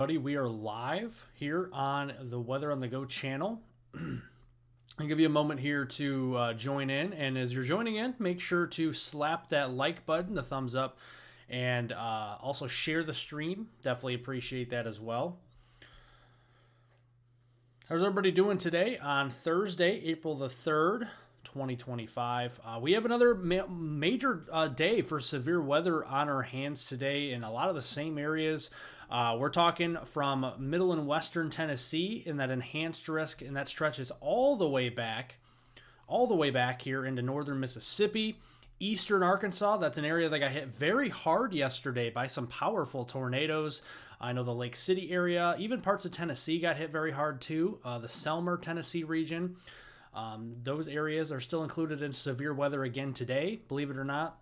Buddy, we are live here on the Weather on the Go channel. I'll give you a moment here to join in, and as you're joining in, make sure to slap that like button, the thumbs up, and also share the stream. Definitely appreciate that as well. How's everybody doing today on Thursday, April the 3rd, 2025? We have another major day for severe weather on our hands today in a lot of the same areas. We're talking from middle and western Tennessee in that enhanced risk, and that stretches all the way back here into northern Mississippi. Eastern Arkansas, that's an area that got hit very hard yesterday by some powerful tornadoes. I know the Lake City area, even parts of Tennessee got hit very hard too. The Selmer, Tennessee region. Those areas are still included in severe weather again today, believe it or not.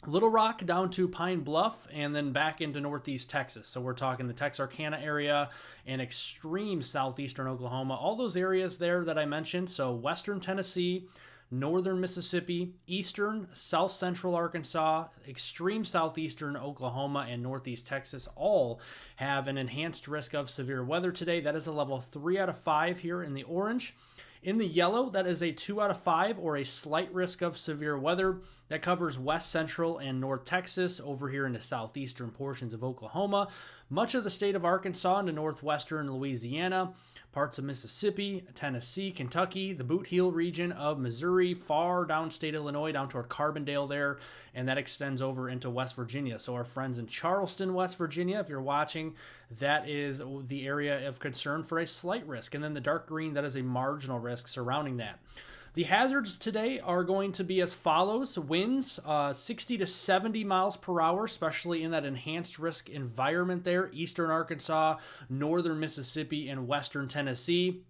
Little Rock down to Pine Bluff and then back into northeast Texas. So we're talking the Texarkana area and extreme southeastern Oklahoma. All those areas there that I mentioned. So western Tennessee, northern Mississippi, eastern, south central Arkansas, extreme southeastern Oklahoma, and northeast Texas all have an enhanced risk of severe weather today. That is a level 3 out of 5 here in the orange. In the yellow, that is a 2 out of 5 or a slight risk of severe weather. That covers west central and north Texas over here into southeastern portions of Oklahoma, much of the state of Arkansas into northwestern Louisiana, parts of Mississippi, Tennessee, Kentucky, the Boot Heel region of Missouri, far downstate Illinois, down toward Carbondale there, and that extends over into West Virginia. So our friends in Charleston, West Virginia, if you're watching, that is the area of concern for a slight risk. And then the dark green, that is a marginal risk surrounding that. The hazards today are going to be as follows. Winds 60 to 70 miles per hour, especially in that enhanced risk environment there. Eastern Arkansas, northern Mississippi, and western Tennessee.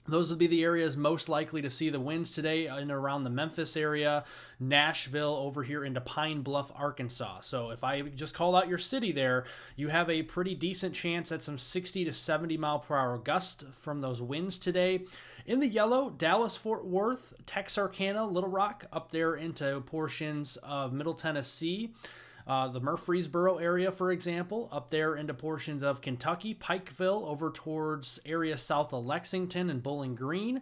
Those would be the areas most likely to see the winds today in and around the Memphis area, Nashville, over here into Pine Bluff, Arkansas. So if I just call out your city there, you have a pretty decent chance at some 60 to 70 mile per hour gust from those winds today. In the yellow, Dallas, Fort Worth, Texarkana, Little Rock, up there into portions of Middle Tennessee. The Murfreesboro area, for example, up there into portions of Kentucky, Pikeville, over towards areas south of Lexington and Bowling Green,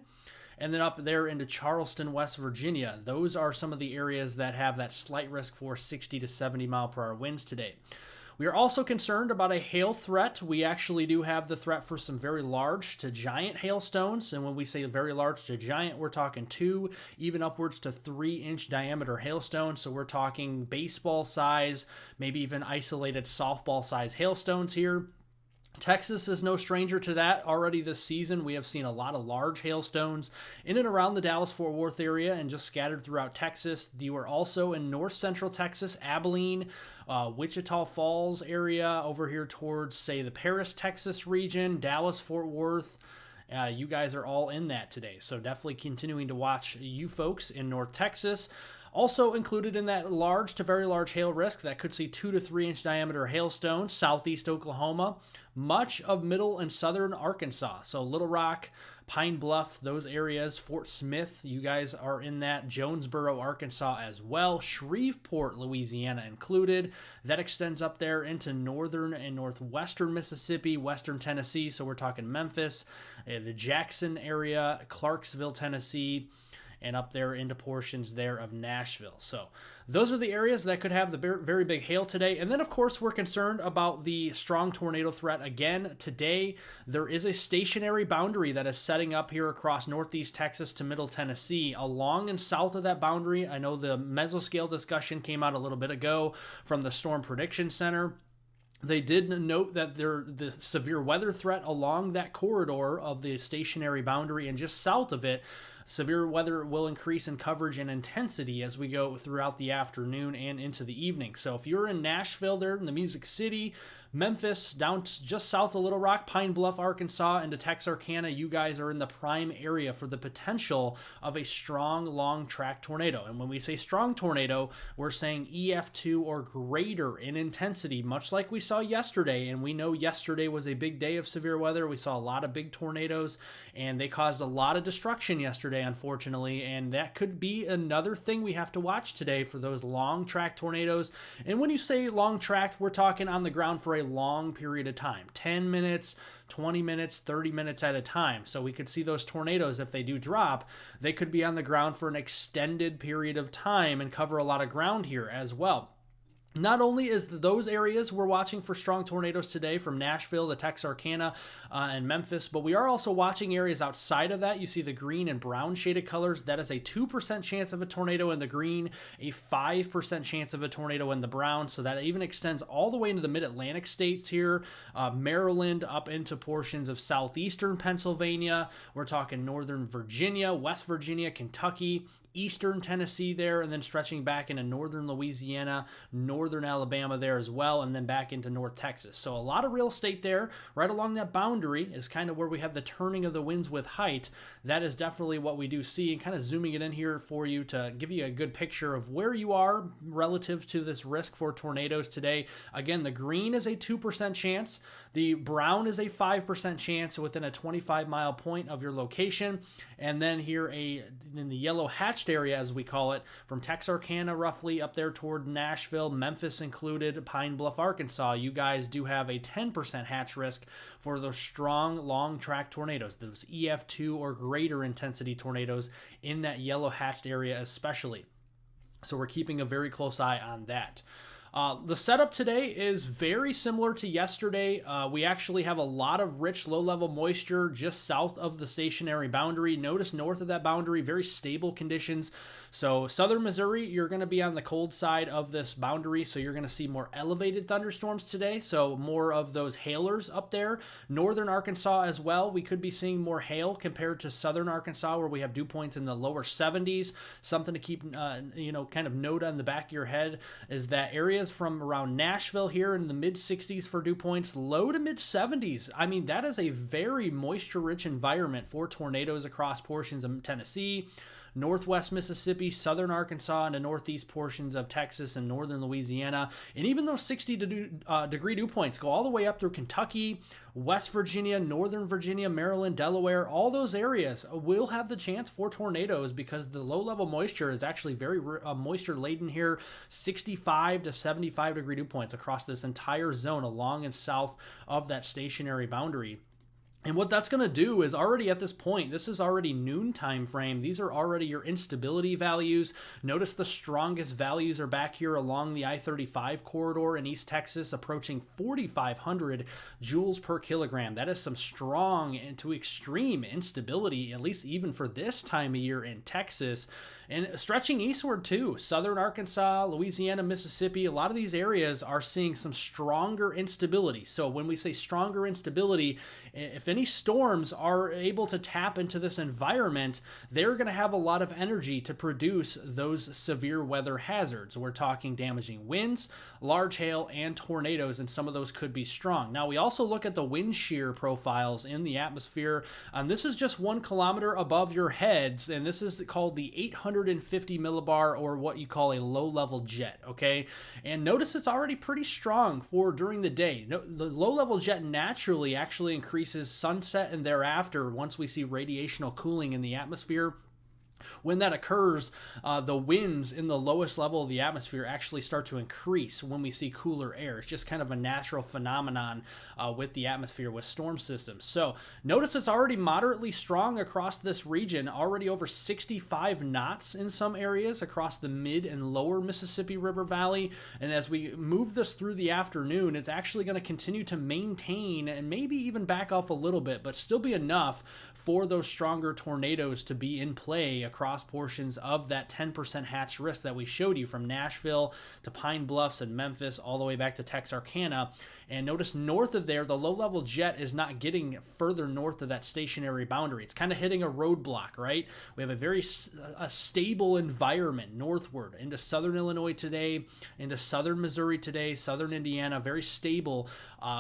and then up there into Charleston, West Virginia. Those are some of the areas that have that slight risk for 60 to 70 mile per hour winds today. We are also concerned about a hail threat. We actually do have the threat for some very large to giant hailstones. And when we say very large to giant, we're talking 2, even upwards to 3-inch diameter hailstones. So we're talking baseball size, maybe even isolated softball size hailstones here. Texas is no stranger to that. Already this season, we have seen a lot of large hailstones in and around the Dallas-Fort Worth area and just scattered throughout Texas. You are also in north central Texas, Abilene, Wichita Falls area, over here towards, say, the Paris, Texas region, Dallas-Fort Worth. You guys are all in that today. So definitely continuing to watch you folks in North Texas. Also included in that large to very large hail risk that could see 2 to 3-inch diameter hailstones, southeast Oklahoma, much of middle and southern Arkansas. So Little Rock, Pine Bluff, those areas, Fort Smith, you guys are in that. Jonesboro, Arkansas as well. Shreveport, Louisiana included. That extends up there into northern and northwestern Mississippi, western Tennessee. So we're talking Memphis, the Jackson area, Clarksville, Tennessee, and up there into portions there of Nashville. So those are the areas that could have the very big hail today. And then, of course, we're concerned about the strong tornado threat again today. There is a stationary boundary that is setting up here across northeast Texas to middle Tennessee. Along and south of that boundary, I know the mesoscale discussion came out a little bit ago from the Storm Prediction Center. They did note that the severe weather threat along that corridor of the stationary boundary and just south of it, severe weather will increase in coverage and intensity as we go throughout the afternoon and into the evening. So if you're in Nashville there in the Music City, Memphis, down just south of Little Rock, Pine Bluff, Arkansas, into Texarkana, you guys are in the prime area for the potential of a strong, long-track tornado. And when we say strong tornado, we're saying EF2 or greater in intensity, much like we saw yesterday. And we know yesterday was a big day of severe weather. We saw a lot of big tornadoes, and they caused a lot of destruction yesterday yesterday, unfortunately, and that could be another thing we have to watch today for those long track tornadoes. And when you say long track, we're talking on the ground for a long period of time, 10 minutes, 20 minutes, 30 minutes at a time. So we could see those tornadoes, if they do drop, they could be on the ground for an extended period of time and cover a lot of ground here as well. Not only is those areas we're watching for strong tornadoes today, from Nashville to Texarkana and Memphis, but we are also watching areas outside of that. You see the green and brown shaded colors. That is a 2% chance of a tornado in the green, a 5% chance of a tornado in the brown. So that even extends all the way into the mid-Atlantic states here, Maryland up into portions of southeastern Pennsylvania. We're talking northern Virginia, West Virginia, Kentucky, eastern Tennessee there, and then stretching back into northern Louisiana, northern Alabama there as well, and then back into North Texas. So a lot of real estate there. Right along that boundary is kind of where we have the turning of the winds with height. That is definitely what we do see, and kind of zooming it in here for you to give you a good picture of where you are relative to this risk for tornadoes today. Again, the green is a 2% chance. The brown is a 5% chance within a 25-mile point of your location. And then here in the yellow hatched area, as we call it, from Texarkana roughly up there toward Nashville, Memphis included, Pine Bluff, Arkansas, you guys do have a 10% hatch risk for those strong long track tornadoes, those EF2 or greater intensity tornadoes in that yellow hatched area especially. So we're keeping a very close eye on that. The setup today is very similar to yesterday. We actually have a lot of rich low-level moisture just south of the stationary boundary. Notice north of that boundary, very stable conditions. So southern Missouri, you're going to be on the cold side of this boundary, so you're going to see more elevated thunderstorms today, so more of those hailers up there. Northern Arkansas as well, we could be seeing more hail compared to southern Arkansas, where we have dew points in the lower 70s. Something to keep, kind of note on the back of your head is that areas from around Nashville here in the mid 60s for dew points, low to mid 70s. I mean, that is a very moisture rich environment for tornadoes across portions of Tennessee, northwest Mississippi, southern Arkansas, and the northeast portions of Texas and northern Louisiana. And even those 60-degree dew points go all the way up through Kentucky, West Virginia, northern Virginia, Maryland, Delaware. All those areas will have the chance for tornadoes because the low-level moisture is actually very moisture-laden here, 65 to 75-degree dew points across this entire zone along and south of that stationary boundary. And what that's going to do is already at this point, this is already noon time frame. These are already your instability values. Notice the strongest values are back here along the I-35 corridor in East Texas, approaching 4,500 joules per kilogram. That is some strong and to extreme instability, at least even for this time of year in Texas. And stretching eastward too, southern Arkansas, Louisiana, Mississippi, a lot of these areas are seeing some stronger instability. So when we say stronger instability, if any storms are able to tap into this environment, they're going to have a lot of energy to produce those severe weather hazards. We're talking damaging winds, large hail, and tornadoes, and some of those could be strong. Now, we also look at the wind shear profiles in the atmosphere. This is just 1 kilometer above your heads, and this is called the 850 millibar, or what you call a low-level jet, okay? And notice it's already pretty strong for during the day. The low-level jet naturally actually increases sunset and thereafter once we see radiational cooling in the atmosphere. When that occurs, the winds in the lowest level of the atmosphere actually start to increase when we see cooler air. It's just kind of a natural phenomenon with the atmosphere with storm systems. So notice it's already moderately strong across this region, already over 65 knots in some areas across the mid and lower Mississippi River Valley. And as we move this through the afternoon, it's actually going to continue to maintain and maybe even back off a little bit, but still be enough for those stronger tornadoes to be in play across portions of that 10% hatch risk that we showed you, from Nashville to Pine Bluffs and Memphis all the way back to Texarkana. And notice north of there, the low-level jet is not getting further north of that stationary boundary. It's kind of hitting a roadblock, right? We have a very stable environment northward into southern Illinois today, into southern Missouri today, southern Indiana, very stable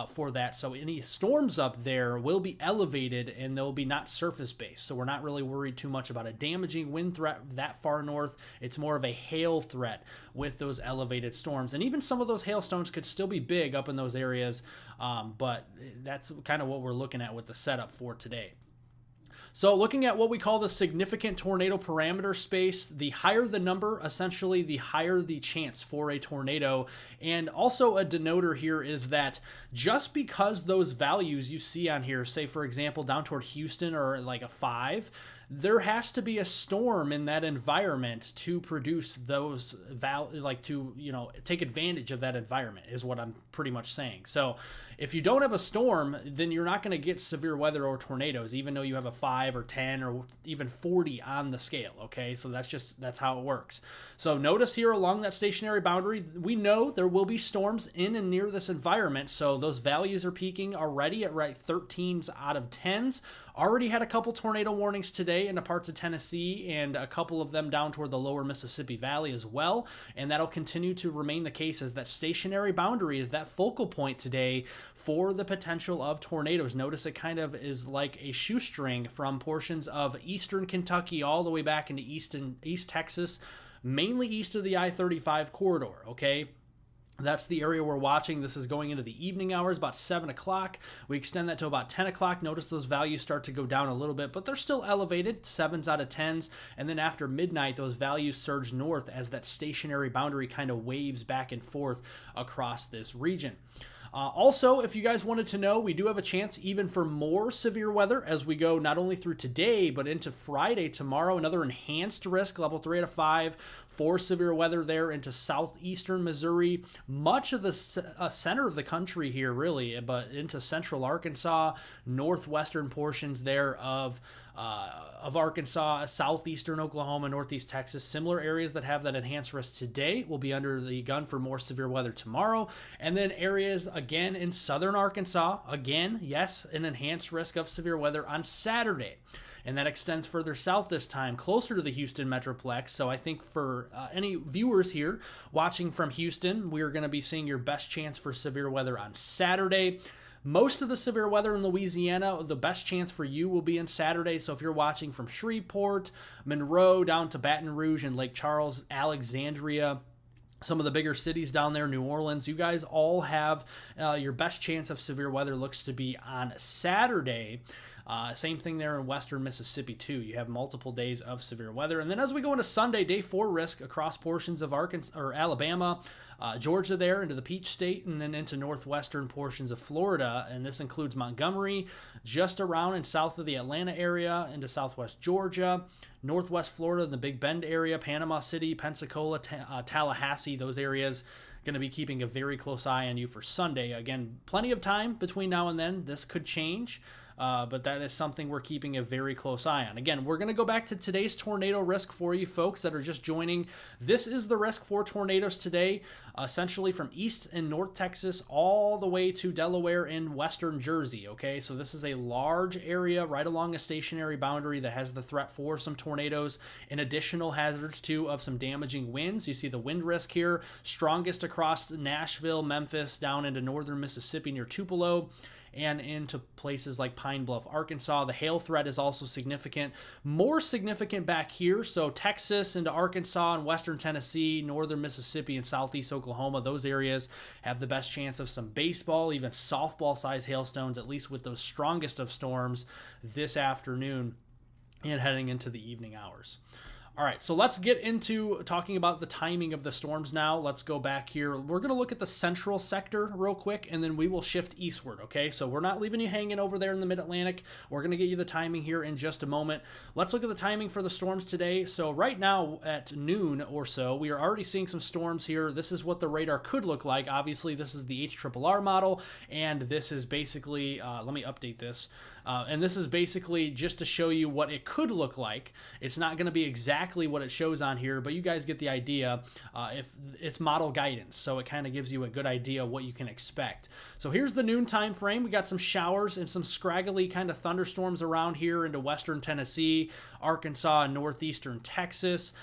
for that. So any storms up there will be elevated and they'll be not surface-based. So we're not really worried too much about a damaging wind threat that far north. It's more of a hail threat with those elevated storms. And even some of those hailstones could still be big up in those areas, but that's kind of what we're looking at with the setup for today. So looking at what we call the significant tornado parameter space, the higher the number, essentially the higher the chance for a tornado. And also a denoter here is that just because those values you see on here, say for example down toward Houston or like a 5, there has to be a storm in that environment to produce those take advantage of that environment is what I'm pretty much saying. So if you don't have a storm, then you're not going to get severe weather or tornadoes, even though you have a 5 or 10 or even 40 on the scale. Okay, so that's how it works. So notice here along that stationary boundary, we know there will be storms in and near this environment. So those values are peaking already at right 13s out of 10s. Already had a couple tornado warnings today into parts of Tennessee and a couple of them down toward the lower Mississippi Valley as well. And that'll continue to remain the case as that stationary boundary is that focal point today for the potential of tornadoes. Notice it kind of is like a shoestring from portions of eastern Kentucky all the way back into East Texas, mainly east of the I-35 corridor, okay? That's the area we're watching. This is going into the evening hours, about 7 o'clock. We extend that to about 10 o'clock. Notice those values start to go down a little bit, but they're still elevated, 7s out of 10s. And then after midnight, those values surge north as that stationary boundary kind of waves back and forth across this region. Also, if you guys wanted to know, we do have a chance even for more severe weather as we go not only through today, but into Friday, tomorrow, another enhanced risk, level 3 out of 5, for severe weather there into southeastern Missouri, much of the center of the country here, really, but into central Arkansas, northwestern portions there of Arkansas, southeastern Oklahoma, northeast Texas. Similar areas that have that enhanced risk today will be under the gun for more severe weather tomorrow. And then areas again in southern Arkansas, again, yes, an enhanced risk of severe weather on Saturday. And that extends further south this time, closer to the Houston Metroplex. So I think for any viewers here watching from Houston, we are going to be seeing your best chance for severe weather on Saturday. Most of the severe weather in Louisiana, the best chance for you will be on Saturday. So if you're watching from Shreveport, Monroe, down to Baton Rouge and Lake Charles, Alexandria, some of the bigger cities down there, New Orleans, you guys all have your best chance of severe weather looks to be on Saturday. Same thing there in western Mississippi too. You have multiple days of severe weather. And then as we go into Sunday, day 4 risk across portions of Arkansas or Alabama, Georgia there into the Peach State, and then into northwestern portions of Florida. And this includes Montgomery, just around and south of the Atlanta area into southwest Georgia, northwest Florida, the Big Bend area, Panama City, Pensacola, Tallahassee, those areas. Going to be keeping a very close eye on you for Sunday. Again, plenty of time between now and then. This could change. But that is something we're keeping a very close eye on. Again, we're going to go back to today's tornado risk for you folks that are just joining. This is the risk for tornadoes today, essentially from east and north Texas all the way to Delaware and western Jersey. Okay, so this is a large area right along a stationary boundary that has the threat for some tornadoes and additional hazards too of some damaging winds. You see the wind risk here, strongest across Nashville, Memphis, down into northern Mississippi near Tupelo, and into places like Pine Bluff, Arkansas. The hail threat is also significant. More significant back here, so Texas into Arkansas and western Tennessee, northern Mississippi and southeast Oklahoma, those areas have the best chance of some baseball, even softball-sized hailstones, at least with those strongest of storms this afternoon and heading into the evening hours. All right, so let's get into talking about the timing of the storms now. Let's go back here. We're going to look at the central sector real quick, and then we will shift eastward, okay? So we're not leaving you hanging over there in the mid-Atlantic. We're going to get you the timing here in just a moment. Let's look at the timing for the storms today. So right now at noon or so, we are already seeing some storms here. This is what the radar could look like. Obviously, this is the HRRR model, and this is basically, let me update this. And this is basically just to show you what it could look like. It's not going to be exactly what it shows on here, but you guys get the idea. If it's model guidance, so it kind of gives you a good idea of what you can expect. So here's the noon time frame. We got some showers and some scraggly kind of thunderstorms around here into western Tennessee, Arkansas, and northeastern Texas.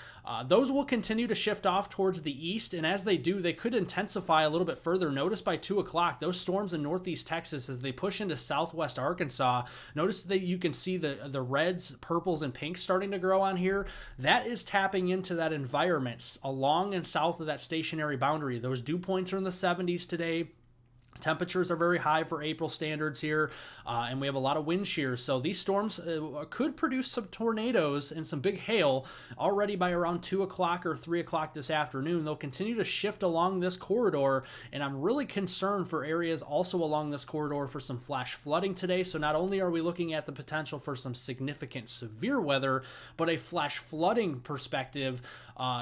Those will continue to shift off towards the east, and as they do, they could intensify a little bit further. Notice by 2 o'clock, those storms in northeast Texas, as they push into southwest Arkansas, notice that you can see the reds, purples, and pinks starting to grow on here. That is tapping into that environment along and south of that stationary boundary. Those dew points are in the 70s today. Temperatures are very high for April standards here, and we have a lot of wind shear. So these storms could produce some tornadoes and some big hail already by around 2 o'clock or 3 o'clock this afternoon. They'll continue to shift along this corridor, and I'm really concerned for areas also along this corridor for some flash flooding today. So not only are we looking at the potential for some significant severe weather, but a flash flooding perspective,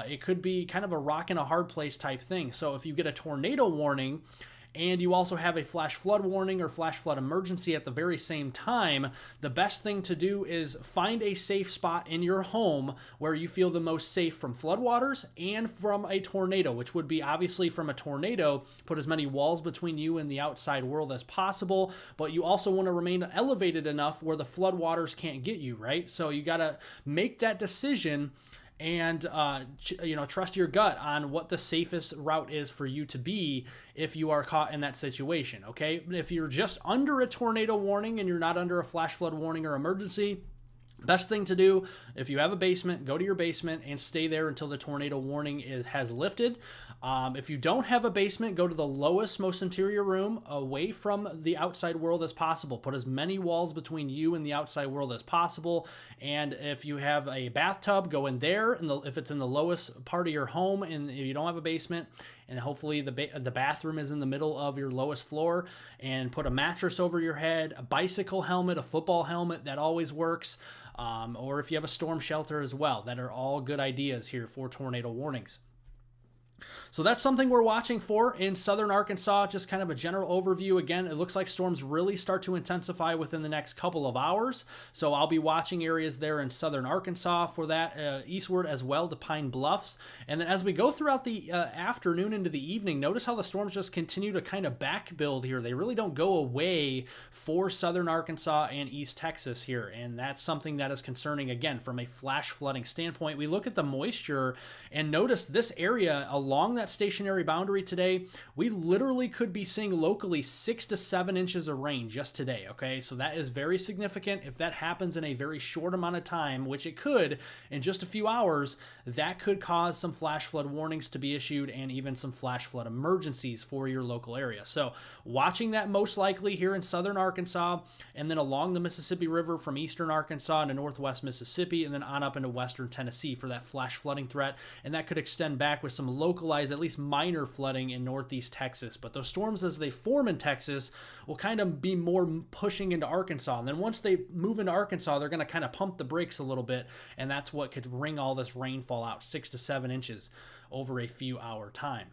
it could be kind of a rock and a hard place type thing. So if you get a tornado warning, and you also have a flash flood warning or flash flood emergency at the very same time, the best thing to do is find a safe spot in your home where you feel the most safe from floodwaters and from a tornado, which would be obviously from a tornado, put as many walls between you and the outside world as possible, but you also want to remain elevated enough where the floodwaters can't get you, right? So you got to make that decision and trust your gut on what the safest route is for you to be if you are caught in that situation, okay? If you're just under a tornado warning and you're not under a flash flood warning or emergency, best thing to do, if you have a basement, go to your basement and stay there until the tornado warning has lifted. If you don't have a basement, go to the lowest, most interior room away from the outside world as possible. Put as many walls between you and the outside world as possible. And if you have a bathtub, go in there. And if it's in the lowest part of your home and you don't have a basement, and hopefully the bathroom is in the middle of your lowest floor, and put a mattress over your head, a bicycle helmet, a football helmet, that always works. Or if you have a storm shelter as well, that are all good ideas here for tornado warnings. So that's something we're watching for in southern Arkansas. Just kind of a general overview. Again, it looks like storms really start to intensify within the next couple of hours. So I'll be watching areas there in southern Arkansas for that, eastward as well to Pine Bluffs. And then as we go throughout the afternoon into the evening, notice how the storms just continue to kind of back build here. They really don't go away for southern Arkansas and East Texas here. And that's something that is concerning, again, from a flash flooding standpoint. We look at the moisture and notice this area along that stationary boundary today, we literally could be seeing locally 6 to 7 inches of rain just today, okay? So that is very significant. If that happens in a very short amount of time, which it could in just a few hours, that could cause some flash flood warnings to be issued and even some flash flood emergencies for your local area. So watching that most likely here in southern Arkansas, and then along the Mississippi River from eastern Arkansas to northwest Mississippi, and then on up into western Tennessee for that flash flooding threat. And that could extend back with some localized, at least minor flooding in northeast Texas. But those storms, as they form in Texas, will kind of be more pushing into Arkansas. And then once they move into Arkansas, they're going to kind of pump the brakes a little bit. And that's what could wring all this rainfall out, 6 to 7 inches over a few hour time.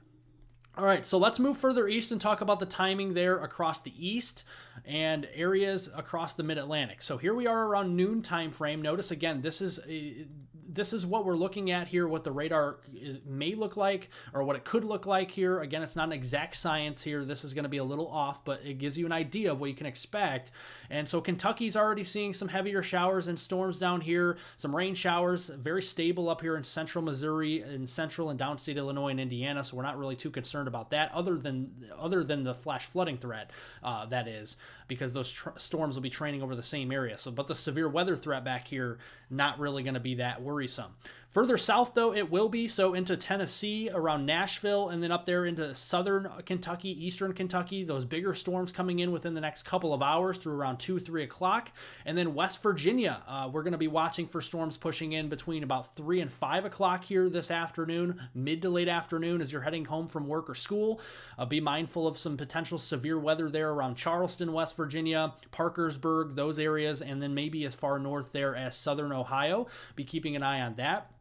All right, so let's move further east and talk about the timing there across the east and areas across the mid-Atlantic. So here we are around noon time frame. Notice again, this is what we're looking at here, what the radar may look like, or what it could look like here. Again, it's not an exact science here. This is going to be a little off, but it gives you an idea of what you can expect. And so Kentucky's already seeing some heavier showers and storms down here, some rain showers, very stable up here in central Missouri and central and downstate Illinois and Indiana. So we're not really too concerned about that, other than the flash flooding threat, that is, because those storms will be training over the same area. So, but the severe weather threat back here, not really going to be that worrisome. Further south, though, it will be. So into Tennessee, around Nashville, and then up there into southern Kentucky, eastern Kentucky, those bigger storms coming in within the next couple of hours through around 2, 3 o'clock. And then West Virginia, we're going to be watching for storms pushing in between about 3 and 5 o'clock here this afternoon, mid to late afternoon as you're heading home from work or school. Be mindful of some potential severe weather there around Charleston, West Virginia, Parkersburg, those areas, and then maybe as far north there as southern Ohio. Be keeping an eye on that.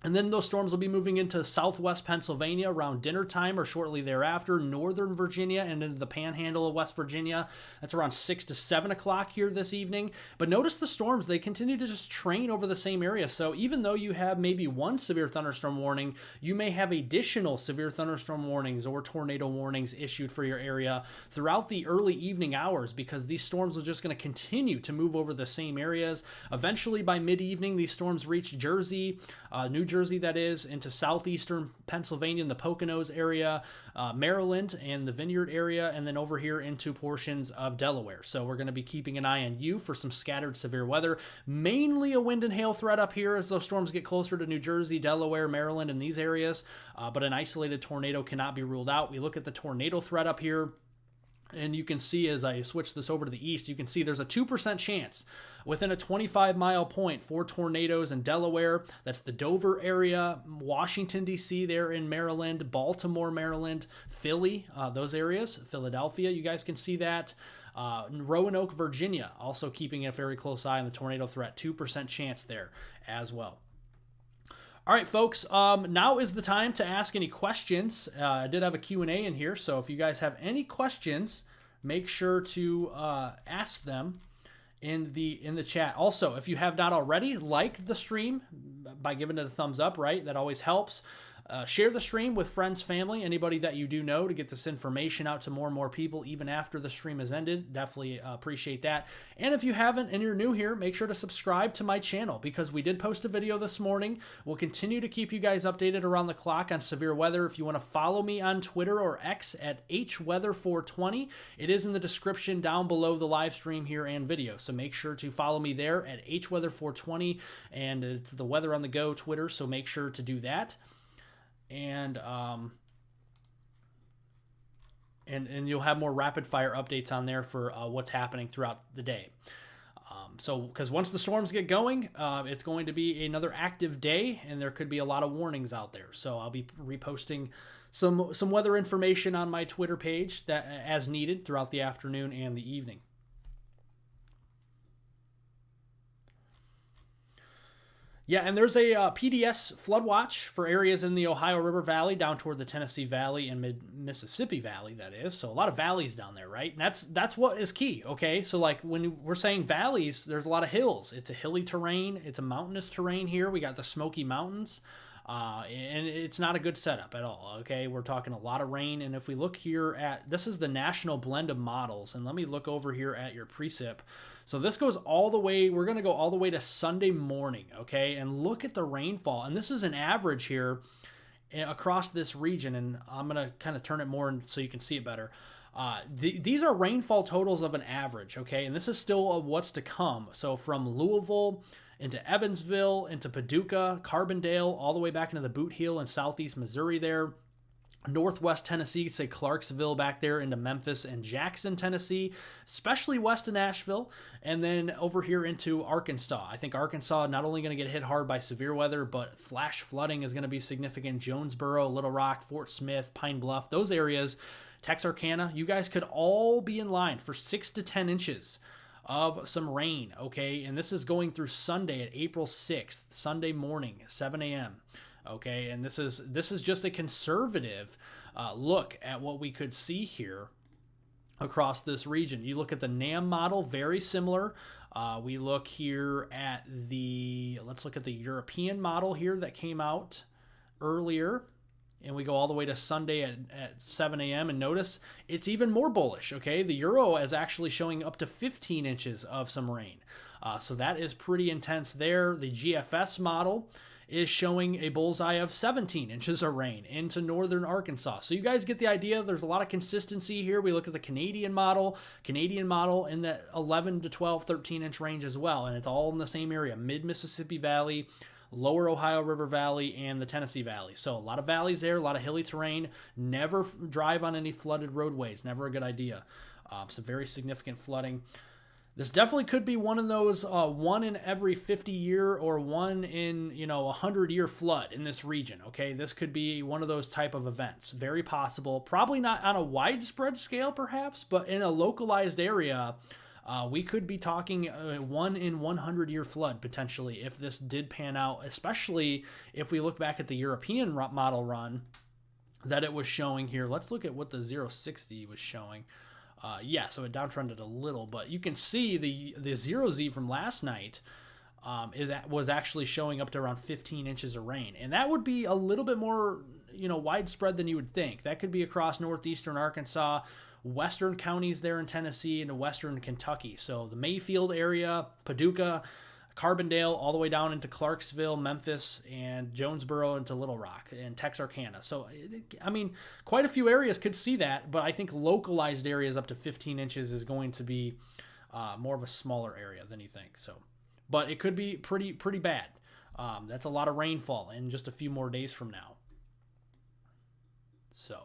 And then those storms will be moving into southwest Pennsylvania around dinner time or shortly thereafter, northern Virginia and into the panhandle of West Virginia. That's around 6 to 7 o'clock here this evening. But notice the storms, they continue to just train over the same area. So even though you have maybe one severe thunderstorm warning, you may have additional severe thunderstorm warnings or tornado warnings issued for your area throughout the early evening hours, because these storms are just going to continue to move over the same areas. Eventually by mid-evening, these storms reach Jersey, New Jersey, that is, into southeastern Pennsylvania and the Poconos area, Maryland and the Vineyard area, and then over here into portions of Delaware. So we're going to be keeping an eye on you for some scattered severe weather, mainly a wind and hail threat up here as those storms get closer to New Jersey, Delaware, Maryland, and these areas, but an isolated tornado cannot be ruled out. We look at the tornado threat up here. And you can see as I switch this over to the east, you can see there's a 2% chance within a 25-mile point for tornadoes in Delaware. That's the Dover area, Washington, D.C. there in Maryland, Baltimore, Maryland, Philly, those areas, Philadelphia. You guys can see that. Roanoke, Virginia, also keeping a very close eye on the tornado threat. 2% chance there as well. All right, folks, now is the time to ask any questions. I did have a Q&A in here, so if you guys have any questions, make sure to ask them in the chat. Also, if you have not already, like the stream by giving it a thumbs up, right? That always helps. Share the stream with friends, family, anybody that you do know to get this information out to more and more people even after the stream has ended. Definitely appreciate that. And if you haven't and you're new here, make sure to subscribe to my channel because we did post a video this morning. We'll continue to keep you guys updated around the clock on severe weather. If you want to follow me on Twitter or X at HWeather420, it is in the description down below the live stream here and video. So make sure to follow me there at HWeather420, and it's the Weather on the Go Twitter, so make sure to do that. And you'll have more rapid fire updates on there for what's happening throughout the day. So because once the storms get going, it's going to be another active day, and there could be a lot of warnings out there. So I'll be reposting some weather information on my Twitter page that as needed throughout the afternoon and the evening. Yeah, and there's a PDS flood watch for areas in the Ohio River Valley down toward the Tennessee Valley and Mid-Mississippi Valley, that is. So a lot of valleys down there, right? And that's what is key, okay? So like when we're saying valleys, there's a lot of hills. It's a hilly terrain. It's a mountainous terrain here. We got the Smoky Mountains, and it's not a good setup at all, okay? We're talking a lot of rain, and if we look here at, this is the national blend of models, and let me look over here at your precip. So this goes all the way, we're going to go all the way to Sunday morning, okay? And look at the rainfall. And this is an average here across this region, and I'm going to kind of turn it more so you can see it better. These are rainfall totals of an average, okay? And this is still what's to come. So from Louisville into Evansville, into Paducah, Carbondale, all the way back into the Boot Heel in southeast Missouri there. Northwest Tennessee, say Clarksville back there into Memphis and Jackson, Tennessee, especially west of Nashville, and then over here into Arkansas. I think Arkansas not only going to get hit hard by severe weather, but flash flooding is going to be significant. Jonesboro, Little Rock, Fort Smith, Pine Bluff, those areas, Texarkana, you guys could all be in line for 6 to 10 inches of some rain, okay? And this is going through Sunday at April 6th, Sunday morning, 7 a.m., okay, and this is just a conservative look at what we could see here across this region. You look at the NAM model, very similar. We look here at let's look at the European model here that came out earlier, and we go all the way to Sunday at 7 a.m. and notice it's even more bullish, okay? The Euro is actually showing up to 15 inches of some rain. So that is pretty intense there. The GFS model is showing a bullseye of 17 inches of rain into northern Arkansas. So you guys get the idea. There's a lot of consistency here. We look at the Canadian model in the 11 to 12, 13-inch range as well, and it's all in the same area, Mid-Mississippi Valley, lower Ohio River Valley, and the Tennessee Valley. So a lot of valleys there, a lot of hilly terrain. Never drive on any flooded roadways. Never a good idea. Some very significant flooding. This definitely could be one of those 1 in every 50 year or 1 in 100 year flood in this region. Okay, this could be one of those type of events. Very possible. Probably not on a widespread scale, perhaps, but in a localized area, we could be talking 1 in 100 year flood potentially if this did pan out. Especially if we look back at the European model run that it was showing here. Let's look at what the 060 was showing. So it downtrended a little, but you can see the 0Z from last night was actually showing up to around 15 inches of rain. And that would be a little bit more, widespread than you would think. That could be across northeastern Arkansas, western counties there in Tennessee, into western Kentucky. So the Mayfield area, Paducah, Carbondale, all the way down into Clarksville, Memphis, and Jonesboro into Little Rock and Texarkana. So, quite a few areas could see that, but I think localized areas up to 15 inches is going to be more of a smaller area than you think. So, but it could be pretty bad. That's a lot of rainfall in just a few more days from now. So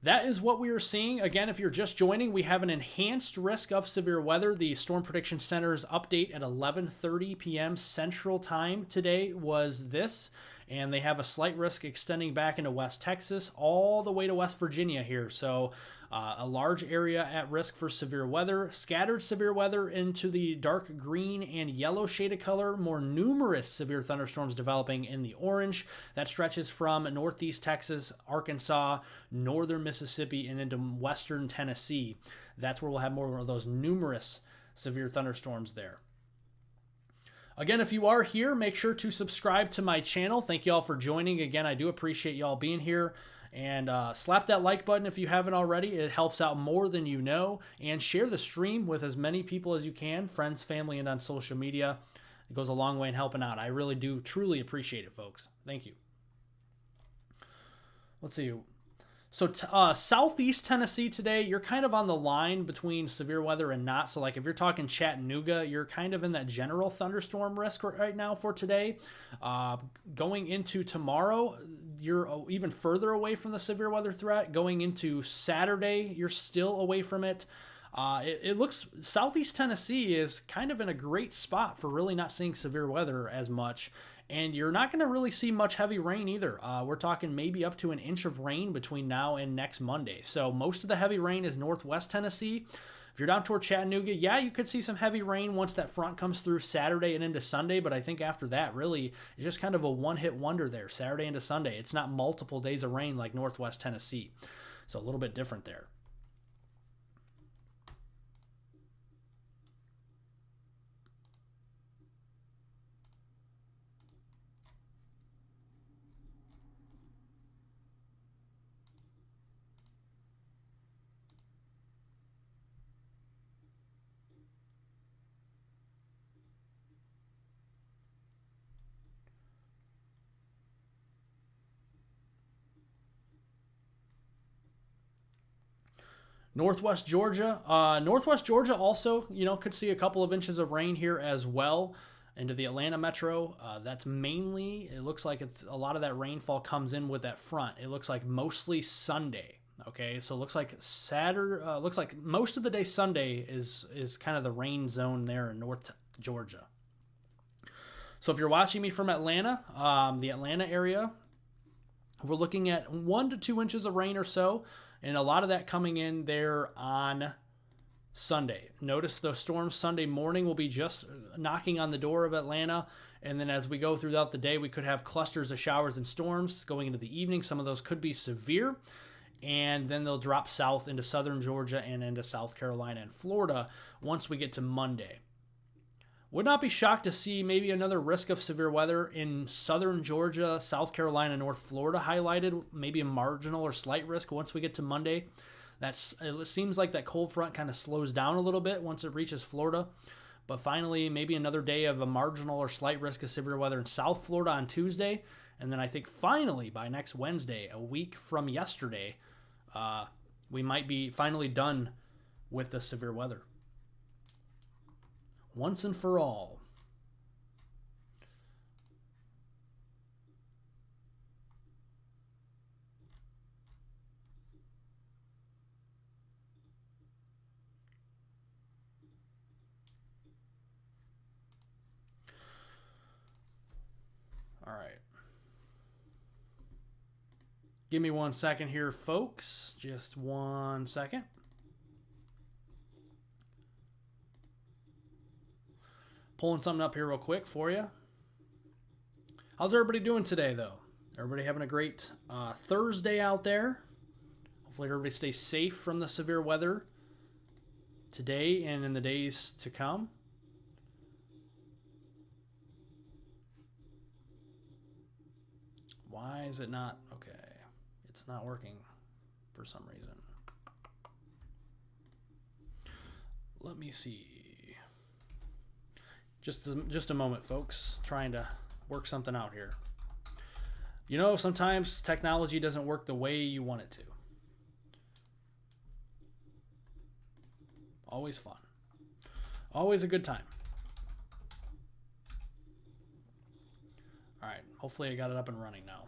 That is what we are seeing. Again, if you're just joining, we have an enhanced risk of severe weather. The Storm Prediction Center's update at 11:30 p.m. Central Time today was this, and they have a slight risk extending back into West Texas all the way to West Virginia here. So a large area at risk for severe weather, scattered severe weather into the dark green and yellow shaded color, more numerous severe thunderstorms developing in the orange. That stretches from northeast Texas, Arkansas, northern Mississippi, and into western Tennessee. That's where we'll have more of those numerous severe thunderstorms there. Again, if you are here, make sure to subscribe to my channel. Thank you all for joining. Again, I do appreciate y'all being here. And slap that like button if you haven't already. It helps out more than you know. And share the stream with as many people as you can, friends, family, and on social media. It goes a long way in helping out. I really do truly appreciate it, folks. Thank you. Let's see. So southeast Tennessee today, you're kind of on the line between severe weather and not. So like if you're talking Chattanooga, you're kind of in that general thunderstorm risk right now for today. Going into tomorrow, you're even further away from the severe weather threat. Going into Saturday, you're still away from it. It looks southeast Tennessee is kind of in a great spot for really not seeing severe weather as much. And you're not going to really see much heavy rain either. We're talking maybe up to an inch of rain between now and next Monday. So most of the heavy rain is northwest Tennessee. If you're down toward Chattanooga, yeah, you could see some heavy rain once that front comes through Saturday and into Sunday. But I think after that, really, it's just kind of a one-hit wonder there, Saturday into Sunday. It's not multiple days of rain like northwest Tennessee. So a little bit different there. Northwest Georgia. Northwest Georgia also, could see a couple of inches of rain here as well into the Atlanta metro. That's mainly, it looks like it's a lot of that rainfall comes in with that front. It looks like mostly Sunday. Okay, so it looks like Saturday, looks like most of the day Sunday is kind of the rain zone there in North Georgia. So if you're watching me from Atlanta, the Atlanta area, we're looking at 1 to 2 inches of rain or so. And a lot of that coming in there on Sunday. Notice the storm Sunday morning will be just knocking on the door of Atlanta. And then as we go throughout the day, we could have clusters of showers and storms going into the evening. Some of those could be severe. And then they'll drop south into southern Georgia and into South Carolina and Florida once we get to Monday. Would not be shocked to see maybe another risk of severe weather in southern Georgia, South Carolina, North Florida highlighted, maybe a marginal or slight risk once we get to Monday. It seems like that cold front kind of slows down a little bit once it reaches Florida. But finally, maybe another day of a marginal or slight risk of severe weather in South Florida on Tuesday. And then I think finally by next Wednesday, a week from yesterday, we might be finally done with the severe weather. Once and for all. All right. Give me 1 second here, folks. Just 1 second. Pulling something up here real quick for you. How's everybody doing today, though? Everybody having a great Thursday out there? Hopefully everybody stays safe from the severe weather today and in the days to come. Why is it not? Okay. It's not working for some reason. Let me see. Just a moment, folks. Trying to work something out here. Sometimes technology doesn't work the way you want it to. Always fun. Always a good time. All right. Hopefully I got it up and running now.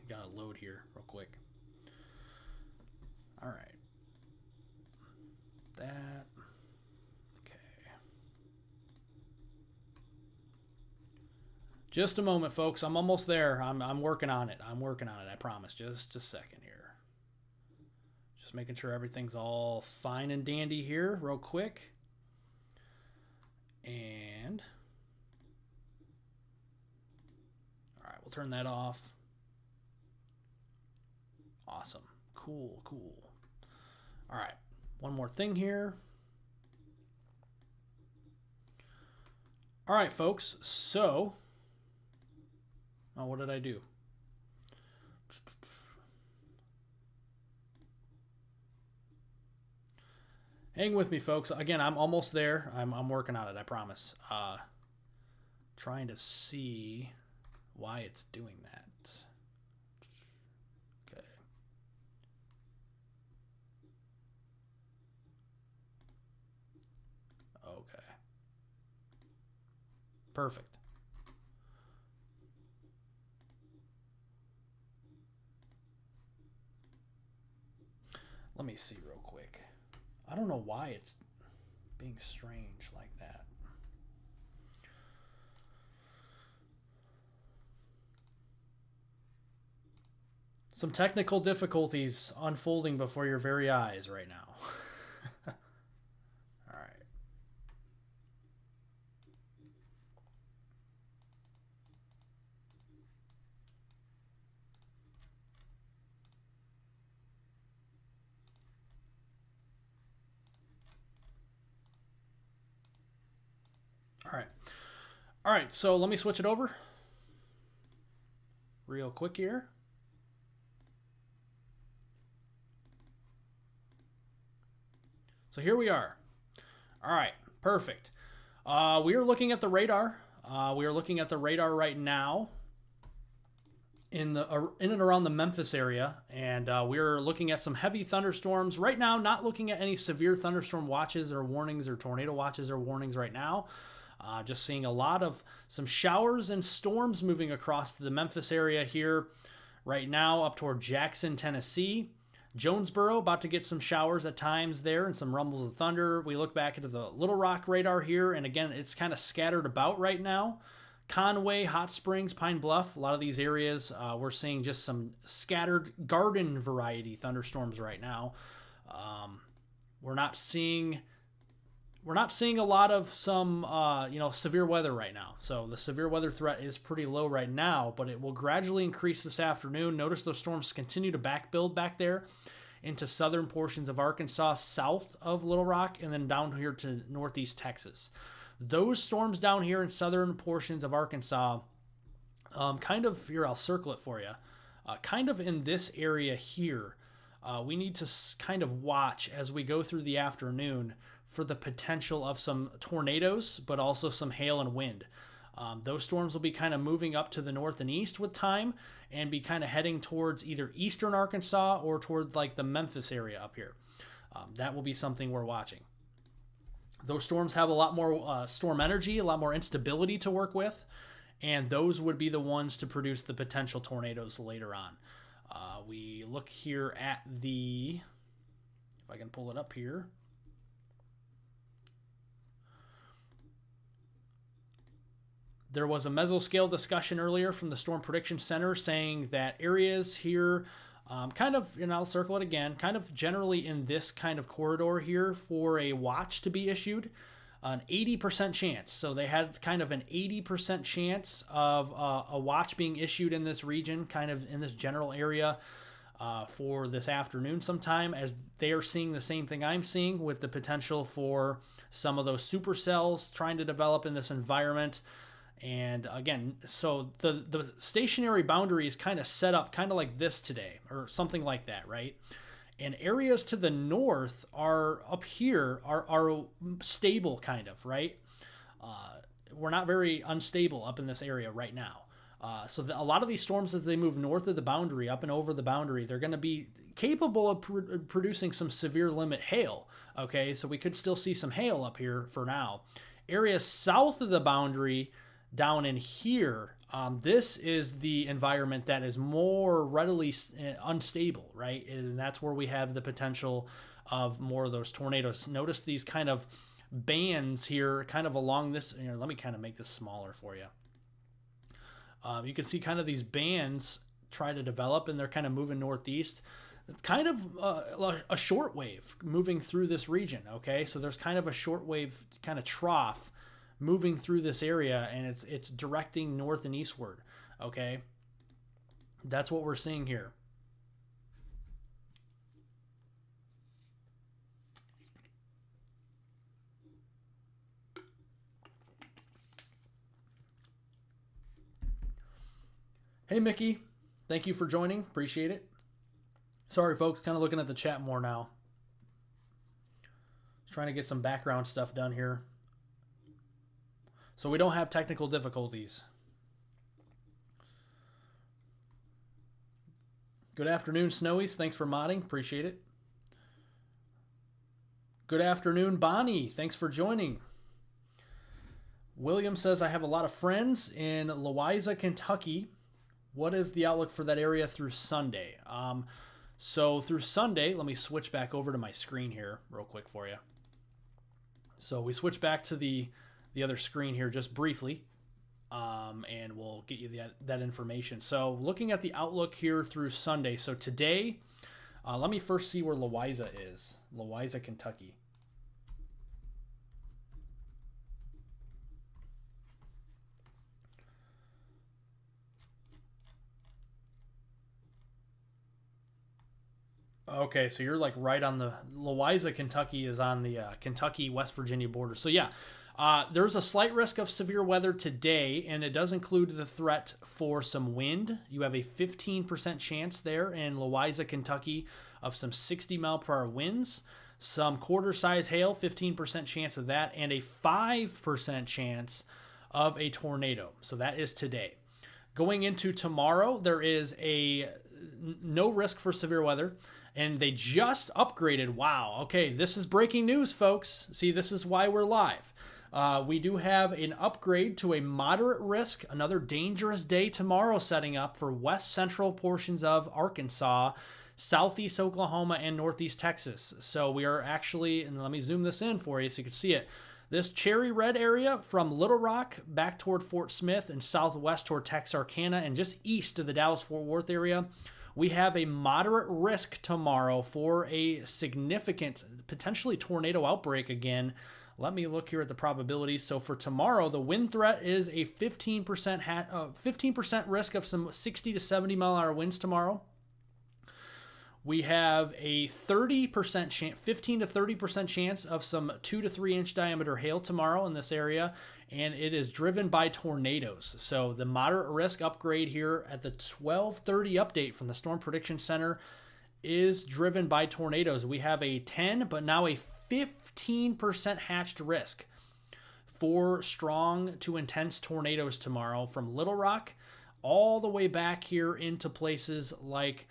Got to load here real quick. All right. That. Okay. Just a moment, folks. I'm almost there. I'm working on it. I'm working on it. I promise. Just a second here. Just making sure everything's all fine and dandy here real quick. And all right, we'll turn that off. Awesome. Cool, cool. All right, one more thing here. All right, folks, so, oh, what did I do? Hang with me, folks. Again, I'm almost there. I'm working on it, I promise. Trying to see why it's doing that. Okay. Okay. Perfect. Let me see real quick. I don't know why it's being strange like that. Some technical difficulties unfolding before your very eyes right now. All right. All right. All right, so let me switch it over real quick here. So here we are. All right, perfect. We are looking at the radar. We are looking at the radar right now in and around the Memphis area, and we're looking at some heavy thunderstorms right now. Not looking at any severe thunderstorm watches or warnings or tornado watches or warnings right now. Just seeing a lot of some showers and storms moving across the Memphis area here right now up toward Jackson, Tennessee. Jonesboro, about to get some showers at times there and some rumbles of thunder. We look back into the Little Rock radar here, and again, it's kind of scattered about right now. Conway, Hot Springs, Pine Bluff, a lot of these areas, we're seeing just some scattered garden variety thunderstorms right now. We're not seeing a lot of some severe weather right now. So the severe weather threat is pretty low right now, but it will gradually increase this afternoon. Notice those storms continue to backbuild back there into southern portions of Arkansas, south of Little Rock, and then down here to northeast Texas. Those storms down here in southern portions of Arkansas, kind of here, I'll circle it for you, kind of in this area here. We need to kind of watch as we go through the afternoon for the potential of some tornadoes, but also some hail and wind. Those storms will be kind of moving up to the north and east with time and be kind of heading towards either eastern Arkansas or towards like the Memphis area up here. That will be something we're watching. Those storms have a lot more storm energy, a lot more instability to work with, and those would be the ones to produce the potential tornadoes later on. We look here at the, if I can pull it up here. There was a mesoscale discussion earlier from the Storm Prediction Center saying that areas here, kind of, and I'll circle it again, kind of generally in this kind of corridor here for a watch to be issued, an 80% chance. So they had kind of an 80% chance of a watch being issued in this region, kind of in this general area for this afternoon sometime, as they are seeing the same thing I'm seeing with the potential for some of those supercells trying to develop in this environment. And again, so the stationary boundary is kind of set up kind of like this today or something like that, right? And areas to the north are up here are stable kind of, right? We're not very unstable up in this area right now. So a lot of these storms, as they move north of the boundary, up and over the boundary, they're going to be capable of producing some severe limit hail. Okay, so we could still see some hail up here for now. Areas south of the boundary, down in here, this is the environment that is more readily unstable, right? And that's where we have the potential of more of those tornadoes. Notice these kind of bands here kind of along this. Here, let me kind of make this smaller for you. You can see kind of these bands try to develop, and they're kind of moving northeast. It's kind of a short wave moving through this region, okay? So there's kind of a short wave kind of trough moving through this area, and it's directing north and eastward, okay? That's what we're seeing here. Hey, Mickey. Thank you for joining. Appreciate it. Sorry, folks. Kind of looking at the chat more now. Trying to get some background stuff done here, so we don't have technical difficulties. Good afternoon, Snowies. Thanks for modding. Appreciate it. Good afternoon, Bonnie. Thanks for joining. William says, I have a lot of friends in Louisa, Kentucky. What is the outlook for that area through Sunday? So through Sunday, let me switch back over to my screen here real quick for you. So we switch back to the other screen here just briefly, and we'll get you that information. So looking at the outlook here through Sunday. So today, let me first see where Louisa is. Louisa, Kentucky. Okay, so you're like right on the Louisa, Kentucky is on the Kentucky-West Virginia border. So yeah, there's a slight risk of severe weather today, and it does include the threat for some wind. You have a 15% chance there in Louisa, Kentucky of some 60-mile-per-hour winds, some quarter-size hail, 15% chance of that, and a 5% chance of a tornado. So that is today. Going into tomorrow, there is no risk for severe weather. And they just upgraded. Wow. Okay, this is breaking news, folks. See, this is why we're live. We do have an upgrade to a moderate risk, another dangerous day tomorrow setting up for west central portions of Arkansas, southeast Oklahoma, and northeast Texas. So we are actually, and let me zoom this in for you so you can see it. This cherry red area from Little Rock back toward Fort Smith and southwest toward Texarkana and just east of the Dallas-Fort Worth area. We have a moderate risk tomorrow for a significant, potentially tornado outbreak again. Let me look here at the probabilities. So for tomorrow, the wind threat is a 15% risk of some 60 to 70 mile an hour winds tomorrow. We have a 30% chance, 15 to 30% chance of some 2 to 3 inch diameter hail tomorrow in this area, and it is driven by tornadoes. So the moderate risk upgrade here at the 12:30 update from the Storm Prediction Center is driven by tornadoes. We have a 10, but now a 15% hatched risk for strong to intense tornadoes tomorrow from Little Rock all the way back here into places like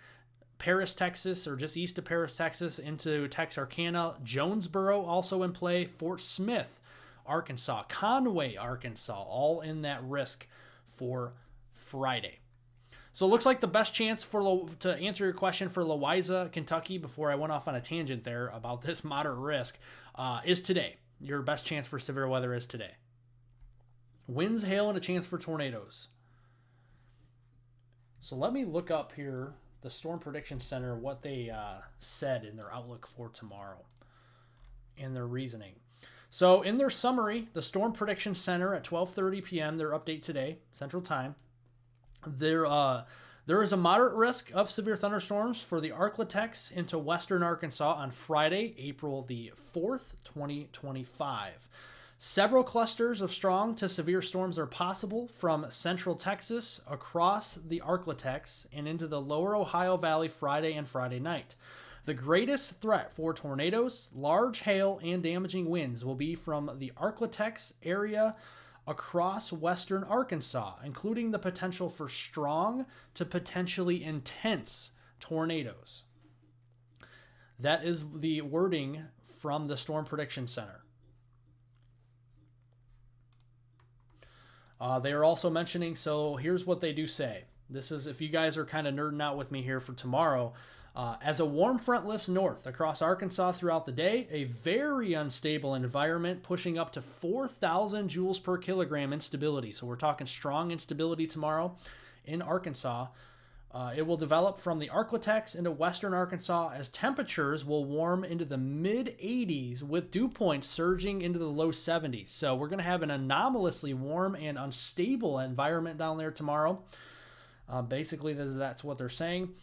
Paris, Texas, or just east of Paris, Texas, into Texarkana, Jonesboro also in play, Fort Smith, Arkansas, Conway, Arkansas, all in that risk for Friday. So it looks like the best chance to answer your question for Louisa, Kentucky, before I went off on a tangent there about this moderate risk, is today. Your best chance for severe weather is today. Winds, hail, and a chance for tornadoes. So let me look up here the Storm Prediction Center, what they said in their outlook for tomorrow and their reasoning. So in their summary, the Storm Prediction Center at 12:30 p.m., their update today, Central Time, there is a moderate risk of severe thunderstorms for the Arklatex into western Arkansas on Friday, April the 4th, 2025. Several clusters of strong to severe storms are possible from central Texas across the Arklatex and into the lower Ohio Valley Friday and Friday night. The greatest threat for tornadoes, large hail, and damaging winds will be from the Arklatex area across western Arkansas, including the potential for strong to potentially intense tornadoes. That is the wording from the Storm Prediction Center. They are also mentioning, so here's what they do say. This is, if you guys are kind of nerding out with me here for tomorrow, as a warm front lifts north across Arkansas throughout the day, a very unstable environment pushing up to 4,000 joules per kilogram instability. So we're talking strong instability tomorrow in Arkansas. It will develop from the Arklatex into western Arkansas as temperatures will warm into the mid-80s with dew points surging into the low 70s. So we're going to have an anomalously warm and unstable environment down there tomorrow. Basically, that's what they're saying.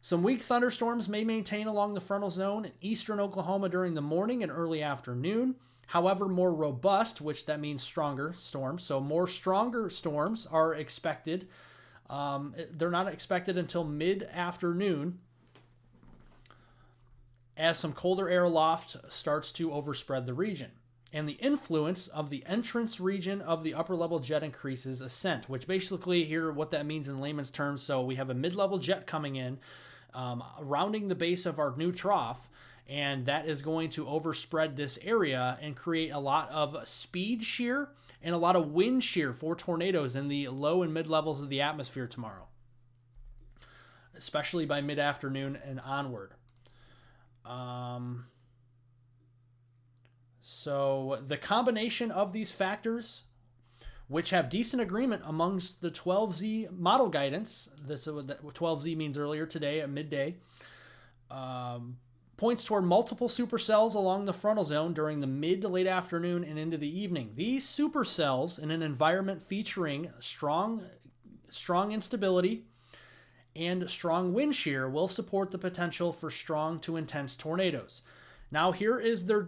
Some weak thunderstorms may maintain along the frontal zone in eastern Oklahoma during the morning and early afternoon. However, more robust, which that means stronger storms. So more stronger storms are expected. They're not expected until mid-afternoon as some colder air aloft starts to overspread the region. And the influence of the entrance region of the upper level jet increases ascent, which basically here what that means in layman's terms. So we have a mid-level jet coming in, rounding the base of our new trough, and that is going to overspread this area and create a lot of speed shear and a lot of wind shear for tornadoes in the low and mid levels of the atmosphere tomorrow, especially by mid-afternoon and onward. So the combination of these factors, which have decent agreement amongst the 12Z model guidance, this is what 12Z means earlier today at midday, points toward multiple supercells along the frontal zone during the mid to late afternoon and into the evening. These supercells in an environment featuring strong instability and strong wind shear will support the potential for strong to intense tornadoes. Now, here is their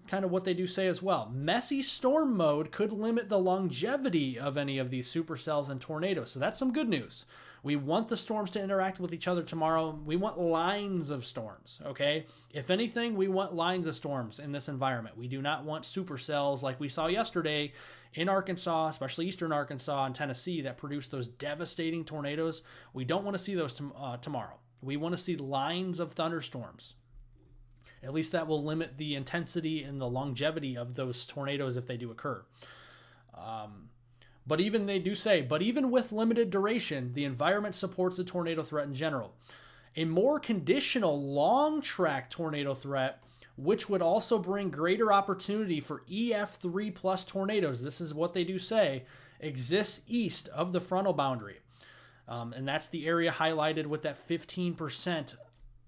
kind of what they do say as well. Messy storm mode could limit the longevity of any of these supercells and tornadoes. So that's some good news. We want the storms to interact with each other tomorrow. We want lines of storms, okay? If anything, we want lines of storms in this environment. We do not want supercells like we saw yesterday in Arkansas, especially eastern Arkansas and Tennessee, that produced those devastating tornadoes. We don't want to see those tomorrow. We want to see lines of thunderstorms. At least that will limit the intensity and the longevity of those tornadoes if they do occur. But even with limited duration, the environment supports the tornado threat in general. A more conditional long-track tornado threat, which would also bring greater opportunity for EF3 plus tornadoes, this is what they do say, exists east of the frontal boundary. And that's the area highlighted with that 15%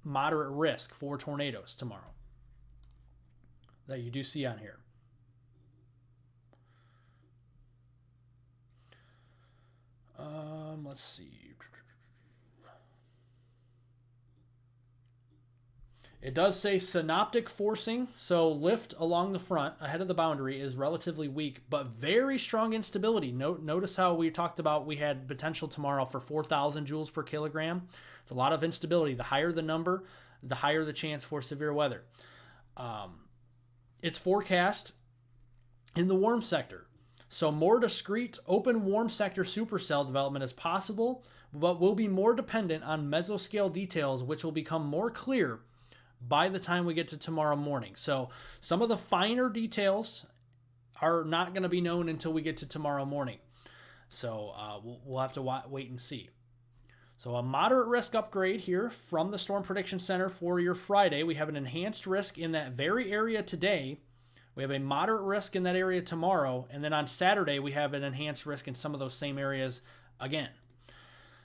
moderate risk for tornadoes tomorrow that you do see on here. Let's see. It does say synoptic forcing, so lift along the front ahead of the boundary is relatively weak, but very strong instability. Notice how we talked about we had potential tomorrow for 4,000 joules per kilogram. It's a lot of instability. The higher the number, the higher the chance for severe weather. It's forecast in the warm sector. So more discrete open warm sector supercell development is possible, but will be more dependent on mesoscale details, which will become more clear by the time we get to tomorrow morning. So some of the finer details are not going to be known until we get to tomorrow morning. So we'll have to wait and see. So a moderate risk upgrade here from the Storm Prediction Center for your Friday. We have an enhanced risk in that very area today. We have a moderate risk in that area tomorrow. And then on Saturday, we have an enhanced risk in some of those same areas again.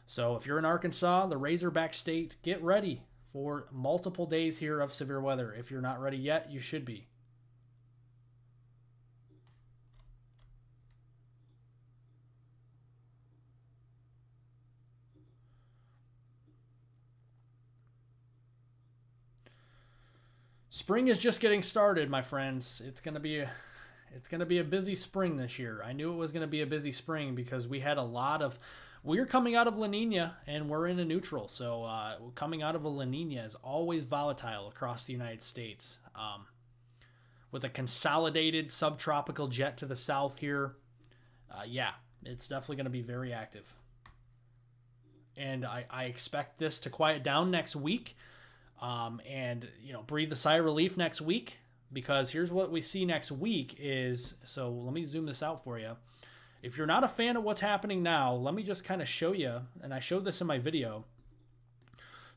So if you're in Arkansas, the Razorback State, get ready for multiple days here of severe weather. If you're not ready yet, you should be. Spring is just getting started, my friends. It's going to be a busy spring this year. I knew it was going to be a busy spring because we're coming out of La Nina and we're in a neutral. So coming out of a La Nina is always volatile across the United States. With a consolidated subtropical jet to the south here, it's definitely going to be very active. And I expect this to quiet down next week. And breathe a sigh of relief next week, because here's what we see next week is, so let me zoom this out for you, If you're not a fan of what's happening now, let me just kind of show you, and I showed this in my video.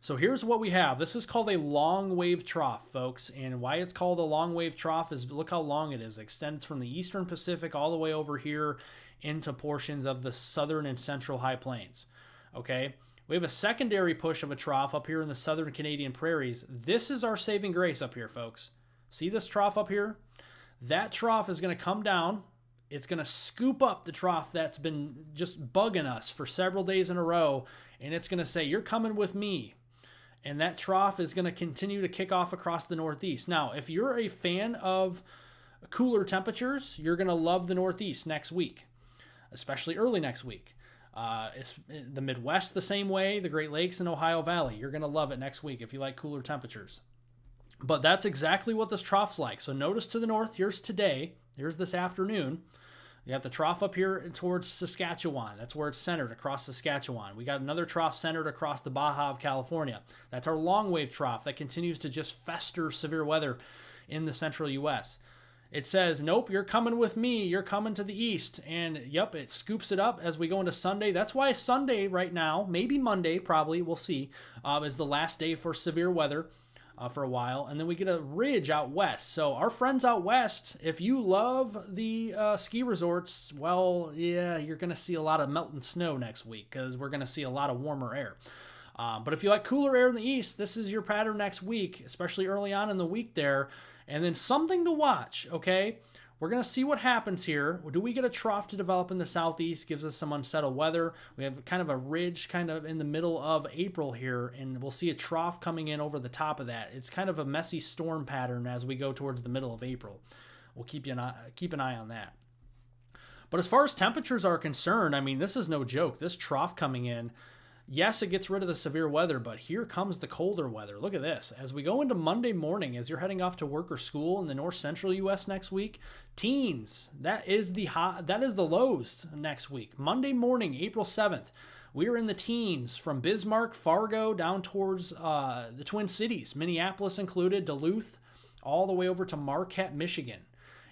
So here's what we have. This is called a long wave trough, folks. And why it's called a long wave trough is look how long it is. It extends from the eastern Pacific all the way over here into portions of the southern and central high plains. Okay? We have a secondary push of a trough up here in the southern Canadian prairies. This is our saving grace up here, folks. See this trough up here? That trough is going to come down. It's going to scoop up the trough that's been just bugging us for several days in a row, and it's going to say, you're coming with me. And that trough is going to continue to kick off across the Northeast. Now, if you're a fan of cooler temperatures, you're going to love the Northeast next week, especially early next week. It's the Midwest the same way, the Great Lakes and Ohio Valley. You're going to love it next week if you like cooler temperatures. But that's exactly what this trough's like. So notice to the north, here's today. Here's this afternoon. You got the trough up here towards Saskatchewan. That's where it's centered, across Saskatchewan. We got another trough centered across the Baja of California. That's our long wave trough that continues to just fester severe weather in the central U.S. It says, nope, you're coming with me. You're coming to the east. And yep, it scoops it up as we go into Sunday. That's why Sunday right now, maybe Monday, probably, we'll see, is the last day for severe weather. For a while, and then we get a ridge out west. So our friends out west, if you love the ski resorts, well, yeah, you're going to see a lot of melting snow next week because we're going to see a lot of warmer air. But if you like cooler air in the east, this is your pattern next week, especially early on in the week there. And then something to watch, okay? We're going to see what happens here. Do we get a trough to develop in the southeast? Gives us some unsettled weather. We have kind of a ridge kind of in the middle of April here, and we'll see a trough coming in over the top of that. It's kind of a messy storm pattern as we go towards the middle of April. We'll keep an eye on that. But as far as temperatures are concerned, I mean, this is no joke. This trough coming in, yes, it gets rid of the severe weather, but here comes the colder weather. Look at this. As we go into Monday morning, as you're heading off to work or school in the north central U.S. next week, teens, that is the lows next week. Monday morning, April 7th, we are in the teens from Bismarck, Fargo, down towards the Twin Cities, Minneapolis included, Duluth, all the way over to Marquette, Michigan.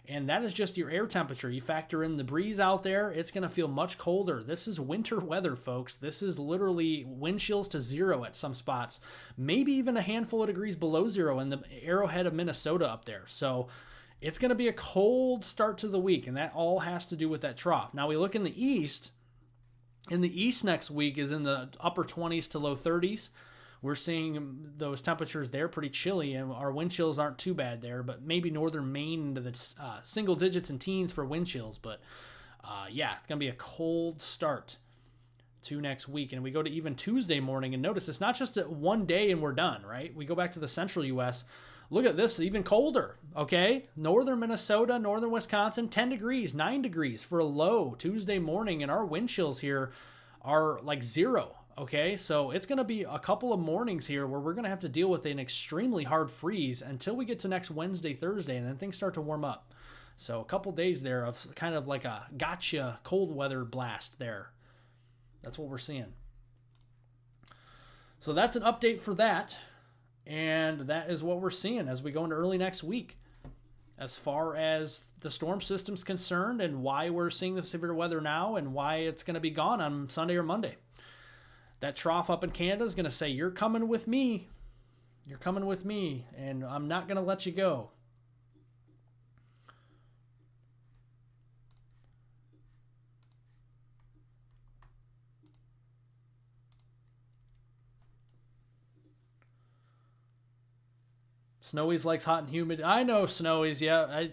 And that is just your air temperature. You factor in the breeze out there, it's going to feel much colder. This is winter weather, folks. This is literally wind chills to zero at some spots. Maybe even a handful of degrees below zero in the Arrowhead of Minnesota up there. So it's going to be a cold start to the week, and that all has to do with that trough. Now we look in the east. In the east next week is in the upper 20s to low 30s. We're seeing those temperatures there pretty chilly, and our wind chills aren't too bad there, but maybe northern Maine into the single digits and teens for wind chills. But yeah, it's going to be a cold start to next week. And we go to even Tuesday morning, and notice it's not just one day and we're done, right? We go back to the central U.S. Look at this, even colder, okay? Northern Minnesota, northern Wisconsin, 10 degrees, 9 degrees for a low Tuesday morning, and our wind chills here are like zero. Okay, so it's going to be a couple of mornings here where we're going to have to deal with an extremely hard freeze until we get to next Wednesday, Thursday, and then things start to warm up. So a couple days there of kind of like a gotcha cold weather blast there. That's what we're seeing. So that's an update for that, and that is what we're seeing as we go into early next week. As far as the storm system's concerned and why we're seeing the severe weather now and why it's going to be gone on Sunday or Monday. That trough up in Canada is going to say, you're coming with me. You're coming with me, and I'm not going to let you go. Snowies likes hot and humid. I know Snowies, yeah.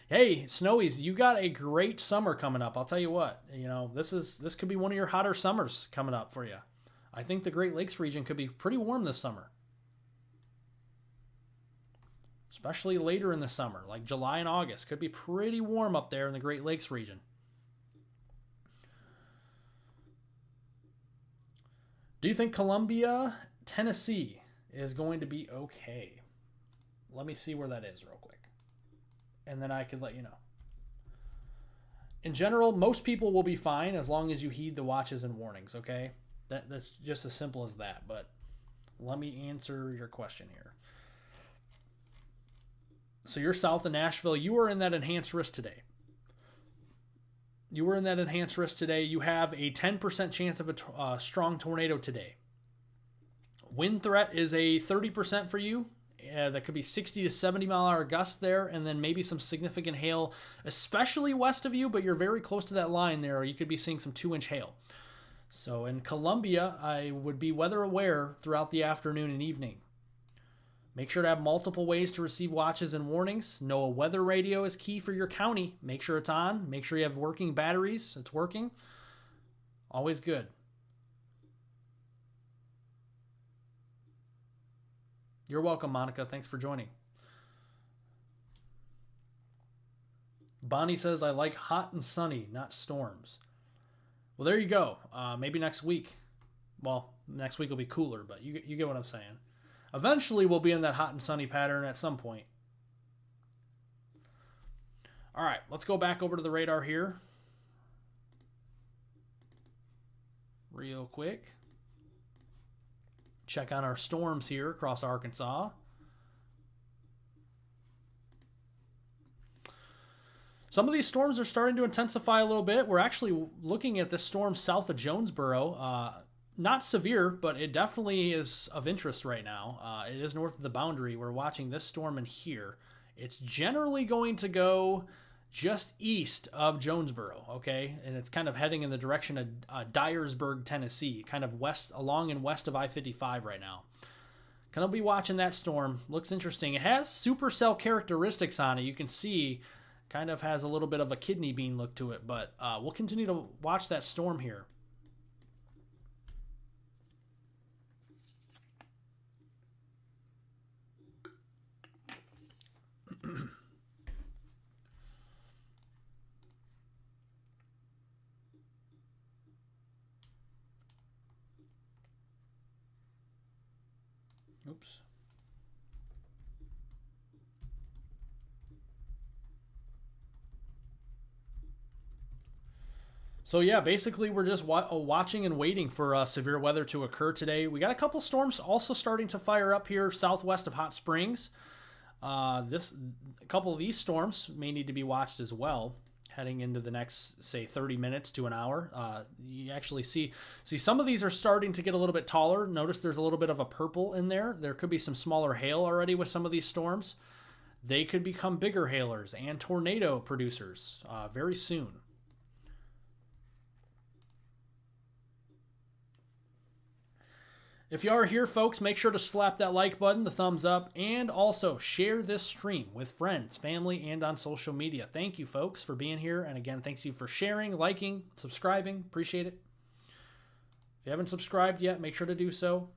Hey, Snowies, you got a great summer coming up. I'll tell you what. You know, this could be one of your hotter summers coming up for you. I think the Great Lakes region could be pretty warm this summer. Especially later in the summer, like July and August. Could be pretty warm up there in the Great Lakes region. Do you think Columbia, Tennessee is going to be okay? Let me see where that is real quick. And then I can let you know. In general, most people will be fine as long as you heed the watches and warnings, okay? That's just as simple as that, but let me answer your question here. So you're south of Nashville. You are in that enhanced risk today. you were in that enhanced risk today, you have a 10% chance of a strong tornado today. Wind threat is a 30% for you. That could be 60 to 70 mile an hour gusts there, and then maybe some significant hail, especially west of you, but you're very close to that line there. You could be seeing some 2-inch hail. So in Columbia, I would be weather aware throughout the afternoon and evening. Make sure to have multiple ways to receive watches and warnings. Know a weather radio is key for your county. Make sure it's on. Make sure you have working batteries. It's working. Always good. You're welcome, Monica. Thanks for joining. Bonnie says, I like hot and sunny, not storms. Well, there you go. Maybe next week. Well, next week will be cooler, but you get what I'm saying. Eventually, we'll be in that hot and sunny pattern at some point. All right, let's go back over to the radar here. Real quick. Check on our storms here across Arkansas. Some of these storms are starting to intensify a little bit. We're actually looking at this storm south of Jonesboro. Not severe, but it definitely is of interest right now. It is north of the boundary. We're watching this storm in here. It's generally going to go just east of Jonesboro, okay? And it's kind of heading in the direction of Dyersburg, Tennessee, kind of west, along and west of I-55 right now. Gonna be watching that storm. Looks interesting. It has supercell characteristics on it. You can see kind of has a little bit of a kidney bean look to it, but we'll continue to watch that storm here. Oops. So yeah, basically we're just watching and waiting for severe weather to occur today. We got a couple storms also starting to fire up here southwest of Hot Springs. A couple of these storms may need to be watched as well heading into the next, say, 30 minutes to an hour. You actually see some of these are starting to get a little bit taller. Notice there's a little bit of a purple in there. There could be some smaller hail already with some of these storms. They could become bigger hailers and tornado producers very soon. If you are here, folks, make sure to slap that like button, the thumbs up, and also share this stream with friends, family, and on social media. Thank you, folks, for being here. And again, thanks you for sharing, liking, subscribing. Appreciate it. If you haven't subscribed yet, make sure to do so.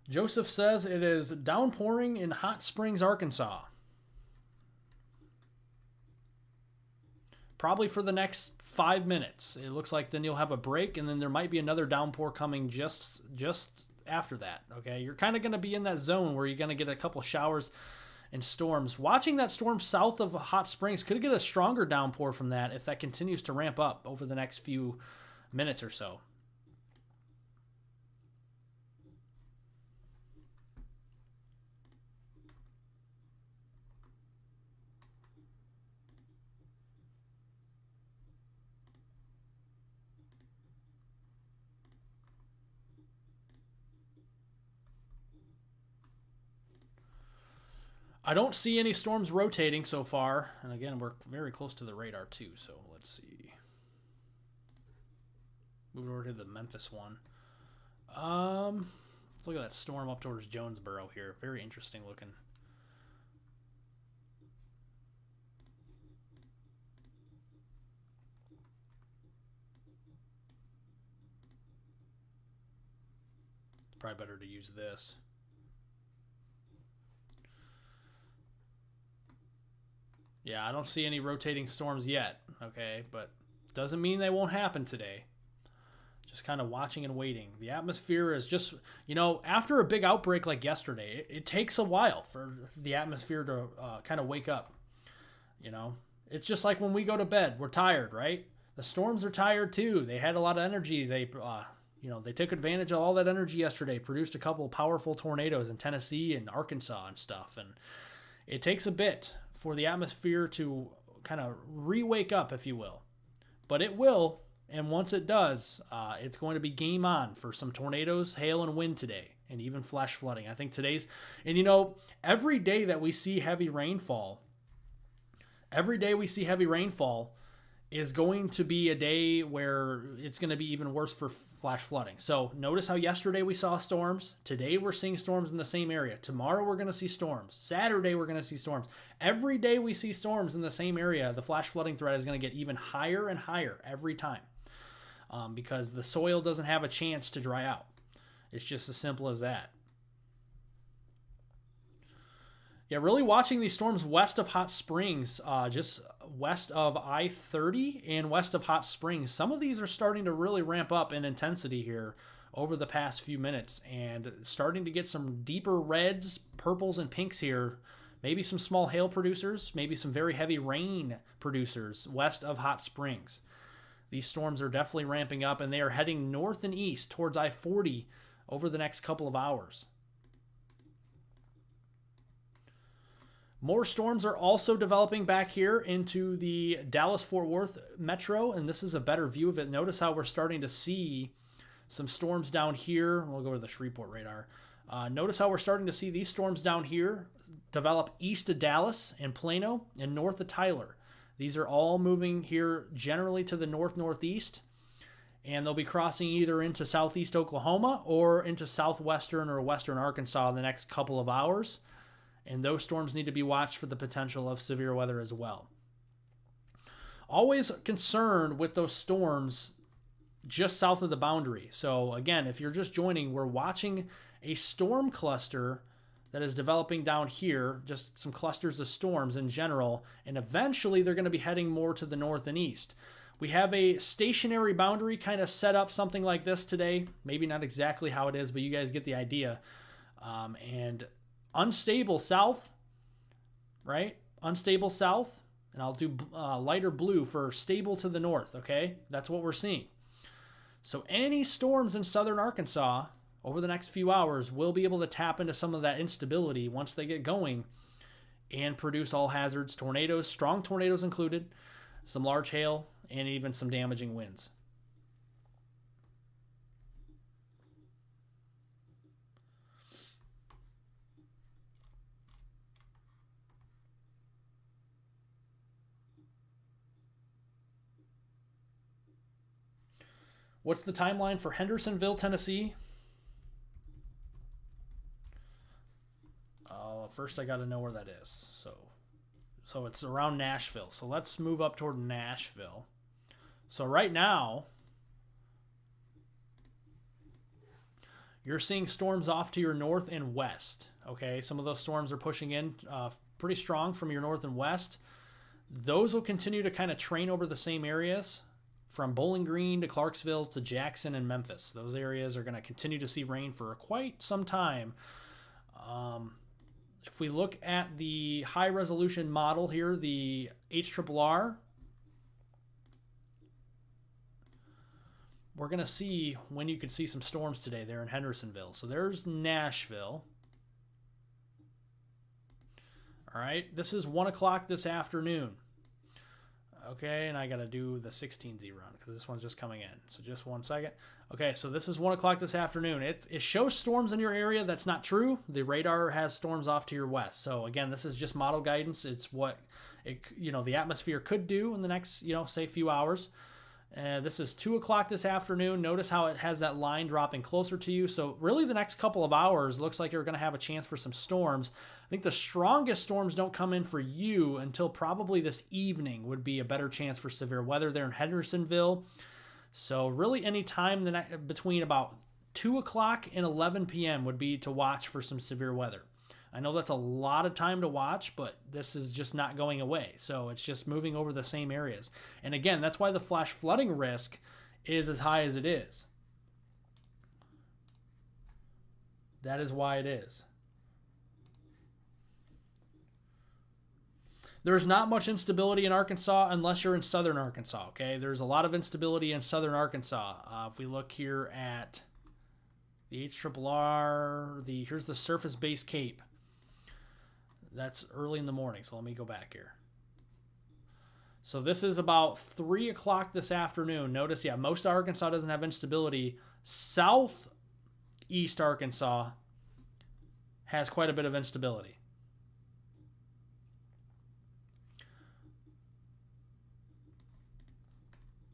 Joseph says it is downpouring in Hot Springs, Arkansas. Probably for the next 5 minutes. It looks like then you'll have a break, and then there might be another downpour coming just after that. Okay, you're kind of going to be in that zone where you're going to get a couple showers and storms. Watching that storm south of Hot Springs could get a stronger downpour from that if that continues to ramp up over the next few minutes or so. I don't see any storms rotating so far. And again, we're very close to the radar too. So let's see. Move over to the Memphis one. Let's look at that storm up towards Jonesboro here. Very interesting looking. It's probably better to use this. Yeah, I don't see any rotating storms yet, okay? But doesn't mean they won't happen today. Just kind of watching and waiting. The atmosphere is just, after a big outbreak like yesterday, it takes a while for the atmosphere to kind of wake up, It's just like when we go to bed, we're tired, right? The storms are tired too. They had a lot of energy. They took advantage of all that energy yesterday, produced a couple of powerful tornadoes in Tennessee and Arkansas and stuff. And it takes a bit for the atmosphere to kind of re-wake up, if you will. But it will, and once it does, it's going to be game on for some tornadoes, hail, and wind today, and even flash flooding. I think today's, and every day that we see heavy rainfall, is going to be a day where it's going to be even worse for flash flooding. So notice how yesterday we saw storms. Today we're seeing storms in the same area. Tomorrow we're going to see storms. Saturday we're going to see storms. Every day we see storms in the same area, the flash flooding threat is going to get even higher and higher every time because the soil doesn't have a chance to dry out. It's just as simple as that. Yeah, really watching these storms west of Hot Springs, just west of I-30 and west of Hot Springs. Some of these are starting to really ramp up in intensity here over the past few minutes and starting to get some deeper reds, purples, and pinks here. Maybe some small hail producers, maybe some very heavy rain producers west of Hot Springs. These storms are definitely ramping up, and they are heading north and east towards I-40 over the next couple of hours. More storms are also developing back here into the Dallas-Fort Worth metro, and this is a better view of it. Notice how we're starting to see some storms down here. We'll go to the Shreveport radar. Notice how we're starting to see these storms down here develop east of Dallas and Plano and north of Tyler. These are all moving here generally to the north-northeast, and they'll be crossing either into southeast Oklahoma or into southwestern or western Arkansas in the next couple of hours. And those storms need to be watched for the potential of severe weather as well. Always concerned with those storms just south of the boundary. So again, if you're just joining, we're watching a storm cluster that is developing down here, just some clusters of storms in general, and eventually they're going to be heading more to the north and east. We have a stationary boundary kind of set up something like this today. Maybe not exactly how it is, but you guys get the idea. And unstable south, right? Unstable south, and I'll do lighter blue for stable to the north, okay? That's what we're seeing. So any storms in southern Arkansas over the next few hours will be able to tap into some of that instability once they get going and produce all hazards, tornadoes, strong tornadoes included, some large hail, and even some damaging winds. What's the timeline for Hendersonville, Tennessee? First, I got to know where that is. So it's around Nashville. So let's move up toward Nashville. So right now, you're seeing storms off to your north and west. Okay, some of those storms are pushing in pretty strong from your north and west. Those will continue to kind of train over the same areas. From Bowling Green to Clarksville to Jackson and Memphis. Those areas are going to continue to see rain for quite some time. If we look at the high resolution model here, the HRRR, we're going to see when you could see some storms today there in Hendersonville. So there's Nashville. All right, this is 1 o'clock this afternoon. Okay, and I got to do the 16Z run because this one's just coming in. So just 1 second. Okay, so this is 1 o'clock this afternoon. It shows storms in your area. That's not true. The radar has storms off to your west. So again, this is just model guidance. It's what the atmosphere could do in the next, say few hours. This is 2 o'clock this afternoon. Notice how it has that line dropping closer to you. So really the next couple of hours looks like you're going to have a chance for some storms. I think the strongest storms don't come in for you until probably this evening would be a better chance for severe weather there in Hendersonville. So really any time between about 2 o'clock and 11 p.m. would be to watch for some severe weather. I know that's a lot of time to watch, but this is just not going away. So it's just moving over the same areas. And again, that's why the flash flooding risk is as high as it is. That is why it is. There's not much instability in Arkansas unless you're in southern Arkansas, okay? There's a lot of instability in southern Arkansas. If we look here at the HRRR, here's the surface base cape. That's early in the morning, so let me go back here. So this is about 3 o'clock this afternoon. Notice, yeah, most of Arkansas doesn't have instability. Southeast Arkansas has quite a bit of instability.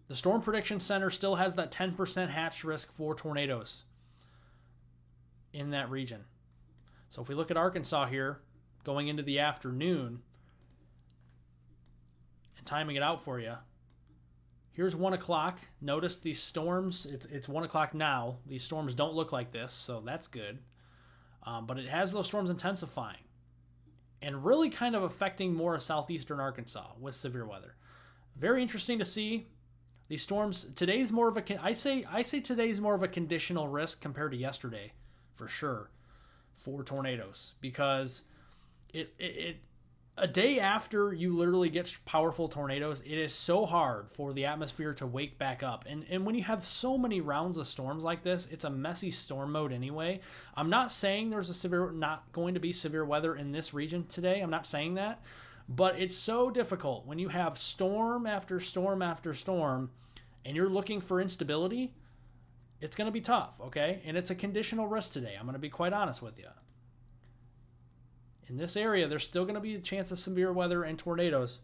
The Storm Prediction Center still has that 10% hatch risk for tornadoes in that region. So if we look at Arkansas here, going into the afternoon, and timing it out for you, here's 1 o'clock. Notice these storms, it's 1 o'clock now. These storms don't look like this, so that's good. But it has those storms intensifying and really kind of affecting more of southeastern Arkansas with severe weather. Very interesting to see. These storms, today's more of a, I say today's more of a conditional risk compared to yesterday, for sure, for tornadoes, because a day after you literally get powerful tornadoes, it is so hard for the atmosphere to wake back up. And when you have so many rounds of storms like this, it's a messy storm mode anyway. I'm not saying there's not going to be severe weather in this region today. I'm not saying that. But it's so difficult when you have storm after storm after storm and you're looking for instability. It's going to be tough, okay? And it's a conditional risk today. I'm going to be quite honest with you. In this area, there's still going to be a chance of severe weather and tornadoes,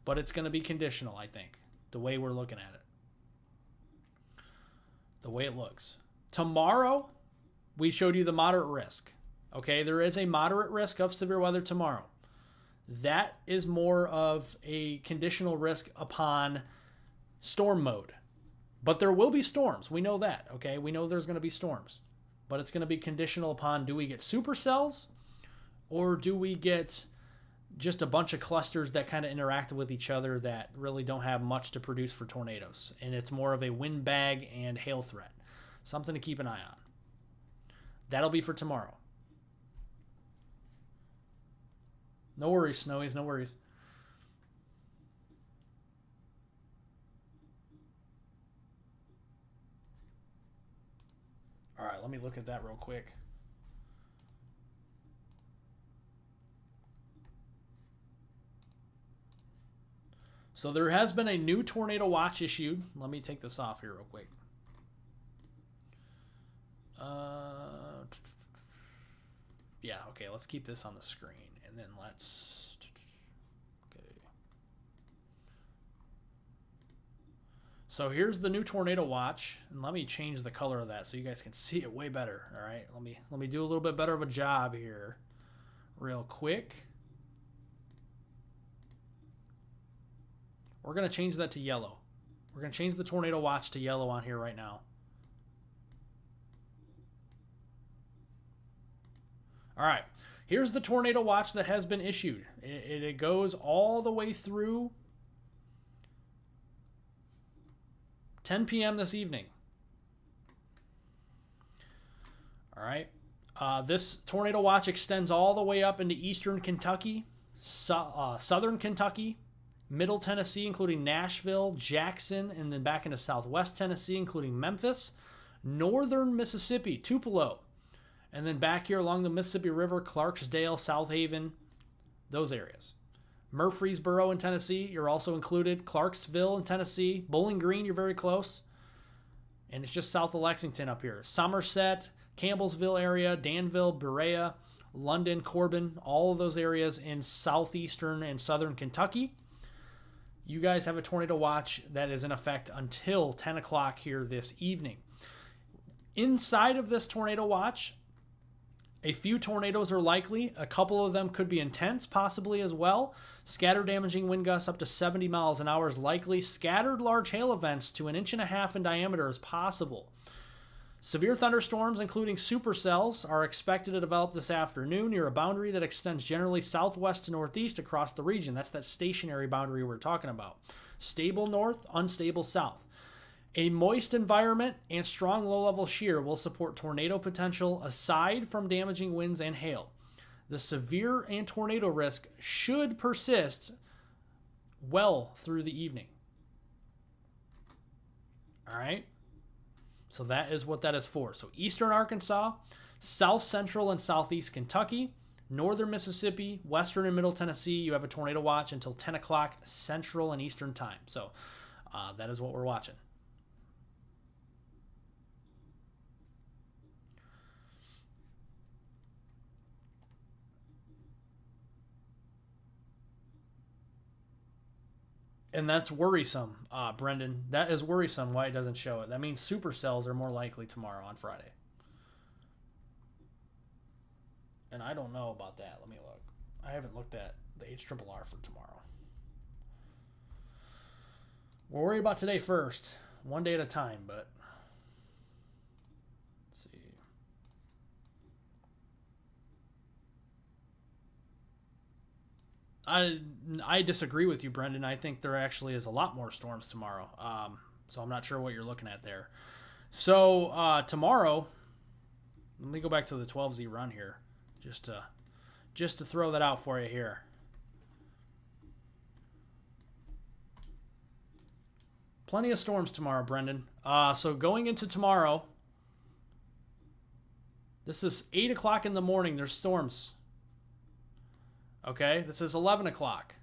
but it's going to be conditional, I think, the way we're looking at it. The way it looks. Tomorrow, we showed you the moderate risk. Okay, there is a moderate risk of severe weather tomorrow. That is more of a conditional risk upon storm mode. But there will be storms. We know that, okay? We know there's going to be storms. But it's going to be conditional upon, do we get supercells or do we get just a bunch of clusters that kind of interact with each other that really don't have much to produce for tornadoes? And it's more of a wind bag and hail threat. Something to keep an eye on. That'll be for tomorrow. No worries, Snowies, no worries. All right, let me look at that real quick. So there has been a new tornado watch issued. Let me take this off here real quick. Yeah, okay, let's keep this on the screen. And then let's, okay. So here's the new tornado watch, and let me change the color of that so you guys can see it way better. All right, let me do a little bit better of a job here, real quick. We're gonna change that to yellow. We're gonna change the tornado watch to yellow on here right now. All right. Here's the tornado watch that has been issued. It goes all the way through 10 p.m. this evening. All right. This tornado watch extends all the way up into eastern Kentucky, southern Kentucky, middle Tennessee, including Nashville, Jackson, and then back into southwest Tennessee, including Memphis, northern Mississippi, Tupelo, and then back here along the Mississippi River, Clarksdale, South Haven, those areas. Murfreesboro in Tennessee, you're also included. Clarksville in Tennessee. Bowling Green, you're very close. And it's just south of Lexington up here. Somerset, Campbellsville area, Danville, Berea, London, Corbin, all of those areas in southeastern and southern Kentucky. You guys have a tornado watch that is in effect until 10 o'clock here this evening. Inside of this tornado watch, a few tornadoes are likely. A couple of them could be intense, possibly as well. Scattered damaging wind gusts up to 70 miles an hour is likely. Scattered large hail events to 1.5 inches in diameter is possible. Severe thunderstorms, including supercells, are expected to develop this afternoon near a boundary that extends generally southwest to northeast across the region. That's that stationary boundary we're talking about. Stable north, unstable south. A moist environment and strong low-level shear will support tornado potential aside from damaging winds and hail. The severe and tornado risk should persist well through the evening. All right. So that is what that is for. So eastern Arkansas, south central and southeast Kentucky, northern Mississippi, western and middle Tennessee, you have a tornado watch until 10 o'clock central and eastern time. So that is what we're watching. And that's worrisome, Brendan. That is worrisome why it doesn't show it. That means supercells are more likely tomorrow on Friday. And I don't know about that. Let me look. I haven't looked at the HRRR for tomorrow. We'll worry about today first, one day at a time, but let's see. I disagree with you, Brendan. I think there actually is a lot more storms tomorrow. So I'm not sure what you're looking at there. So tomorrow, let me go back to the 12Z run here, just to throw that out for you here. Plenty of storms tomorrow, Brendan. So going into tomorrow, this is 8 o'clock in the morning. There's storms. Okay, this is 11 o'clock.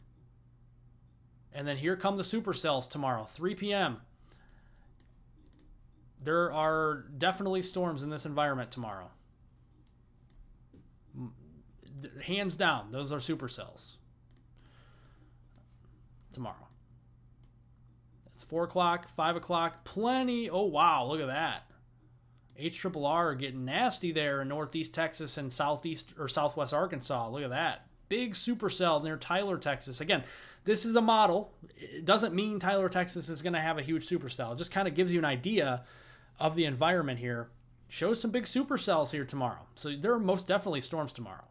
And then here come the supercells tomorrow, 3 p.m. There are definitely storms in this environment tomorrow. Hands down, those are supercells. Tomorrow. It's 4 o'clock, 5 o'clock, plenty. Oh, wow, look at that. HRRR getting nasty there in northeast Texas and southeast or southwest Arkansas. Look at that. Big supercell near Tyler, Texas. Again, this is a model. It doesn't mean Tyler, Texas is going to have a huge supercell. It just kind of gives you an idea of the environment here. Shows some big supercells here tomorrow. So there are most definitely storms tomorrow.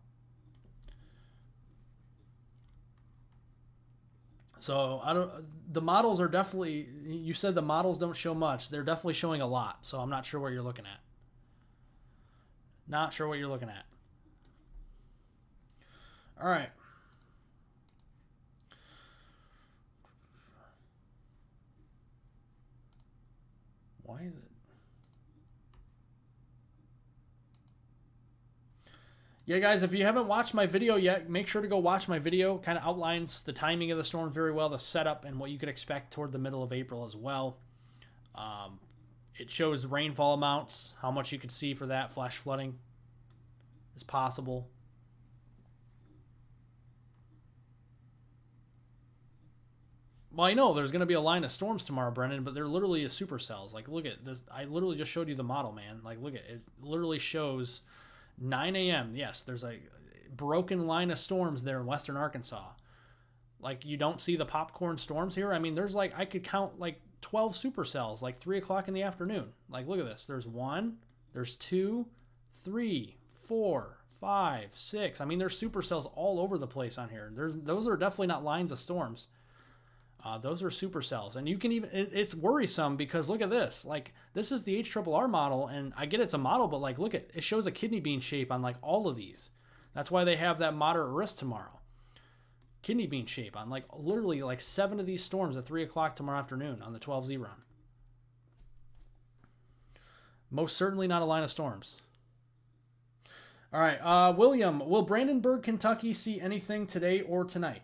So the models are definitely, you said the models don't show much. They're definitely showing a lot. So I'm not sure what you're looking at. Not sure what you're looking at. All right. Why is it? Yeah, guys, if you haven't watched my video yet, make sure to go watch my video. Kind of outlines the timing of the storm very well, the setup, and what you could expect toward the middle of April as well. It shows rainfall amounts, how much you could see for that. Flash flooding is possible. Well, I know there's going to be a line of storms tomorrow, Brendan, but they're literally supercells. Like, look at this. I literally just showed you the model, man. Like, look at it. It literally shows 9 a.m. Yes, there's a broken line of storms there in western Arkansas. Like, you don't see the popcorn storms here. I mean, there's like, I could count like 12 supercells, like 3 o'clock in the afternoon. Like, look at this. There's 1, there's 2, 3, 4, 5, 6. I mean, there's supercells all over the place on here. Those are definitely not lines of storms. Those are supercells. And you can even, it's worrisome because look at this. Like, this is the HRRR model, and I get it's a model, but like, look at, it shows a kidney bean shape on like all of these. That's why they have that moderate risk tomorrow. Kidney bean shape on like literally like 7 of these storms at 3 o'clock tomorrow afternoon on the 12Z run. Most certainly not a line of storms. All right, William, will Brandenburg, Kentucky see anything today or tonight?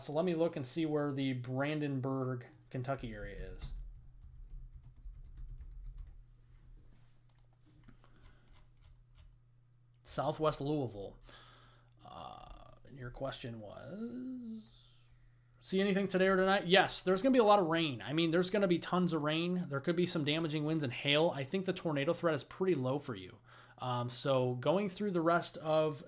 So let me look and see where the Brandenburg, Kentucky area is. Southwest Louisville. And your question was, see anything today or tonight? Yes, there's going to be a lot of rain. I mean, there's going to be tons of rain. There could be some damaging winds and hail. I think the tornado threat is pretty low for you. So going through the rest of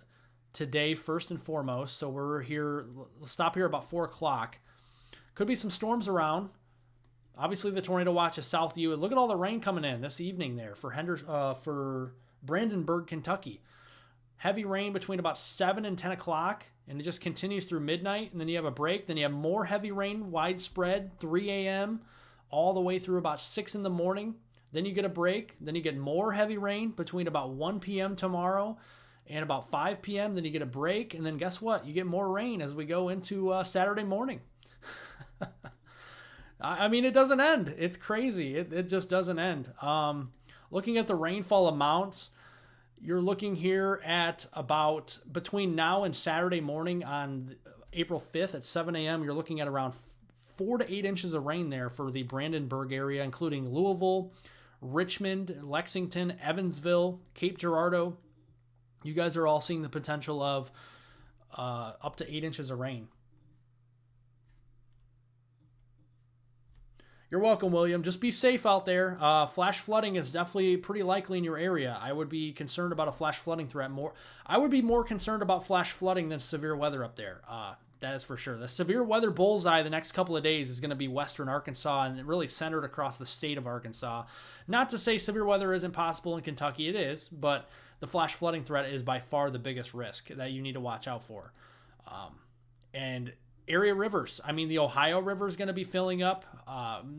today, first and foremost, so we're here, we'll stop here about 4 o'clock. Could be some storms around. Obviously, the tornado watch is south of you. Look at all the rain coming in this evening there for Brandenburg, Kentucky. Heavy rain between about 7 and 10 o'clock, and it just continues through midnight, and then you have a break. Then you have more heavy rain, widespread, 3 a.m., all the way through about 6 in the morning. Then you get a break. Then you get more heavy rain between about 1 p.m. tomorrow and about 5 p.m. Then you get a break, and then guess what? You get more rain as we go into Saturday morning. I mean, it doesn't end. It's crazy. It just doesn't end. Looking at the rainfall amounts, you're looking here at about between now and Saturday morning on April 5th at 7 a.m. You're looking at around 4 to 8 inches of rain there for the Brandenburg area, including Louisville, Richmond, Lexington, Evansville, Cape Girardeau. You guys are all seeing the potential of up to 8 inches of rain. You're welcome, William. Just be safe out there. Flash flooding is definitely pretty likely in your area. I would be concerned about a flash flooding threat more. I would be more concerned about flash flooding than severe weather up there. That is for sure. The severe weather bullseye the next couple of days is going to be western Arkansas and really centered across the state of Arkansas. Not to say severe weather isn't possible in Kentucky. It is, but the flash flooding threat is by far the biggest risk that you need to watch out for. And area rivers. I mean, the Ohio River is going to be filling up.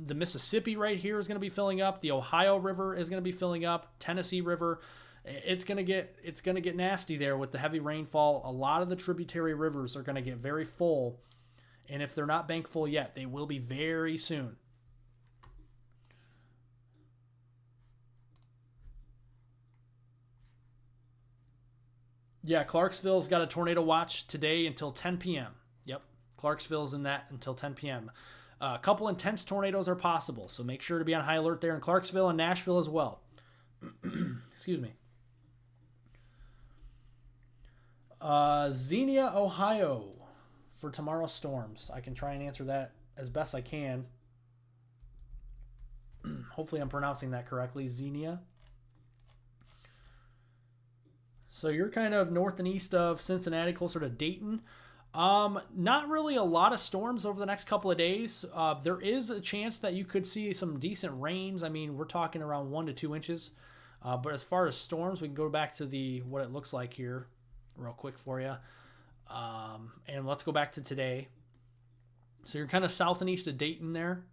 The Mississippi right here is going to be filling up. The Ohio River is going to be filling up. Tennessee River. It's going to get nasty there with the heavy rainfall. A lot of the tributary rivers are going to get very full. And if they're not bank full yet, they will be very soon. Yeah, Clarksville's got a tornado watch today until 10 p.m. Yep. Clarksville's in that until 10 p.m. A couple intense tornadoes are possible, so make sure to be on high alert there in Clarksville and Nashville as well. Excuse me. Xenia, Ohio for tomorrow's storms. I can try and answer that as best I can. Hopefully I'm pronouncing that correctly. Xenia. So you're kind of north and east of Cincinnati, closer to Dayton. Not really a lot of storms over the next couple of days. There is a chance that you could see some decent rains. I mean, we're talking around 1 to 2 inches. But as far as storms, we can go back to what it looks like here real quick for you. And let's go back to today. So you're kind of south and east of Dayton there.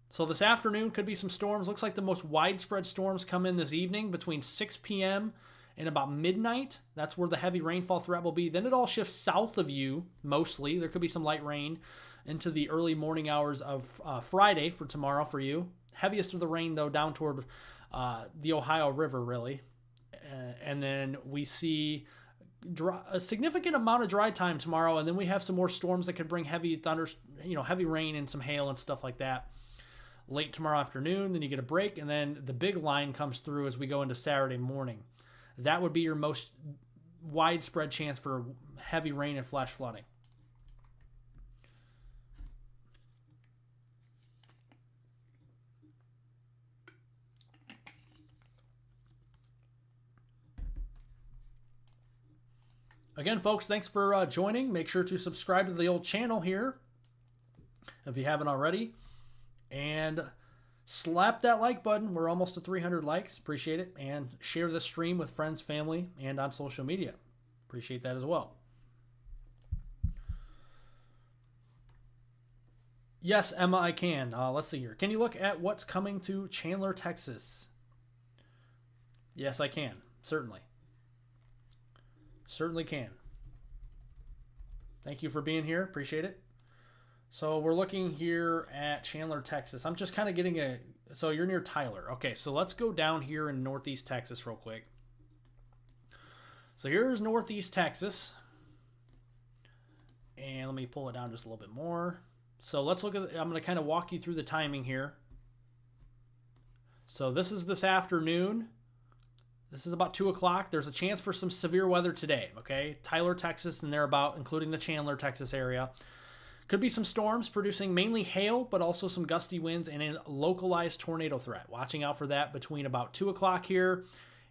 So this afternoon could be some storms. Looks like the most widespread storms come in this evening between 6 p.m. and about midnight. That's where the heavy rainfall threat will be. Then it all shifts south of you, mostly. There could be some light rain into the early morning hours of Friday for tomorrow for you. Heaviest of the rain, though, down toward the Ohio River, really. And then we see a significant amount of dry time tomorrow, and then we have some more storms that could bring heavy heavy rain and some hail and stuff like that late tomorrow afternoon. Then you get a break, and then the big line comes through as we go into Saturday morning. That would be your most widespread chance for heavy rain and flash flooding. Again, folks, thanks for joining. Make sure to subscribe to the old channel here if you haven't already. And slap that like button. We're almost to 300 likes. Appreciate it. And share the stream with friends, family, and on social media. Appreciate that as well. Yes, Emma, I can. Let's see here. Can you look at what's coming to Chandler, Texas? Yes, I can. Certainly. Certainly can. Thank you for being here. Appreciate it. So we're looking here at Chandler, Texas. I'm just kind of getting so you're near Tyler. Okay, so let's go down here in Northeast Texas real quick. So here's Northeast Texas. And let me pull it down just a little bit more. So let's look at, I'm going to kind of walk you through the timing here. So this is this afternoon. This is about 2 o'clock. There's a chance for some severe weather today, okay? Tyler, Texas, and thereabout, including the Chandler, Texas area. Could be some storms producing mainly hail, but also some gusty winds and a localized tornado threat. Watching out for that between about 2 o'clock here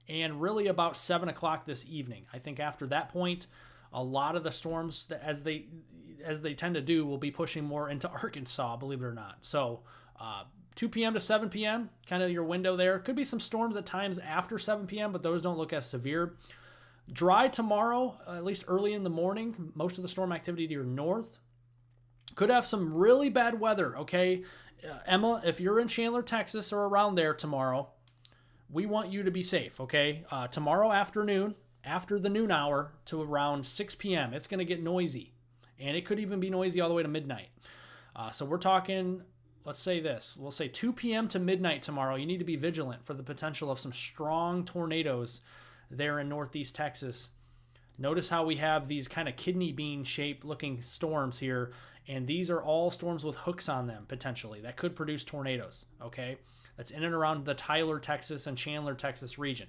and really about 7 o'clock this evening. I think after that point, a lot of the storms, as they tend to do, will be pushing more into Arkansas, believe it or not. So 2 p.m. to 7 p.m., kind of your window there. Could be some storms at times after 7 p.m., but those don't look as severe. Dry tomorrow, at least early in the morning. Most of the storm activity to your north. Could have some really bad weather, okay? Emma, if you're in Chandler, Texas, or around there tomorrow, we want you to be safe, okay? Tomorrow afternoon, after the noon hour to around 6 p.m., it's going to get noisy. And it could even be noisy all the way to midnight. So we're talking, let's say this, we'll say 2 p.m. to midnight tomorrow. You need to be vigilant for the potential of some strong tornadoes there in northeast Texas. Notice how we have these kind of kidney bean shaped looking storms here, and these are all storms with hooks on them potentially that could produce tornadoes, okay? That's in and around the Tyler, Texas and Chandler, Texas region.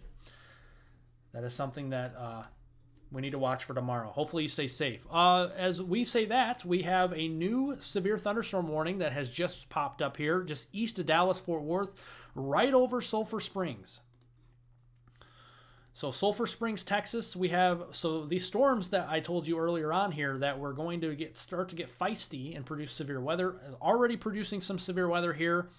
That is something that we need to watch for tomorrow. Hopefully you stay safe. As we say that, we have a new severe thunderstorm warning that has just popped up here, just east of Dallas, Fort Worth, right over Sulphur Springs. So Sulphur Springs, Texas, we have, so these storms that I told you earlier on here that we're going to start to get feisty and produce severe weather, already producing some severe weather here.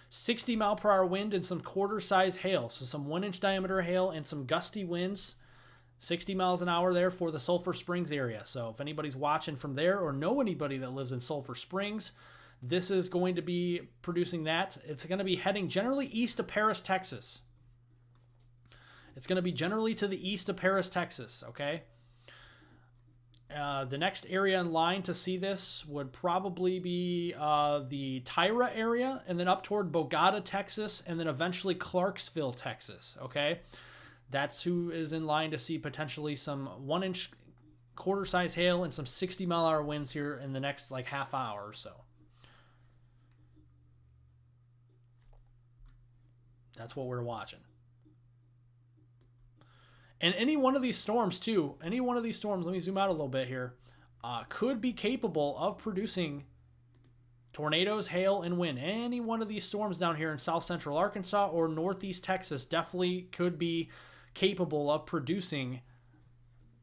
60 mile per hour wind and some quarter size hail. So some 1-inch diameter hail and some gusty winds, 60 miles an hour there for the Sulphur Springs area. So if anybody's watching from there or know anybody that lives in Sulphur Springs, this is going to be producing that. It's going to be heading generally east of Paris, Texas. It's going to be generally to the east of Paris, Texas, okay? The next area in line to see this would probably be the Tyra area, and then up toward Bogota, Texas, and then eventually Clarksville, Texas, okay? That's who is in line to see potentially some 1-inch quarter-size hail and some 60-mile-an-hour winds here in the next like half hour or so. That's what we're watching. And any one of these storms, too, let me zoom out a little bit here, could be capable of producing tornadoes, hail, and wind. Any one of these storms down here in south central Arkansas or northeast Texas definitely could be capable of producing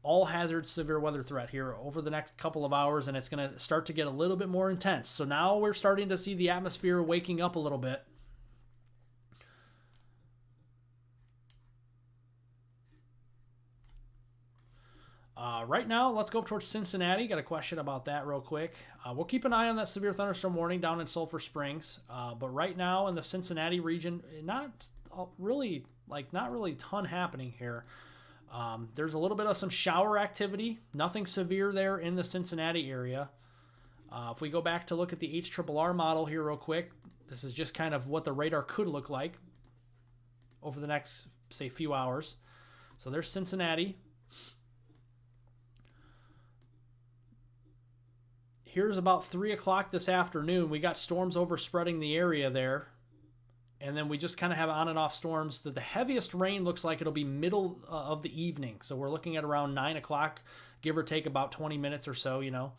all hazard severe weather threat here over the next couple of hours, and it's going to start to get a little bit more intense. So now we're starting to see the atmosphere waking up a little bit. Right now, let's go up towards Cincinnati. Got a question about that real quick. We'll keep an eye on that severe thunderstorm warning down in Sulphur Springs. But right now in the Cincinnati region, not really a ton happening here. There's a little bit of some shower activity. Nothing severe there in the Cincinnati area. If we go back to look at the HRRR model here real quick, this is just kind of what the radar could look like over the next, say, few hours. So there's Cincinnati. Here's about 3 o'clock this afternoon. We got storms overspreading the area there. And then we just kind of have on and off storms. The heaviest rain looks like it'll be middle of the evening. So we're looking at around 9 o'clock, give or take about 20 minutes or so, you know.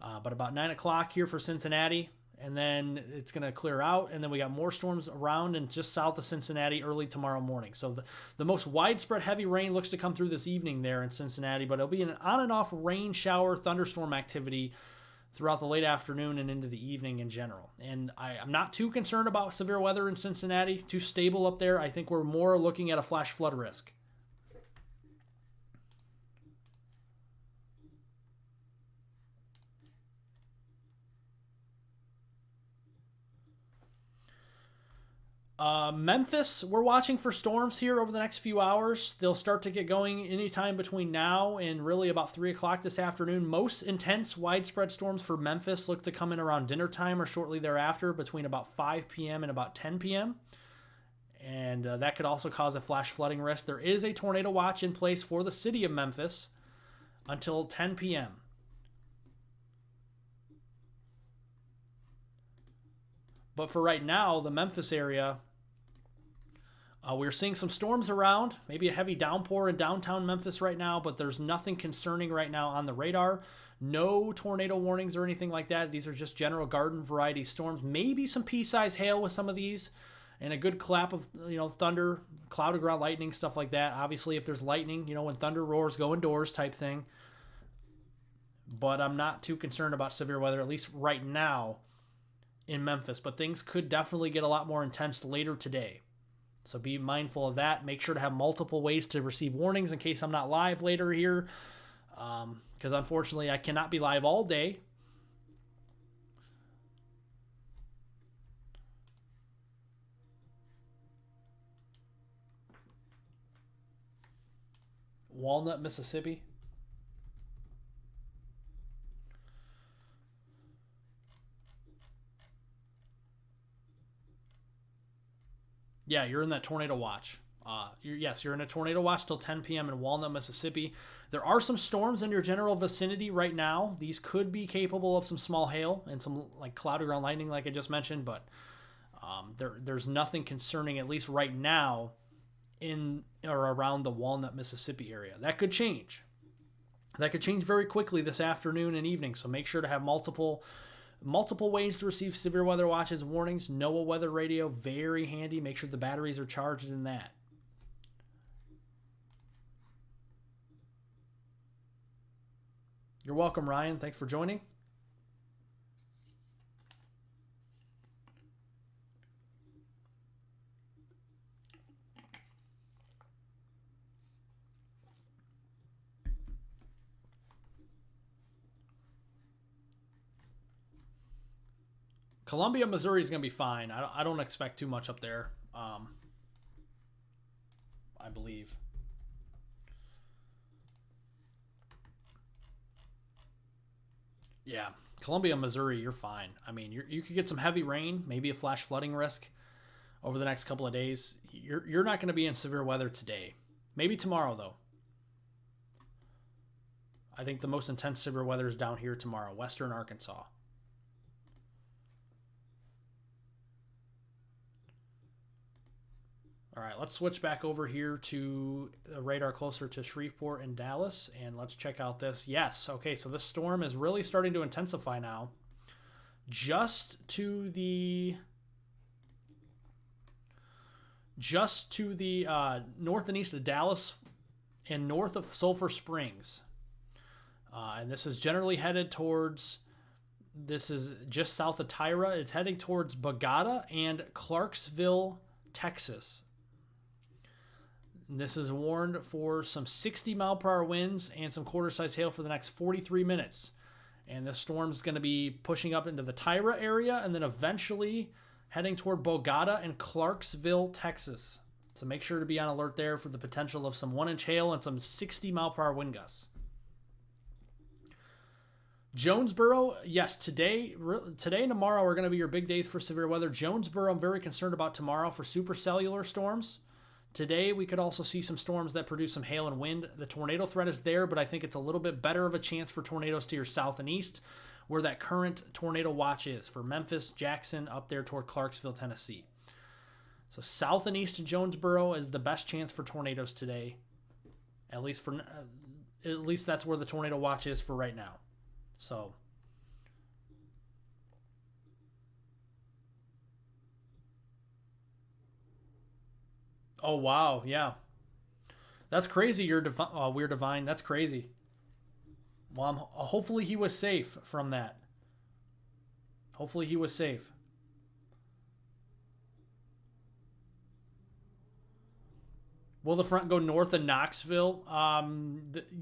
But about 9 o'clock here for Cincinnati. And then it's going to clear out. And then we got more storms around and just south of Cincinnati early tomorrow morning. So the most widespread heavy rain looks to come through this evening there in Cincinnati. But it'll be an on and off rain, shower, thunderstorm activity throughout the late afternoon and into the evening in general. And I'm not too concerned about severe weather in Cincinnati, too stable up there. I think we're more looking at a flash flood risk. Memphis, we're watching for storms here over the next few hours. They'll start to get going anytime between now and really about 3 o'clock this afternoon. Most intense widespread storms for Memphis look to come in around dinner time or shortly thereafter between about 5 p.m. and about 10 p.m. And that could also cause a flash flooding risk. There is a tornado watch in place for the city of Memphis until 10 p.m. But for right now, the Memphis area, we're seeing some storms around, maybe a heavy downpour in downtown Memphis right now, but there's nothing concerning right now on the radar. No tornado warnings or anything like that. These are just general garden variety storms. Maybe some pea-sized hail with some of these and a good clap of, thunder, cloud of ground lightning, stuff like that. Obviously, if there's lightning, when thunder roars, go indoors type thing. But I'm not too concerned about severe weather, at least right now in Memphis. But things could definitely get a lot more intense later today. So be mindful of that. Make sure to have multiple ways to receive warnings in case I'm not live later here. Because unfortunately, I cannot be live all day. Walnut, Mississippi. Yeah, you're in that tornado watch. Yes, you're in a tornado watch till 10 p.m. in Walnut, Mississippi. There are some storms in your general vicinity right now. These could be capable of some small hail and some like cloudy ground lightning, like I just mentioned, but there's nothing concerning, at least right now, in or around the Walnut, Mississippi area. That could change. That could change very quickly this afternoon and evening, so make sure to have multiple ways to receive severe weather watches and warnings. NOAA weather radio, very handy. Make sure the batteries are charged in that. You're welcome, Ryan. Thanks for joining. Columbia, Missouri is going to be fine. I don't expect too much up there. I believe. Yeah, Columbia, Missouri, you're fine. I mean, you could get some heavy rain, maybe a flash flooding risk over the next couple of days. You're not going to be in severe weather today. Maybe tomorrow, though. I think the most intense severe weather is down here tomorrow, western Arkansas. All right, let's switch back over here to the radar closer to Shreveport and Dallas, and let's check out this. Yes, okay, so this storm is really starting to intensify now. Just to the north and east of Dallas and north of Sulphur Springs. And this is generally headed towards, this is just south of Tyra. It's heading towards Bogota and Clarksville, Texas. This is warned for some 60-mile-per-hour winds and some quarter-size hail for the next 43 minutes. And this storm's going to be pushing up into the Tyra area and then eventually heading toward Bogota and Clarksville, Texas. So make sure to be on alert there for the potential of some 1-inch hail and some 60-mile-per-hour wind gusts. Jonesboro, yes, today and tomorrow are going to be your big days for severe weather. Jonesboro, I'm very concerned about tomorrow for supercellular storms. Today, we could also see some storms that produce some hail and wind. The tornado threat is there, but I think it's a little bit better of a chance for tornadoes to your south and east, where that current tornado watch is for Memphis, Jackson, up there toward Clarksville, Tennessee. So south and east of Jonesboro is the best chance for tornadoes today. At least that's where the tornado watch is for right now. So oh, wow. Yeah. That's crazy. You're Weird Divine. That's crazy. Well, hopefully he was safe from that. Hopefully he was safe. Will the front go north of Knoxville?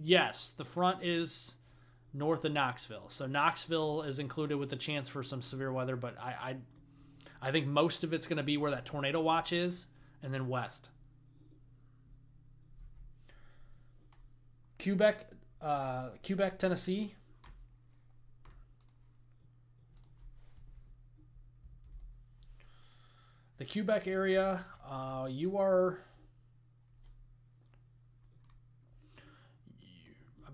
Yes, the front is north of Knoxville. So Knoxville is included with the chance for some severe weather, but I think most of it's going to be where that tornado watch is, and then west. Quebec, Tennessee. The Quebec area, I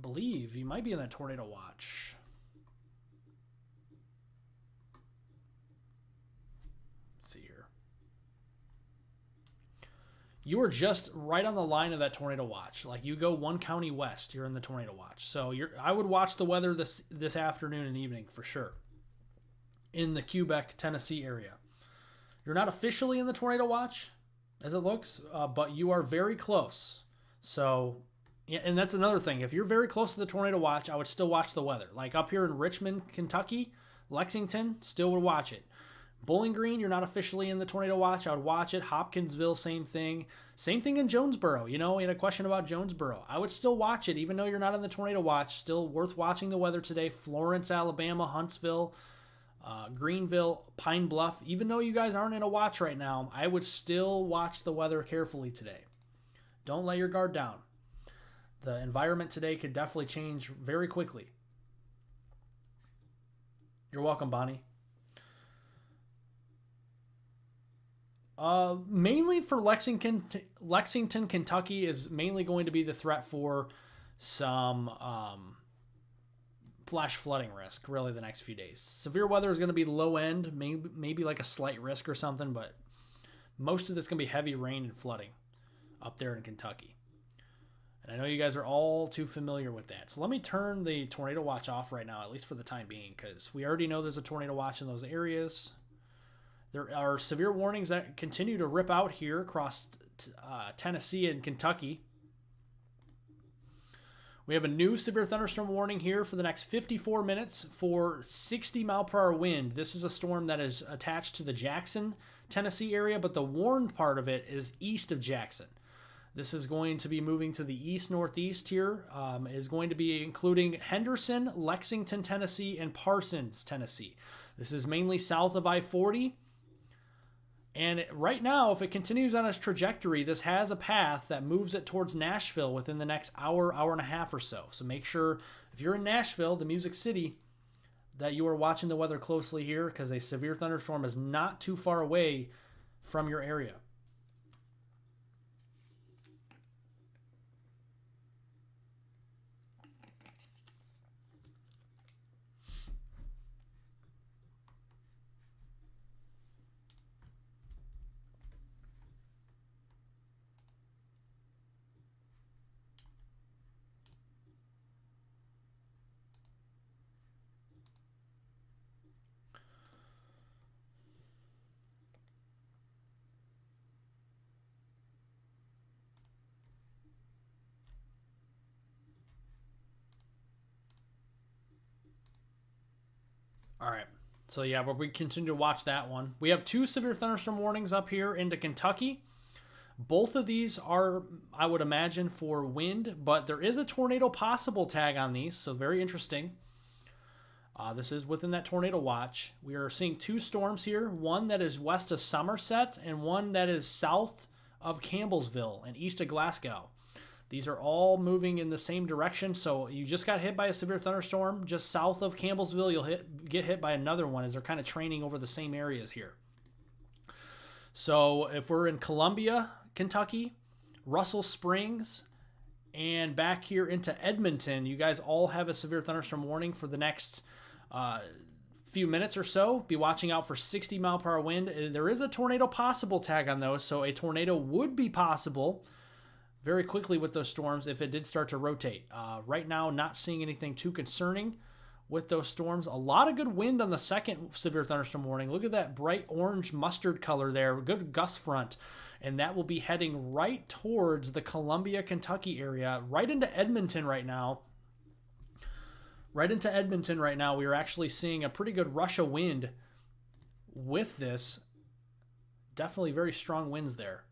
believe you might be in that tornado watch. Let's see here. You are just right on the line of that tornado watch. Like you go one county west, you're in the tornado watch. So I would watch the weather this afternoon and evening for sure in the Quebec, Tennessee area. You're not officially in the tornado watch as it looks, but you are very close. So, yeah, and that's another thing. If you're very close to the tornado watch, I would still watch the weather. Like up here in Richmond, Kentucky, Lexington, still would watch it. Bowling Green, you're not officially in the tornado watch. I would watch it. Hopkinsville, same thing. Same thing in Jonesboro. You know, we had a question about Jonesboro. I would still watch it, even though you're not in the tornado watch. Still worth watching the weather today. Florence, Alabama, Huntsville, Greenville, Pine Bluff. Even though you guys aren't in a watch right now, I would still watch the weather carefully today. Don't let your guard down. The environment today could definitely change very quickly. You're welcome, Bonnie. Mainly for Lexington, Kentucky is mainly going to be the threat for some flash flooding risk, really, the next few days. Severe weather is going to be low end, maybe like a slight risk or something, but most of this is going to be heavy rain and flooding up there in Kentucky. And I know you guys are all too familiar with that. So let me turn the tornado watch off right now, at least for the time being, because we already know there's a tornado watch in those areas. There are severe warnings that continue to rip out here across Tennessee and Kentucky. We have a new severe thunderstorm warning here for the next 54 minutes for 60 mile per hour wind. This is a storm that is attached to the Jackson, Tennessee area, but the warned part of it is east of Jackson. This is going to be moving to the east-northeast here. Is going to be including Henderson, Lexington, Tennessee, and Parsons, Tennessee. This is mainly south of I-40. And right now, if it continues on its trajectory, this has a path that moves it towards Nashville within the next hour, hour and a half or so. So make sure, if you're in Nashville, the Music City, that you are watching the weather closely here, because a severe thunderstorm is not too far away from your area. All right. So, yeah, but we continue to watch that one. We have 2 severe thunderstorm warnings up here into Kentucky. Both of these are, I would imagine, for wind, but there is a tornado possible tag on these, so very interesting. This is within that tornado watch. We are seeing 2 storms here, one that is west of Somerset and one that is south of Campbellsville and east of Glasgow. These are all moving in the same direction, so you just got hit by a severe thunderstorm. Just south of Campbellsville, you'll get hit by another one as they're kind of training over the same areas here. So if we're in Columbia, Kentucky, Russell Springs, and back here into Edmonton, you guys all have a severe thunderstorm warning for the next few minutes or so. Be watching out for 60 mile per hour wind. There is a tornado possible tag on those, so a tornado would be possible very quickly with those storms if it did start to rotate. Right now, not seeing anything too concerning with those storms. A lot of good wind on the second severe thunderstorm warning. Look at that bright orange mustard color there. Good gust front. And that will be heading right towards the Columbia, Kentucky area, right into Edmonton right now. Right into Edmonton right now. We are actually seeing a pretty good rush of wind with this. Definitely very strong winds there.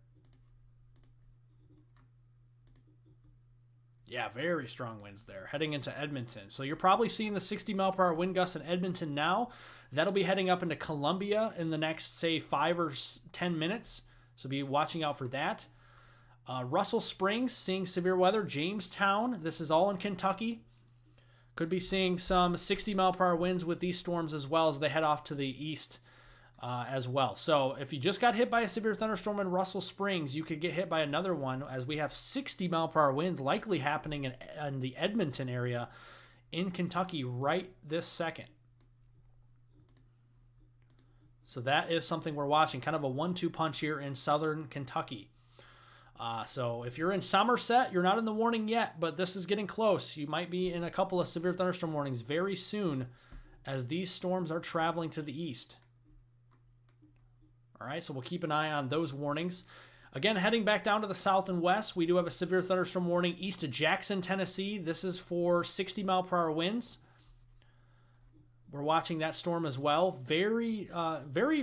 Yeah, very strong winds there, heading into Edmonton. So you're probably seeing the 60 mile per hour wind gusts in Edmonton now. That'll be heading up into Columbia in the next, say, 5 or 10 minutes. So be watching out for that. Russell Springs, seeing severe weather. Jamestown, this is all in Kentucky. Could be seeing some 60 mile per hour winds with these storms as well as they head off to the east as well. So if you just got hit by a severe thunderstorm in Russell Springs, you could get hit by another one, as we have 60 mile per hour winds likely happening in the Edmonton area in Kentucky right this second. So that is something we're watching, kind of a 1-2 punch here in southern Kentucky. So if you're in Somerset, you're not in the warning yet, but this is getting close. You might be in a couple of severe thunderstorm warnings very soon as these storms are traveling to the east. All right, so we'll keep an eye on those warnings. Again, heading back down to the south and west, we do have a severe thunderstorm warning east of Jackson, Tennessee. This is for 60 mile per hour winds. We're watching that storm as well. Very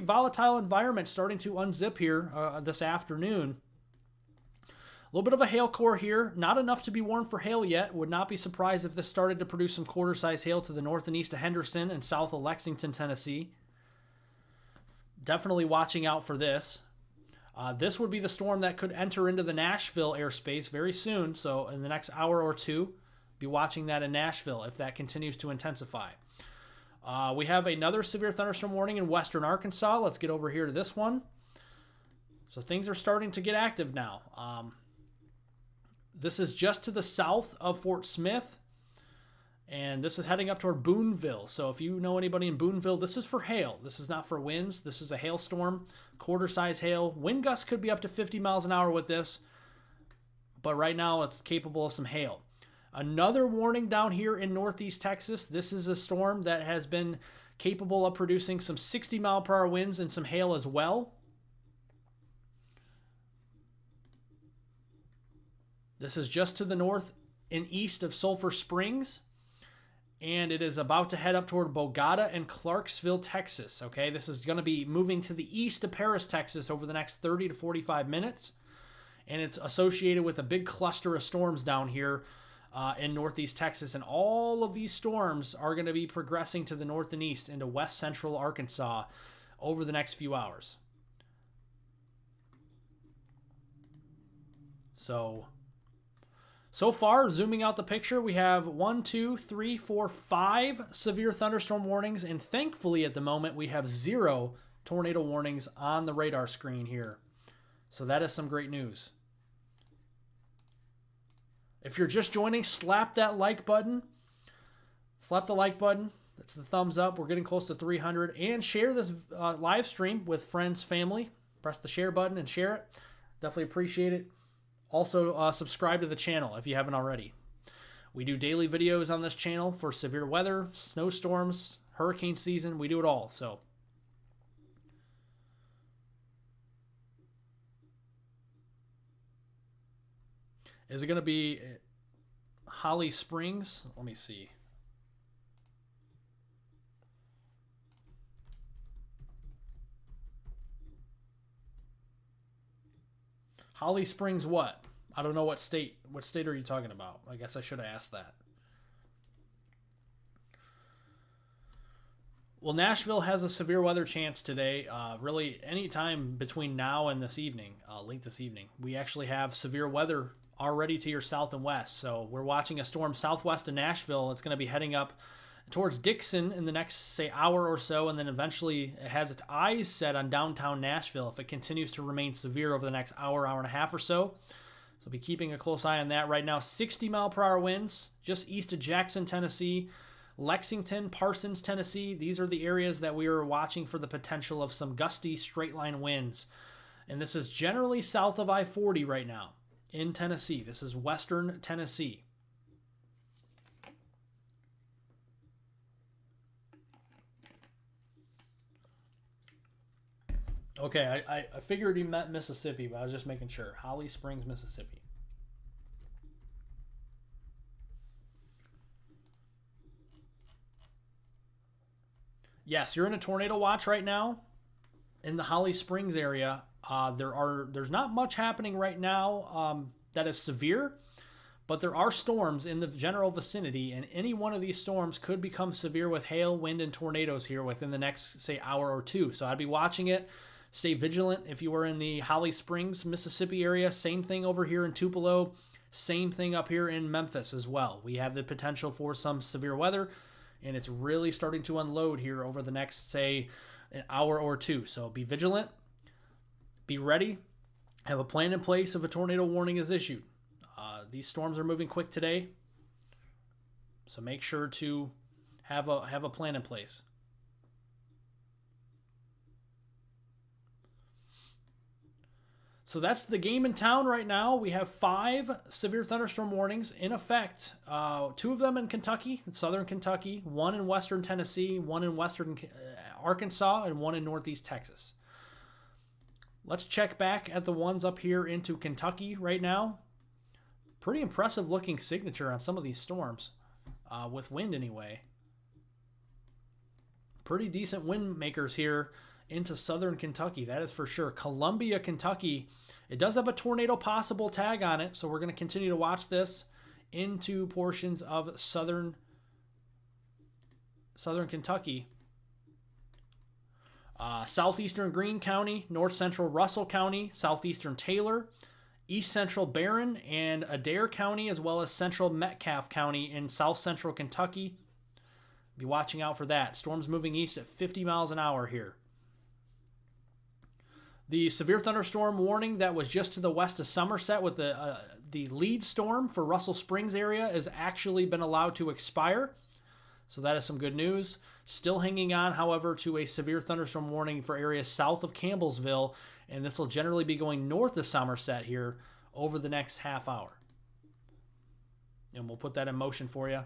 volatile environment starting to unzip here this afternoon. A little bit of a hail core here. Not enough to be warned for hail yet. Would not be surprised if this started to produce some quarter-size hail to the north and east of Henderson and south of Lexington, Tennessee. Definitely watching out for this. This would be the storm that could enter into the Nashville airspace very soon. So in the next hour or two, be watching that in Nashville if that continues to intensify. We have another severe thunderstorm warning in western Arkansas. Let's get over here to this one. So things are starting to get active now. This is just to the south of Fort Smith, and this is heading up toward Boonville. So if you know anybody in Boonville, this is for hail. This is not for winds. This is a hailstorm, quarter-size hail. Wind gusts could be up to 50 miles an hour with this, but right now it's capable of some hail. Another warning down here in northeast Texas. This is a storm that has been capable of producing some 60-mile-per-hour winds and some hail as well. This is just to the north and east of Sulphur Springs, and it is about to head up toward Bogota and Clarksville, Texas. Okay, this is going to be moving to the east of Paris, Texas over the next 30 to 45 minutes, and it's associated with a big cluster of storms down here in northeast Texas, and all of these storms are going to be progressing to the north and east into west central Arkansas over the next few hours. So far, zooming out the picture, we have 5 severe thunderstorm warnings, and thankfully at the moment we have 0 tornado warnings on the radar screen here. So that is some great news. If you're just joining, slap that like button. Slap the like button. That's the thumbs up. We're getting close to 300. And share this live stream with friends, family. Press the share button and share it. Definitely appreciate it. Also, subscribe to the channel if you haven't already. We do daily videos on this channel for severe weather, snowstorms, hurricane season. We do it all. So, is it going to be Holly Springs? Let me see. Holly Springs what? I don't know what state. What state are you talking about? I guess I should have asked that. Well, Nashville has a severe weather chance today. Really, any time between now and this evening, late this evening. We actually have severe weather already to your south and west. So we're watching a storm southwest of Nashville. It's going to be heading up towards Dixon in the next, say, hour or so, and then eventually it has its eyes set on downtown Nashville if it continues to remain severe over the next hour, hour and a half or so. So be keeping a close eye on that. Right now, 60-mile-per-hour winds just east of Jackson, Tennessee, Lexington, Parsons, Tennessee. These are the areas that we are watching for the potential of some gusty straight-line winds. And this is generally south of I-40 right now in Tennessee. This is western Tennessee. Okay, I figured he meant Mississippi, but I was just making sure. Holly Springs, Mississippi. Yes, you're in a tornado watch right now in the Holly Springs area. There's not much happening right now that is severe, but there are storms in the general vicinity, and any one of these storms could become severe with hail, wind, and tornadoes here within the next, say, hour or two. So I'd be watching it. Stay vigilant if you were in the Holly Springs, Mississippi area. Same thing over here in Tupelo. Same thing up here in Memphis as well. We have the potential for some severe weather, and it's really starting to unload here over the next, say, an hour or two. So be vigilant. Be ready. Have a plan in place if a tornado warning is issued. These storms are moving quick today, so make sure to have a plan in place. So that's the game in town right now. We have 5 severe thunderstorm warnings in effect. 2 of them in Kentucky, in southern Kentucky, 1 in western Tennessee, 1 in western Arkansas, and 1 in northeast Texas. Let's check back at the ones up here into Kentucky right now. Pretty impressive looking signature on some of these storms, with wind anyway. Pretty decent wind makers here into southern Kentucky, that is for sure. Columbia, Kentucky, it does have a tornado possible tag on it, so we're going to continue to watch this into portions of southern Kentucky. Southeastern Greene County, north central Russell County, southeastern Taylor, east central Barron and Adair County, as well as central Metcalfe County in south central Kentucky. Be watching out for that. Storms moving east at 50 miles an hour here. The severe thunderstorm warning that was just to the west of Somerset with the lead storm for Russell Springs area has actually been allowed to expire. So that is some good news. Still hanging on, however, to a severe thunderstorm warning for areas south of Campbellsville, and this will generally be going north of Somerset here over the next half hour. And we'll put that in motion for you.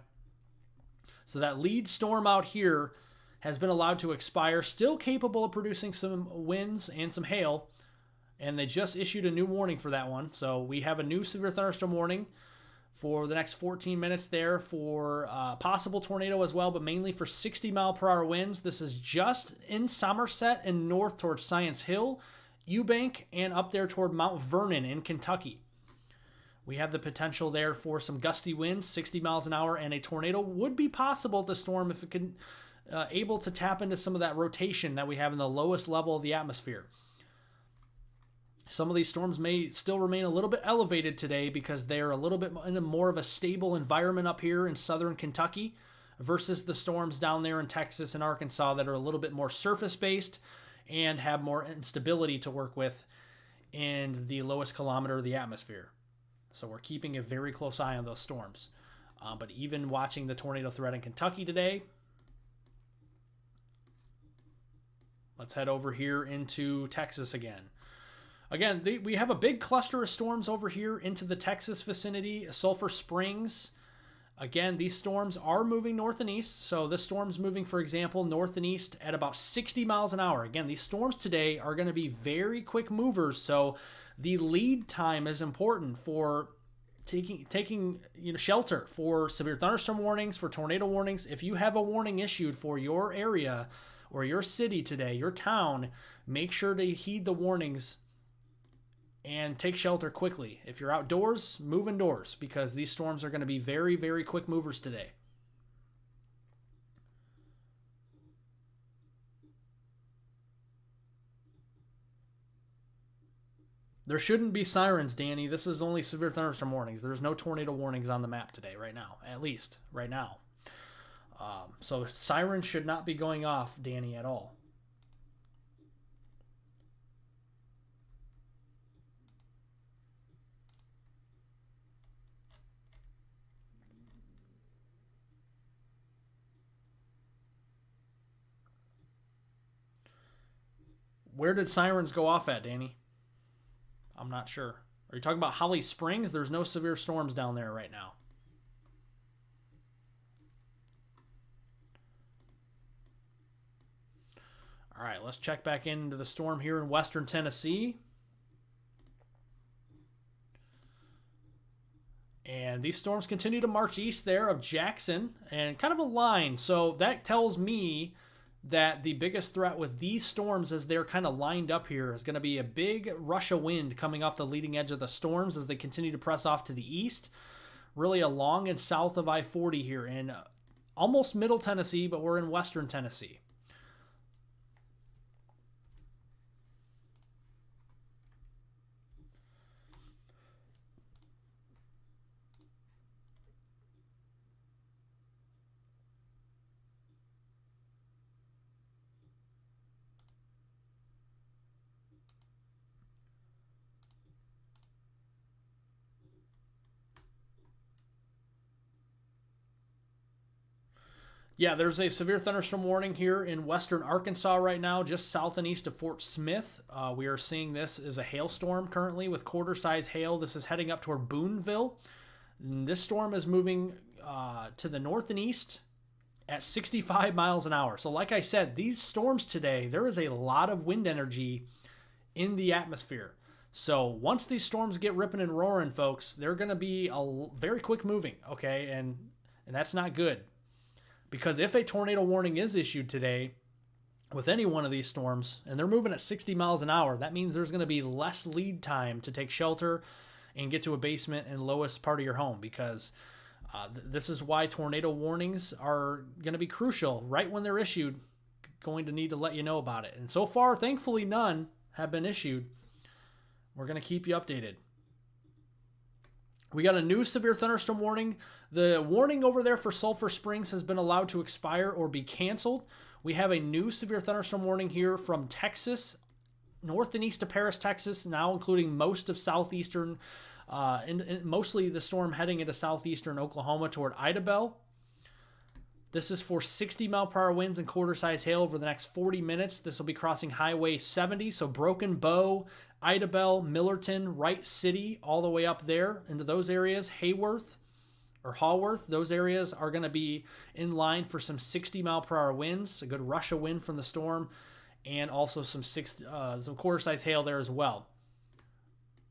So that lead storm out here has been allowed to expire, still capable of producing some winds and some hail, and they just issued a new warning for that one. So we have a new severe thunderstorm warning for the next 14 minutes there for possible tornado as well, but mainly for 60-mile-per-hour winds. This is just in Somerset and north towards Science Hill, Eubank, and up there toward Mount Vernon in Kentucky. We have the potential there for some gusty winds, 60 miles an hour, and a tornado would be possible at the storm if it can able to tap into some of that rotation that we have in the lowest level of the atmosphere. Some of these storms may still remain a little bit elevated today because they are a little bit in a more of a stable environment up here in southern Kentucky versus the storms down there in Texas and Arkansas that are a little bit more surface-based and have more instability to work with in the lowest kilometer of the atmosphere. So we're keeping a very close eye on those storms. But even watching the tornado threat in Kentucky today, let's head over here into Texas again. Again, we have a big cluster of storms over here into the Texas vicinity, Sulphur Springs. Again, these storms are moving north and east. So this storm's moving, for example, north and east at about 60 miles an hour. Again, these storms today are going to be very quick movers. So the lead time is important for taking shelter for severe thunderstorm warnings, for tornado warnings. If you have a warning issued for your area or your city today, your town, make sure to heed the warnings and take shelter quickly. If you're outdoors, move indoors because these storms are going to be very, very quick movers today. There shouldn't be sirens, Danny. This is only severe thunderstorm warnings. There's no tornado warnings on the map today, right now, at least right now. So sirens should not be going off, Danny, at all. Where did sirens go off at, Danny? I'm not sure. Are you talking about Holly Springs? There's no severe storms down there right now. All right, let's check back into the storm here in western Tennessee. And these storms continue to march east there of Jackson and kind of a line. So that tells me that the biggest threat with these storms as they're kind of lined up here is going to be a big rush of wind coming off the leading edge of the storms as they continue to press off to the east, really along and south of I-40 here in almost middle Tennessee, but we're in western Tennessee. Yeah, there's a severe thunderstorm warning here in western Arkansas right now, just south and east of Fort Smith. We are seeing this as a hailstorm currently with quarter-size hail. This is heading up toward Booneville. And this storm is moving to the north and east at 65 miles an hour. So like I said, these storms today, there is a lot of wind energy in the atmosphere. So once these storms get ripping and roaring, folks, they're going to be very quick moving, okay? And that's not good. Because if a tornado warning is issued today with any one of these storms, and they're moving at 60 miles an hour, that means there's going to be less lead time to take shelter and get to a basement and lowest part of your home, because this is why tornado warnings are going to be crucial. Right when they're issued, going to need to let you know about it. And so far, thankfully, none have been issued. We're going to keep you updated. We got a new severe thunderstorm warning. The warning over there for Sulphur Springs has been allowed to expire or be canceled. We have a new severe thunderstorm warning here from Texas north and east of Paris, Texas, now including most of southeastern, and mostly the storm heading into southeastern Oklahoma toward Idabel. This is for 60 mile per hour winds and quarter-size hail over the next 40 minutes. This will be crossing Highway 70, so Broken Bow, Idabel, Millerton, Wright City, all the way up there into those areas. Haworth, those areas are going to be in line for some 60 mile per hour winds, a good rush of wind from the storm, and also some quarter-size hail there as well.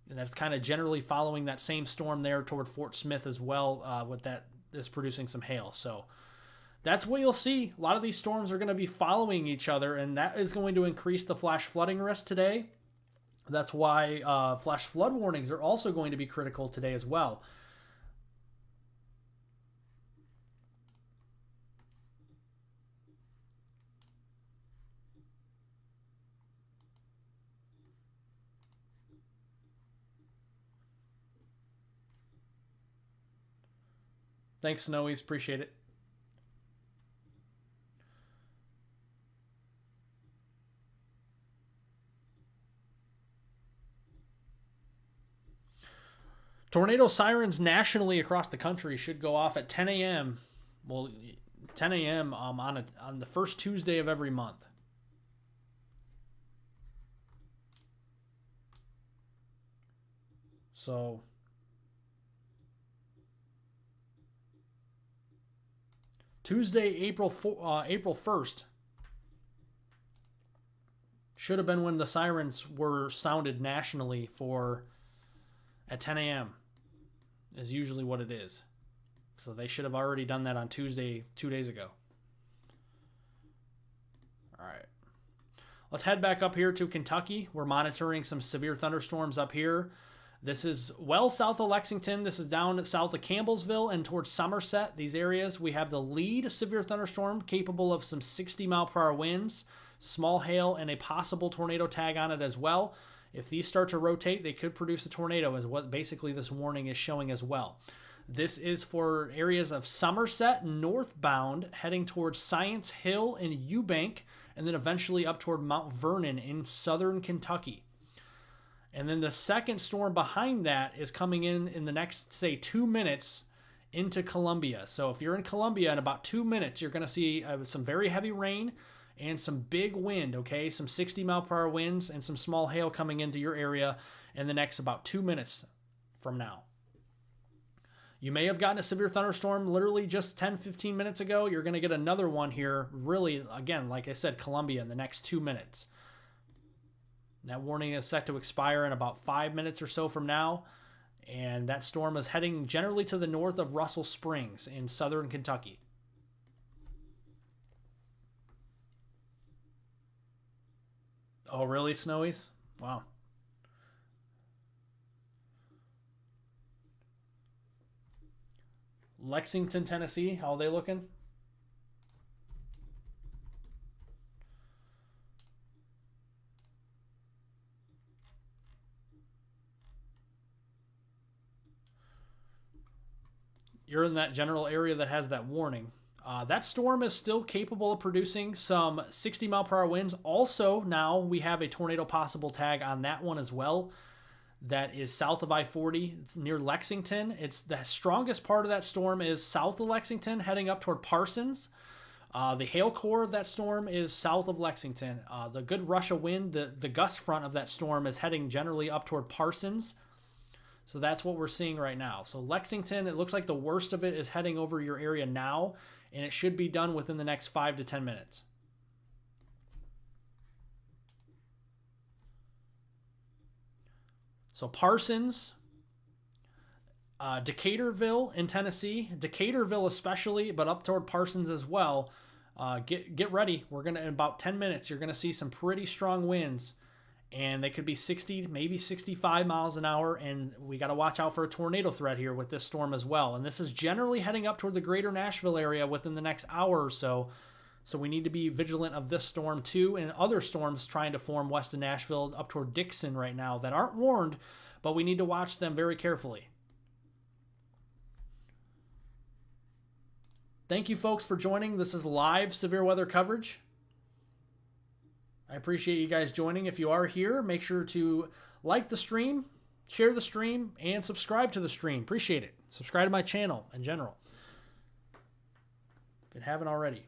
And that's kind of generally following that same storm there toward Fort Smith as well, with that is producing some hail. So that's what you'll see. A lot of these storms are going to be following each other, and that is going to increase the flash flooding risk today. That's why flash flood warnings are also going to be critical today as well. Thanks, Snowies. Appreciate it. Tornado sirens nationally across the country should go off at 10 a.m. Well, 10 a.m. on the first Tuesday of every month. So Tuesday, April 1st should have been when the sirens were sounded nationally for at 10 a.m. is usually what it is. So they should have already done that on Tuesday, 2 days ago. All right. Let's head back up here to Kentucky. We're monitoring some severe thunderstorms up here. This is well south of Lexington. This is down south of Campbellsville and towards Somerset. These areas, we have the lead severe thunderstorm capable of some 60 mile per hour winds, small hail, and a possible tornado tag on it as well. If these start to rotate, they could produce a tornado, is what basically this warning is showing as well. This is for areas of Somerset northbound, heading towards Science Hill and Eubank, and then eventually up toward Mount Vernon in southern Kentucky. And then the second storm behind that is coming in the next, say, 2 minutes into Columbia. So if you're in Columbia in about 2 minutes, you're going to see some very heavy rain and some big wind, okay? Some 60 mile per hour winds and some small hail coming into your area in the next about 2 minutes from now. You may have gotten a severe thunderstorm literally just 10, 15 minutes ago. You're going to get another one here, really, again, like I said, Columbia in the next 2 minutes. That warning is set to expire in about 5 minutes or so from now. And that storm is heading generally to the north of Russell Springs in southern Kentucky. Oh, really, Snowies? Wow. Lexington, Tennessee, how are they looking? You're in that general area that has that warning. That storm is still capable of producing some 60 mile per hour winds. Also, now we have a tornado possible tag on that one as well. That is south of I-40. It's near Lexington. It's the strongest part of that storm is south of Lexington, heading up toward Parsons. The hail core of that storm is south of Lexington. The good rush of wind, the gust front of that storm is heading generally up toward Parsons. So that's what we're seeing right now. So Lexington, it looks like the worst of it is heading over your area now, and it should be done within the next 5 to 10 minutes. So Parsons, Decaturville in Tennessee, Decaturville especially, but up toward Parsons as well. Get ready. We're gonna in about 10 minutes. You're gonna see some pretty strong winds, and they could be 60, maybe 65 miles an hour. And we got to watch out for a tornado threat here with this storm as well. And this is generally heading up toward the greater Nashville area within the next hour or so. So we need to be vigilant of this storm too, and other storms trying to form west of Nashville up toward Dixon right now that aren't warned, but we need to watch them very carefully. Thank you folks for joining. This is live severe weather coverage. I appreciate you guys joining. If you are here, make sure to like the stream, share the stream, and subscribe to the stream. Appreciate it. Subscribe to my channel in general, if you haven't already.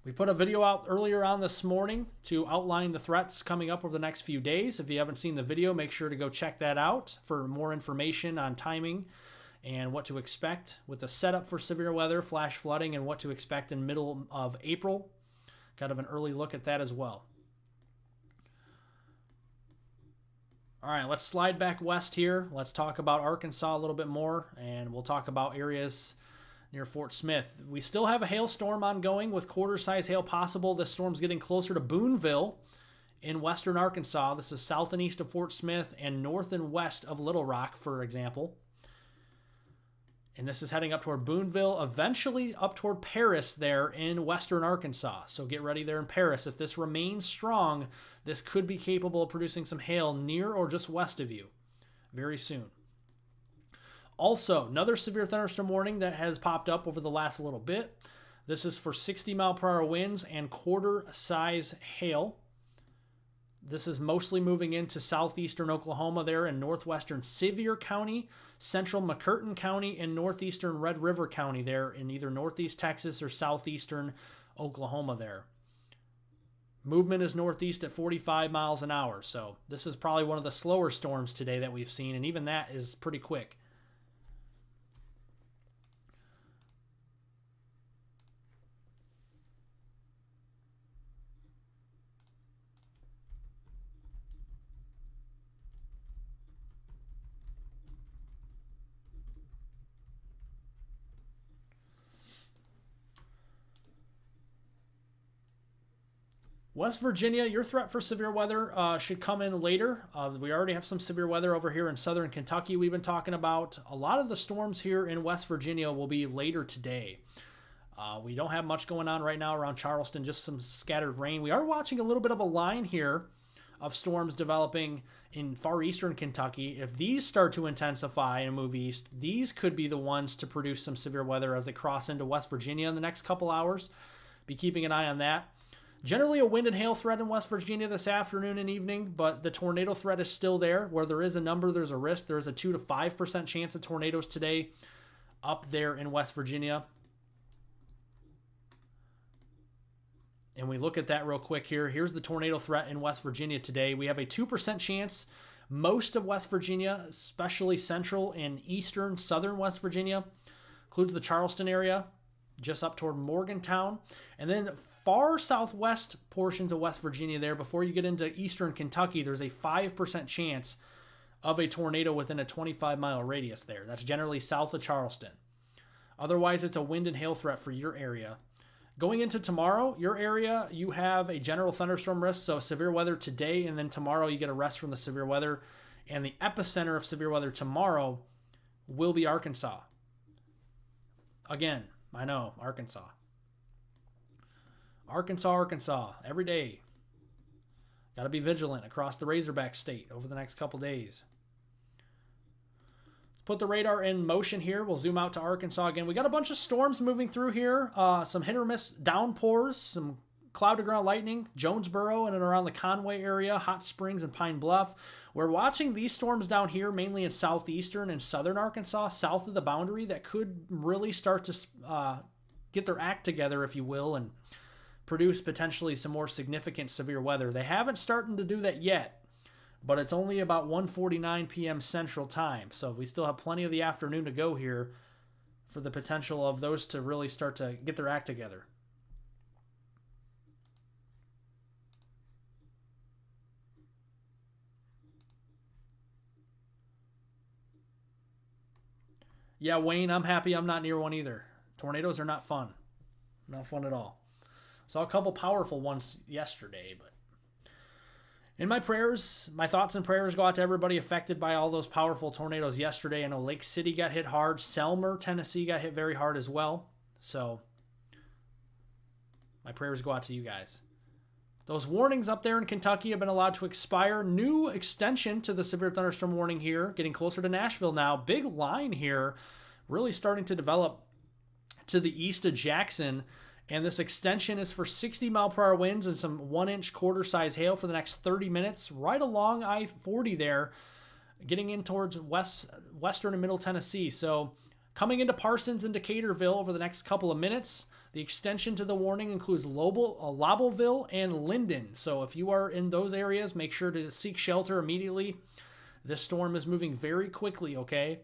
We put a video out earlier on this morning to outline the threats coming up over the next few days. If you haven't seen the video, make sure to go check that out for more information on timing and what to expect with the setup for severe weather, flash flooding, and what to expect in middle of April. Kind of an early look at that as well. All right, let's slide back west here. Let's talk about Arkansas a little bit more, and we'll talk about areas near Fort Smith. We still have a hailstorm ongoing with quarter-size hail possible. This storm's getting closer to Boonville in western Arkansas. This is south and east of Fort Smith and north and west of Little Rock, for example. And this is heading up toward Boonville, eventually up toward Paris there in western Arkansas. So get ready there in Paris. If this remains strong, this could be capable of producing some hail near or just west of you very soon. Also, another severe thunderstorm warning that has popped up over the last little bit. This is for 60-mile-per-hour winds and quarter-size hail. This is mostly moving into southeastern Oklahoma there in northwestern Sevier County, central McCurtain County, and northeastern Red River County there in either northeast Texas or southeastern Oklahoma there. Movement is northeast at 45 miles an hour, so this is probably one of the slower storms today that we've seen, and even that is pretty quick. West Virginia, your threat for severe weather should come in later. We already have some severe weather over here in southern Kentucky we've been talking about. A lot of the storms here in West Virginia will be later today. We don't have much going on right now around Charleston, just some scattered rain. We are watching a little bit of a line here of storms developing in far eastern Kentucky. If these start to intensify and move east, these could be the ones to produce some severe weather as they cross into West Virginia in the next couple hours. Be keeping an eye on that. Generally a wind and hail threat in West Virginia this afternoon and evening, but the tornado threat is still there. Where there is a number, there's a risk. There's a 2 to 5% chance of tornadoes today up there in West Virginia. And we look at that real quick here. Here's the tornado threat in West Virginia today. We have a 2% chance. Most of West Virginia, especially central and eastern, southern West Virginia, includes the Charleston area, just up toward Morgantown. And then far southwest portions of West Virginia there, before you get into eastern Kentucky, there's a 5% chance of a tornado within a 25-mile radius there. That's generally south of Charleston. Otherwise, it's a wind and hail threat for your area. Going into tomorrow, your area, you have a general thunderstorm risk, so severe weather today, and then tomorrow you get a rest from the severe weather. And the epicenter of severe weather tomorrow will be Arkansas. Again, I know, Arkansas. Arkansas, every day. Got to be vigilant across the Razorback state over the next couple days. Let's put the radar in motion here. We'll zoom out to Arkansas again. We got a bunch of storms moving through here. Some hit or miss downpours, some cloud-to-ground lightning, Jonesboro and around the Conway area, Hot Springs and Pine Bluff. We're watching these storms down here, mainly in southeastern and southern Arkansas, south of the boundary, that could really start to get their act together, if you will, and produce potentially some more significant severe weather. They haven't started to do that yet, but it's only about 1:49 p.m. Central Time, so we still have plenty of the afternoon to go here for the potential of those to really start to get their act together. Yeah, Wayne, I'm happy I'm not near one either. Tornadoes are not fun. Not fun at all. Saw a couple powerful ones yesterday, but in my prayers, my thoughts and prayers go out to everybody affected by all those powerful tornadoes yesterday. I know Lake City got hit hard. Selmer, Tennessee got hit very hard as well. So my prayers go out to you guys. Those warnings up there in Kentucky have been allowed to expire. New extension to the severe thunderstorm warning here, getting closer to Nashville now. Big line here, really starting to develop to the east of Jackson And this extension is for 60-mile-per-hour winds and some 1-inch quarter-size hail for the next 30 minutes, right along I-40 there, getting in towards western and middle Tennessee. So coming into Parsons and Decaturville over the next couple of minutes. The extension to the warning includes Lobelville and Linden. So if you are in those areas, make sure to seek shelter immediately. This storm is moving very quickly, okay?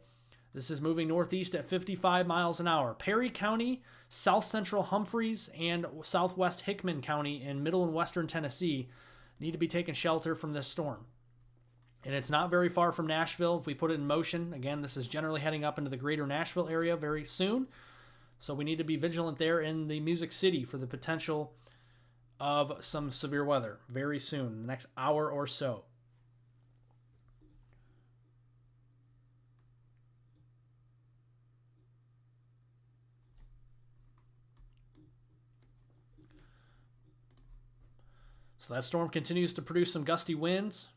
This is moving northeast at 55 miles an hour. Perry County, south central Humphreys, and southwest Hickman County in middle and western Tennessee need to be taking shelter from this storm. And it's not very far from Nashville. If we put it in motion, again, this is generally heading up into the greater Nashville area very soon. So we need to be vigilant there in the Music City for the potential of some severe weather very soon, the next hour or so. So that storm continues to produce some gusty winds.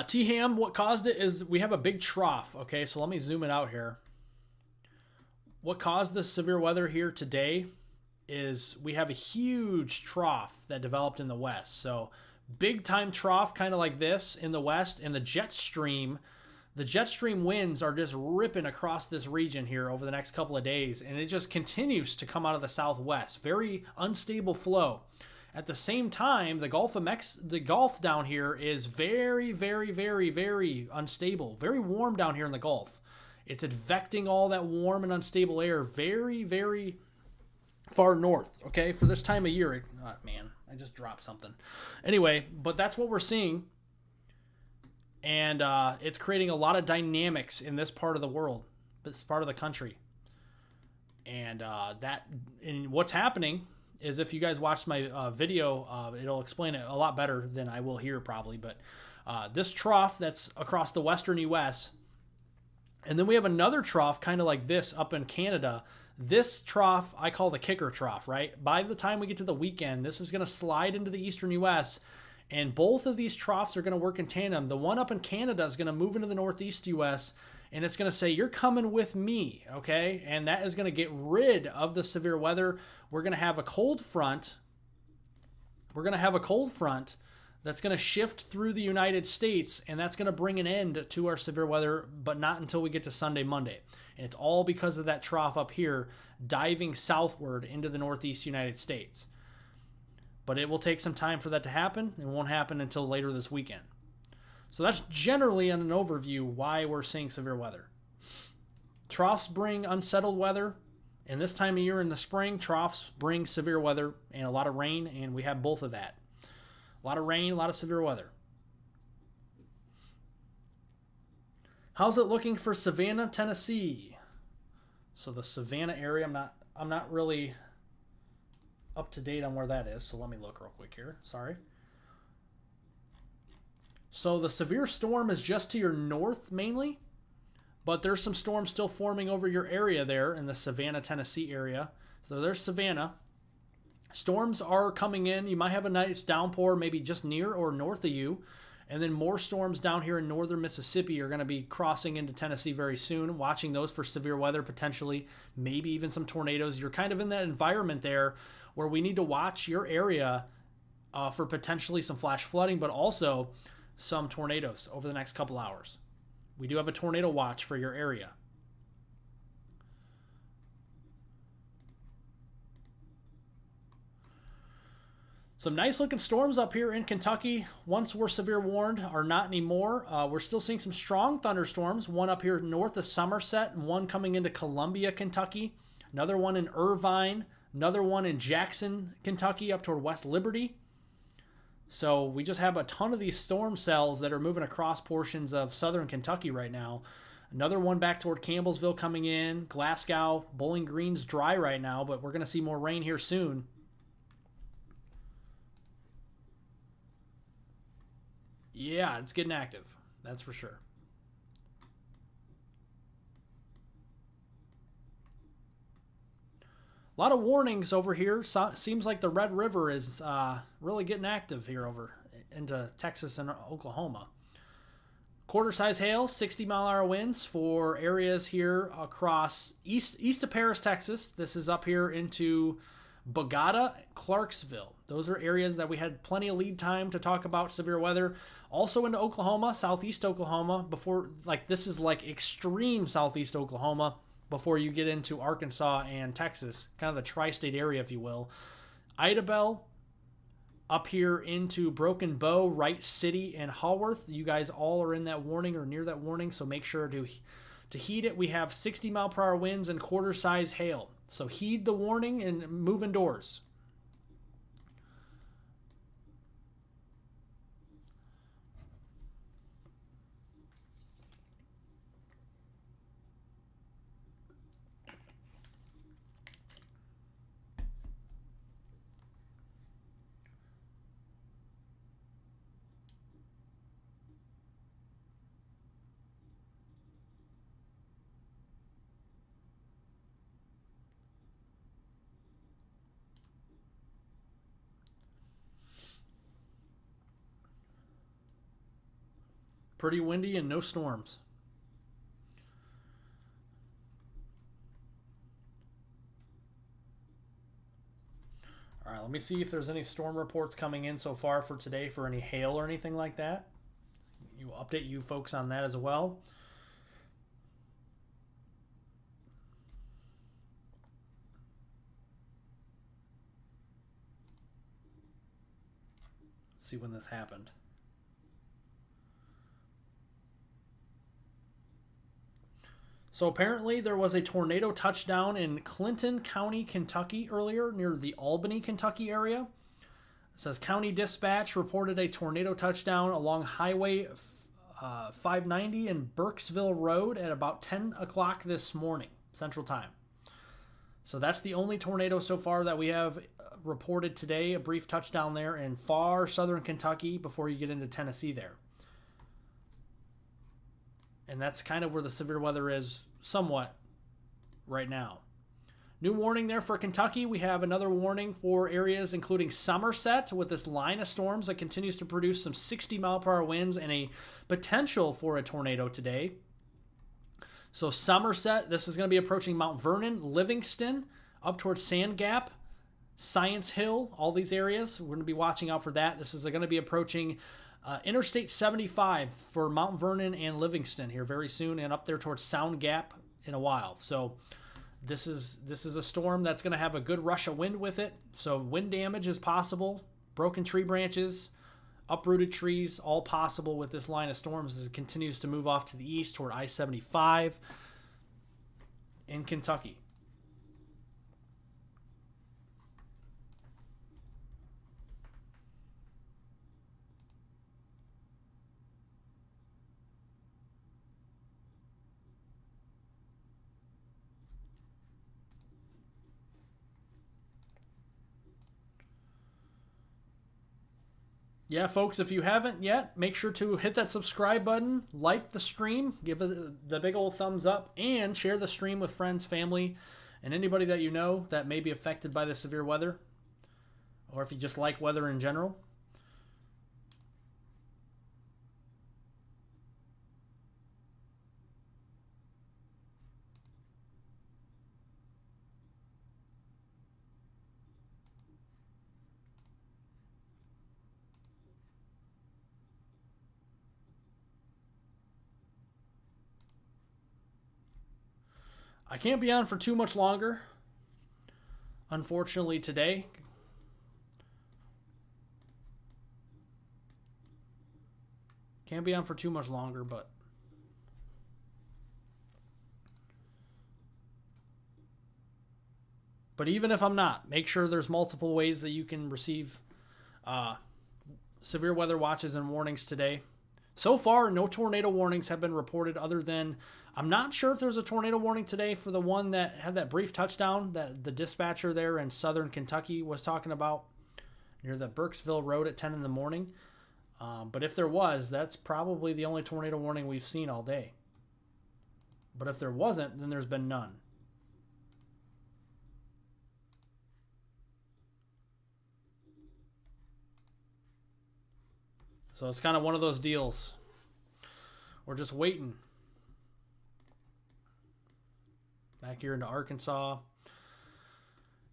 T-Ham, what caused it is we have a big trough. Okay, so let me zoom it out here. What caused this severe weather here today is we have a huge trough that developed in the west. So big time trough kind of like this in the west, and the jet stream winds are just ripping across this region here over the next couple of days, and it just continues to come out of the southwest. Very unstable flow. At the same time, the Gulf down here is very, very, very, very unstable. Very warm down here in the Gulf. It's advecting all that warm and unstable air very, very far north, okay, for this time of year. Oh, man, I just dropped something. Anyway, but that's what we're seeing. And it's creating a lot of dynamics in this part of the world, this part of the country. And what's happening is, if you guys watched my video, it'll explain it a lot better than I will here probably. But this trough that's across the western U.S., and then we have another trough kind of like this up in Canada. This trough I call the kicker trough, right? By the time we get to the weekend, this is going to slide into the eastern U.S., and both of these troughs are going to work in tandem. The one up in Canada is going to move into the northeast U.S., and it's going to say, you're coming with me, okay? And that is going to get rid of the severe weather. We're going to have a cold front. That's going to shift through the United States, and that's going to bring an end to our severe weather, but not until we get to Sunday, Monday. And it's all because of that trough up here diving southward into the northeast United States. But it will take some time for that to happen. It won't happen until later this weekend. So that's generally an overview why we're seeing severe weather. Troughs bring unsettled weather, and this time of year in the spring, troughs bring severe weather and a lot of rain, and we have both of that. A lot of rain, a lot of severe weather. How's it looking for Savannah, Tennessee? So the Savannah area, I'm not really up to date on where that is, so let me look real quick here. Sorry. So the severe storm is just to your north mainly, but there's some storms still forming over your area there in the Savannah, Tennessee area. So there's Savannah. Storms are coming in. You might have a nice downpour maybe just near or north of you. And then more storms down here in northern Mississippi are going to be crossing into Tennessee very soon. Watching those for severe weather potentially, maybe even some tornadoes. You're kind of in that environment there where we need to watch your area for potentially some flash flooding, but also some tornadoes over the next couple hours. We do have a tornado watch for your area. Some nice looking storms up here in Kentucky. Once were severe warned, are not anymore. We're still seeing some strong thunderstorms. One up here north of Somerset, and one coming into Columbia, Kentucky. Another one in Irvine. Another one in Jackson, Kentucky, up toward West Liberty. So we just have a ton of these storm cells that are moving across portions of southern Kentucky right now. Another one back toward Campbellsville coming in. Glasgow, Bowling Green's dry right now, but we're going to see more rain here soon. Yeah, it's getting active. That's for sure. a lot of warnings over here. So, seems like the Red River is really getting active here over into Texas and Oklahoma. Quarter-size hail, 60-mile-an-hour winds for areas here across east of Paris, Texas. This is up here into Bogota, Clarksville. Those are areas that we had plenty of lead time to talk about severe weather. Also into Oklahoma, southeast Oklahoma. This is like extreme southeast Oklahoma before you get into Arkansas and Texas, kind of the tri-state area, if you will. Idabel, up here into Broken Bow, Wright City, and Haworth. You guys all are in that warning or near that warning, so make sure to heed it. We have 60-mile-per-hour winds and quarter-size hail. So heed the warning and move indoors. Pretty windy and no storms. All right, let me see if there's any storm reports coming in so far for today for any hail or anything like that. You will update you folks on that as well. Let's see when this happened. So apparently there was a tornado touchdown in Clinton County, Kentucky earlier near the Albany, Kentucky area. It says County Dispatch reported a tornado touchdown along Highway 590 and Burkesville Road at about 10 o'clock this morning, Central Time. So that's the only tornado so far that we have reported today, a brief touchdown there in far southern Kentucky before you get into Tennessee there. And that's kind of where the severe weather is somewhat right now. New warning there for Kentucky. We have another warning for areas including Somerset with this line of storms that continues to produce some 60-mile-per-hour winds and a potential for a tornado today. So Somerset, this is going to be approaching Mount Vernon, Livingston, up towards Sand Gap, Science Hill, all these areas. We're going to be watching out for that. This is going to be approaching Interstate 75 for Mount Vernon and Livingston here very soon, and up there towards Sound Gap in a while. So this is a storm that's going to have a good rush of wind with it. So wind damage is possible, broken tree branches, uprooted trees, all possible with this line of storms as it continues to move off to the east toward I-75 in Kentucky. Yeah, folks, if you haven't yet, make sure to hit that subscribe button, like the stream, give it the big old thumbs up, and share the stream with friends, family, and anybody that you know that may be affected by the severe weather, or if you just like weather in general. I can't be on for too much longer, unfortunately, today. Can't be on for too much longer, but even if I'm not, make sure there's multiple ways that you can receive severe weather watches and warnings today. So far, no tornado warnings have been reported other than, I'm not sure if there's a tornado warning today for the one that had that brief touchdown that the dispatcher there in southern Kentucky was talking about near the Burkesville Road at 10 in the morning. But if there was, that's probably the only tornado warning we've seen all day. But if there wasn't, then there's been none. So it's kind of one of those deals. We're just waiting. Back here into Arkansas.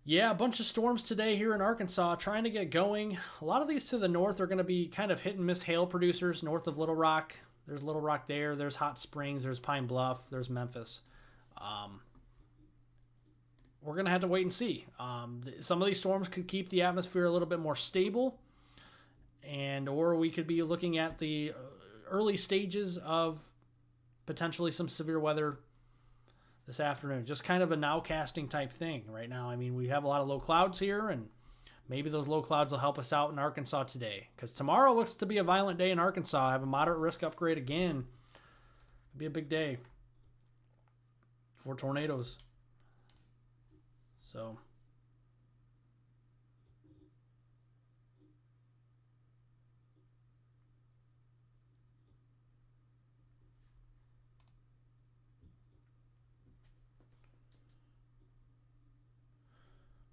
Yeah, a bunch of storms today here in Arkansas trying to get going. A lot of these to the north are going to be kind of hit and miss hail producers north of Little Rock. There's Little Rock there. There's Hot Springs. There's Pine Bluff. There's Memphis. We're going to have to wait and see. Some of these storms could keep the atmosphere a little bit more stable, or we could be looking at the early stages of potentially some severe weather this afternoon. Just kind of a nowcasting type thing right now. I mean, we have a lot of low clouds here, and maybe those low clouds will help us out in Arkansas today, because tomorrow looks to be a violent day in Arkansas. I have a moderate risk upgrade again. It'll be a big day for tornadoes. So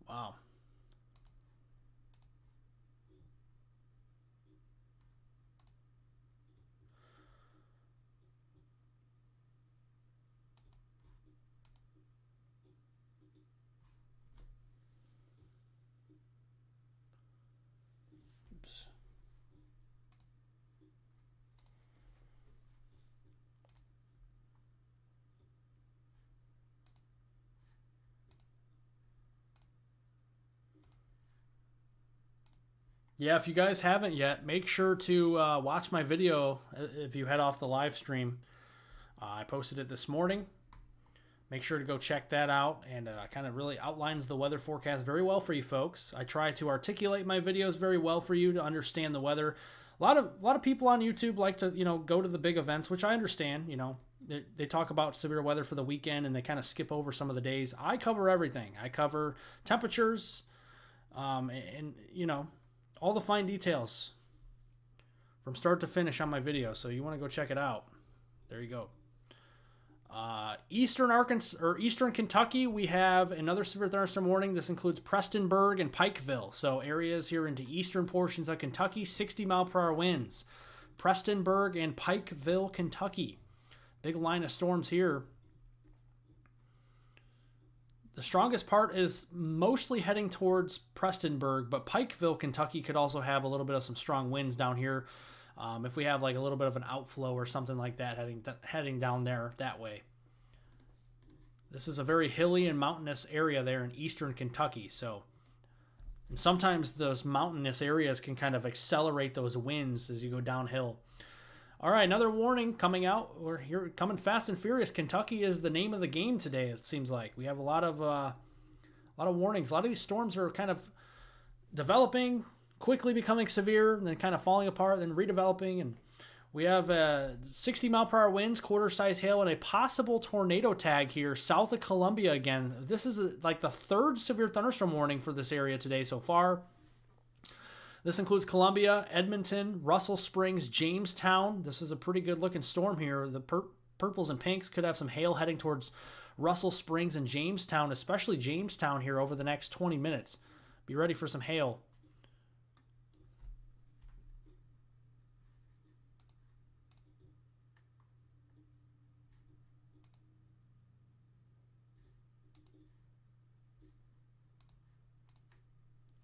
wow. Oops. Yeah, if you guys haven't yet, make sure to watch my video if you head off the live stream. I posted it this morning. Make sure to go check that out, and kind of really outlines the weather forecast very well for you folks. I try to articulate my videos very well for you to understand the weather. A lot of people on YouTube like to, go to the big events, which I understand. They talk about severe weather for the weekend and they kind of skip over some of the days. I cover everything. I cover temperatures, and all the fine details from start to finish on my video. So you want to go check it out. There you go. Eastern Arkansas or Eastern Kentucky, we have another severe thunderstorm warning. This includes Prestonburg and Pikeville. So areas here into eastern portions of Kentucky, 60-mile-per-hour winds. Prestonburg and Pikeville, Kentucky. Big line of storms here. The strongest part is mostly heading towards Prestonburg, but Pikeville, Kentucky could also have a little bit of some strong winds down here. If we have like a little bit of an outflow or something like that heading down there that way. This is a very hilly and mountainous area there in eastern Kentucky. And sometimes those mountainous areas can kind of accelerate those winds as you go downhill. All right, another warning coming out. We're here coming fast and furious. Kentucky is the name of the game today, it seems like. We have a lot of warnings. A lot of these storms are kind of developing, quickly becoming severe, and then kind of falling apart, then redeveloping. And we have 60-mile-per-hour winds, quarter-size hail, and a possible tornado tag here south of Columbia again. This is like the third severe thunderstorm warning for this area today so far. This includes Columbia, Edmonton, Russell Springs, Jamestown. This is a pretty good-looking storm here. The purples and pinks could have some hail heading towards Russell Springs and Jamestown, especially Jamestown here over the next 20 minutes. Be ready for some hail.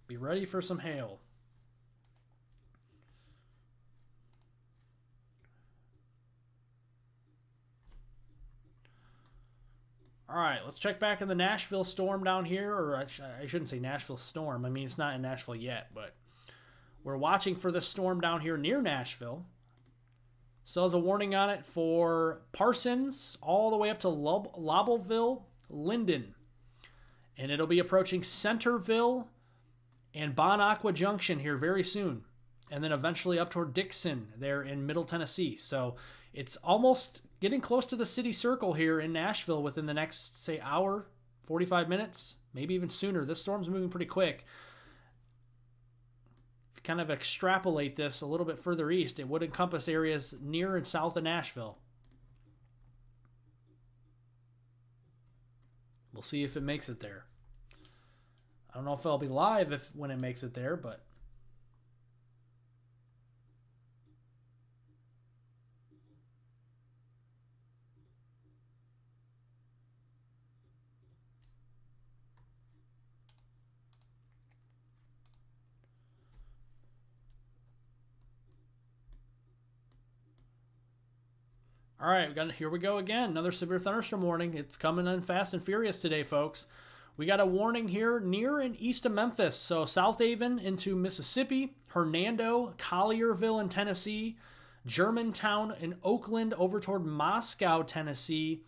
Be ready for some hail. All right, let's check back in the Nashville storm down here, or I shouldn't say Nashville storm. I mean, it's not in Nashville yet, but we're watching for this storm down here near Nashville. So there's a warning on it for Parsons all the way up to Lobbleville, Linden. And it'll be approaching Centerville and Bon Aqua Junction here very soon. And then eventually up toward Dixon there in Middle Tennessee. So it's almost getting close to the city circle here in Nashville within the next, say, hour, 45 minutes, maybe even sooner. This storm's moving pretty quick. If you kind of extrapolate this a little bit further east, it would encompass areas near and south of Nashville. We'll see if it makes it there. I don't know if I'll be live when it makes it there, but All right, here we go again. Another severe thunderstorm warning. It's coming in fast and furious today, folks. We got a warning here near and east of Memphis. So South Haven into Mississippi, Hernando, Collierville in Tennessee, Germantown in Oakland over toward Moscow, Tennessee,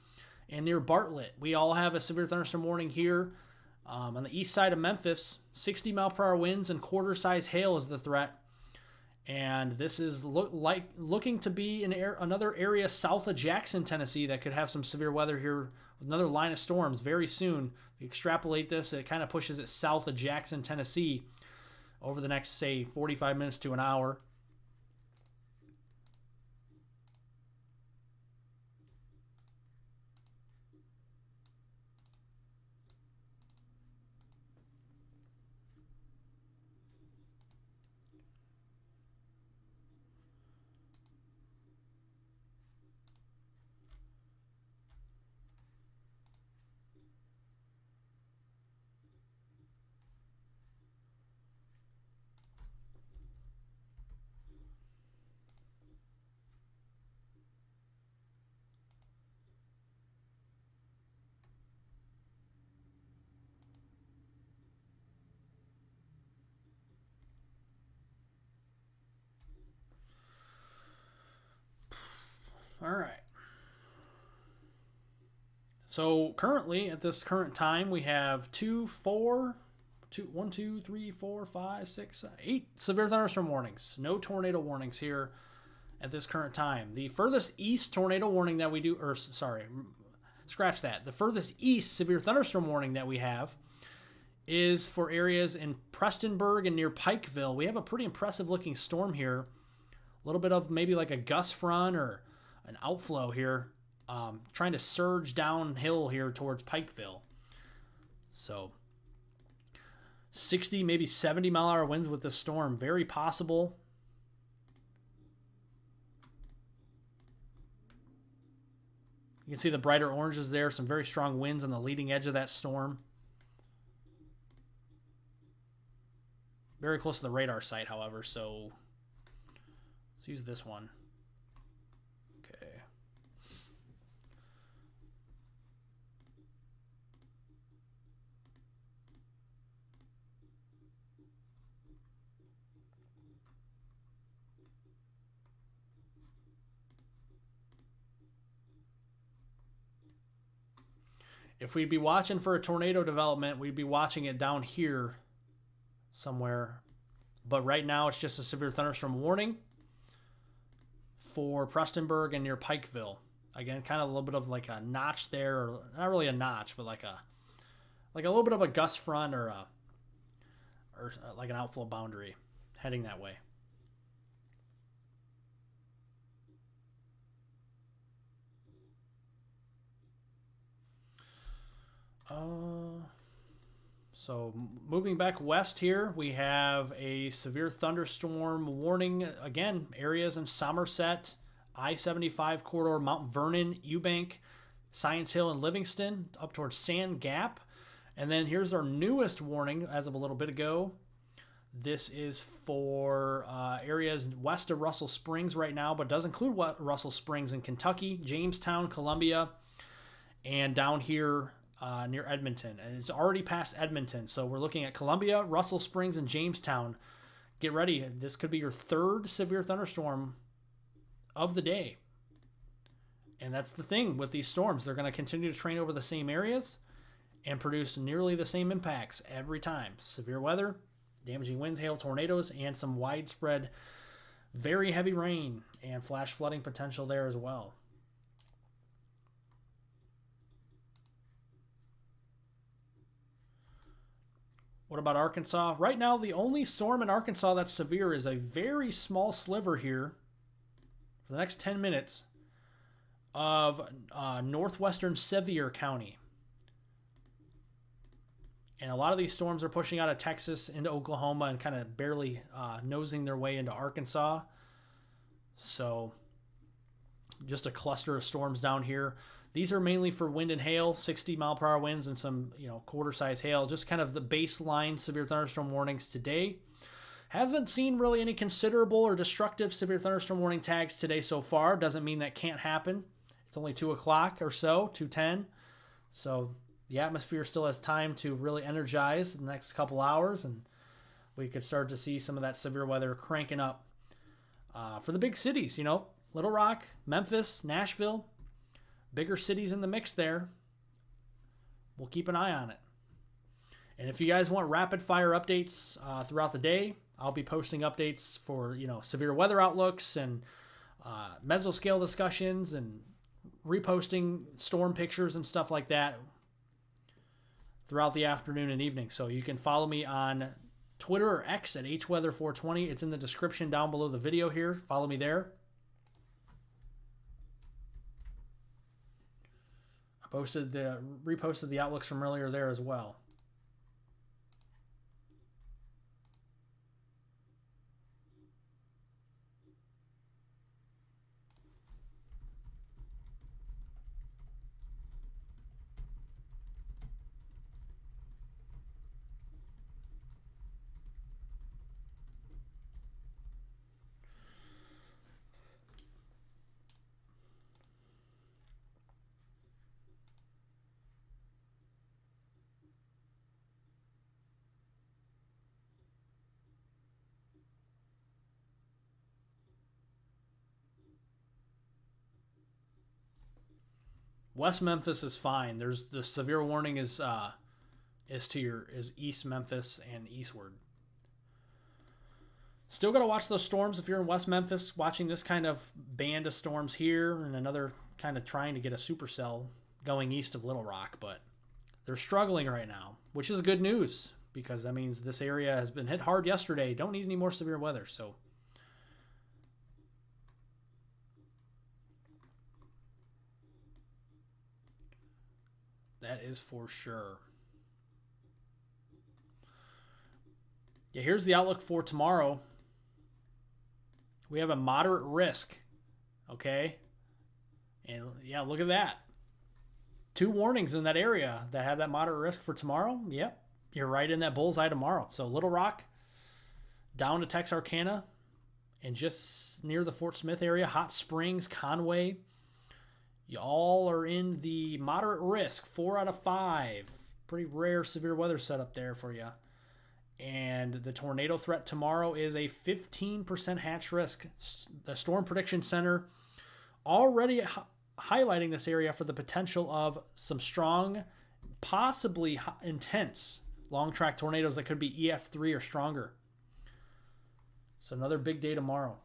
and near Bartlett. We all have a severe thunderstorm warning here. On the east side of Memphis, 60-mile-per-hour winds and quarter-size hail is the threat. And this is looking to be another area south of Jackson, Tennessee that could have some severe weather here with another line of storms very soon. If you extrapolate this, it kind of pushes it south of Jackson, Tennessee over the next, say, 45 minutes to an hour. All right. So currently, at this current time, we have 8 severe thunderstorm warnings. No tornado warnings here at this current time. The furthest east tornado warning that we do, or sorry, scratch that. The furthest east severe thunderstorm warning that we have is for areas in Prestonburg and near Pikeville. We have a pretty impressive looking storm here. A little bit of maybe like a gust front or an outflow here, trying to surge downhill here towards Pikeville. So 60, maybe 70-mile-an-hour winds with this storm. Very possible. You can see the brighter oranges there. Some very strong winds on the leading edge of that storm. Very close to the radar site, however, so let's use this one. Okay. If we'd be watching for a tornado development, we'd be watching it down here somewhere. But right now, it's just a severe thunderstorm warning for Prestonburg and near Pikeville. Again, kind of a little bit of like a notch there, or not really a notch, but like a little bit of a gust front or like an outflow boundary heading that way. So moving back west here, we have a severe thunderstorm warning. Again, areas in Somerset, I-75 corridor, Mount Vernon, Eubank, Science Hill, and Livingston, up towards Sand Gap. And then here's our newest warning as of a little bit ago. This is for areas west of Russell Springs right now, but does include Russell Springs in Kentucky, Jamestown, Columbia, and down here near Edmonton. And it's already past Edmonton, so we're looking at Columbia, Russell Springs, and Jamestown. Get ready. This could be your third severe thunderstorm of the day. And that's the thing with these storms. They're going to continue to train over the same areas and produce nearly the same impacts every time. Severe weather, damaging winds, hail, tornadoes, and some widespread, very heavy rain and flash flooding potential there as well. What about Arkansas? Right now, the only storm in Arkansas that's severe is a very small sliver here for the next 10 minutes of northwestern Sevier County. And a lot of these storms are pushing out of Texas into Oklahoma and kind of barely nosing their way into Arkansas. So just a cluster of storms down here. These are mainly for wind and hail, 60-mile-per-hour winds and some, quarter-size hail. Just kind of the baseline severe thunderstorm warnings today. Haven't seen really any considerable or destructive severe thunderstorm warning tags today so far. Doesn't mean that can't happen. It's only 2 o'clock or so, 2:10. So the atmosphere still has time to really energize the next couple hours, and we could start to see some of that severe weather cranking up for the big cities, Little Rock, Memphis, Nashville, bigger cities in the mix there. We'll keep an eye on it. And if you guys want rapid fire updates throughout the day, I'll be posting updates for, severe weather outlooks and mesoscale discussions and reposting storm pictures and stuff like that throughout the afternoon and evening. So you can follow me on Twitter or X at hweather420. It's in the description down below the video here. Follow me there. I reposted the outlooks from earlier there as well. West Memphis is fine. There's the severe warning is East Memphis and eastward. Still got to watch those storms if you're in West Memphis, watching this kind of band of storms here and another kind of trying to get a supercell going east of Little Rock, but they're struggling right now, which is good news because that means this area has been hit hard yesterday. Don't need any more severe weather, so that is for sure. Yeah, here's the outlook for tomorrow. We have a moderate risk, okay? And yeah, look at that. 2 warnings in that area that have that moderate risk for tomorrow. Yep, you're right in that bullseye tomorrow. So Little Rock, down to Texarkana, and just near the Fort Smith area, Hot Springs, Conway, you all are in the moderate risk, 4 out of 5. Pretty rare severe weather setup there for you. And the tornado threat tomorrow is a 15% hatch risk. The Storm Prediction Center already highlighting this area for the potential of some strong, possibly intense long track tornadoes that could be EF3 or stronger. So another big day tomorrow,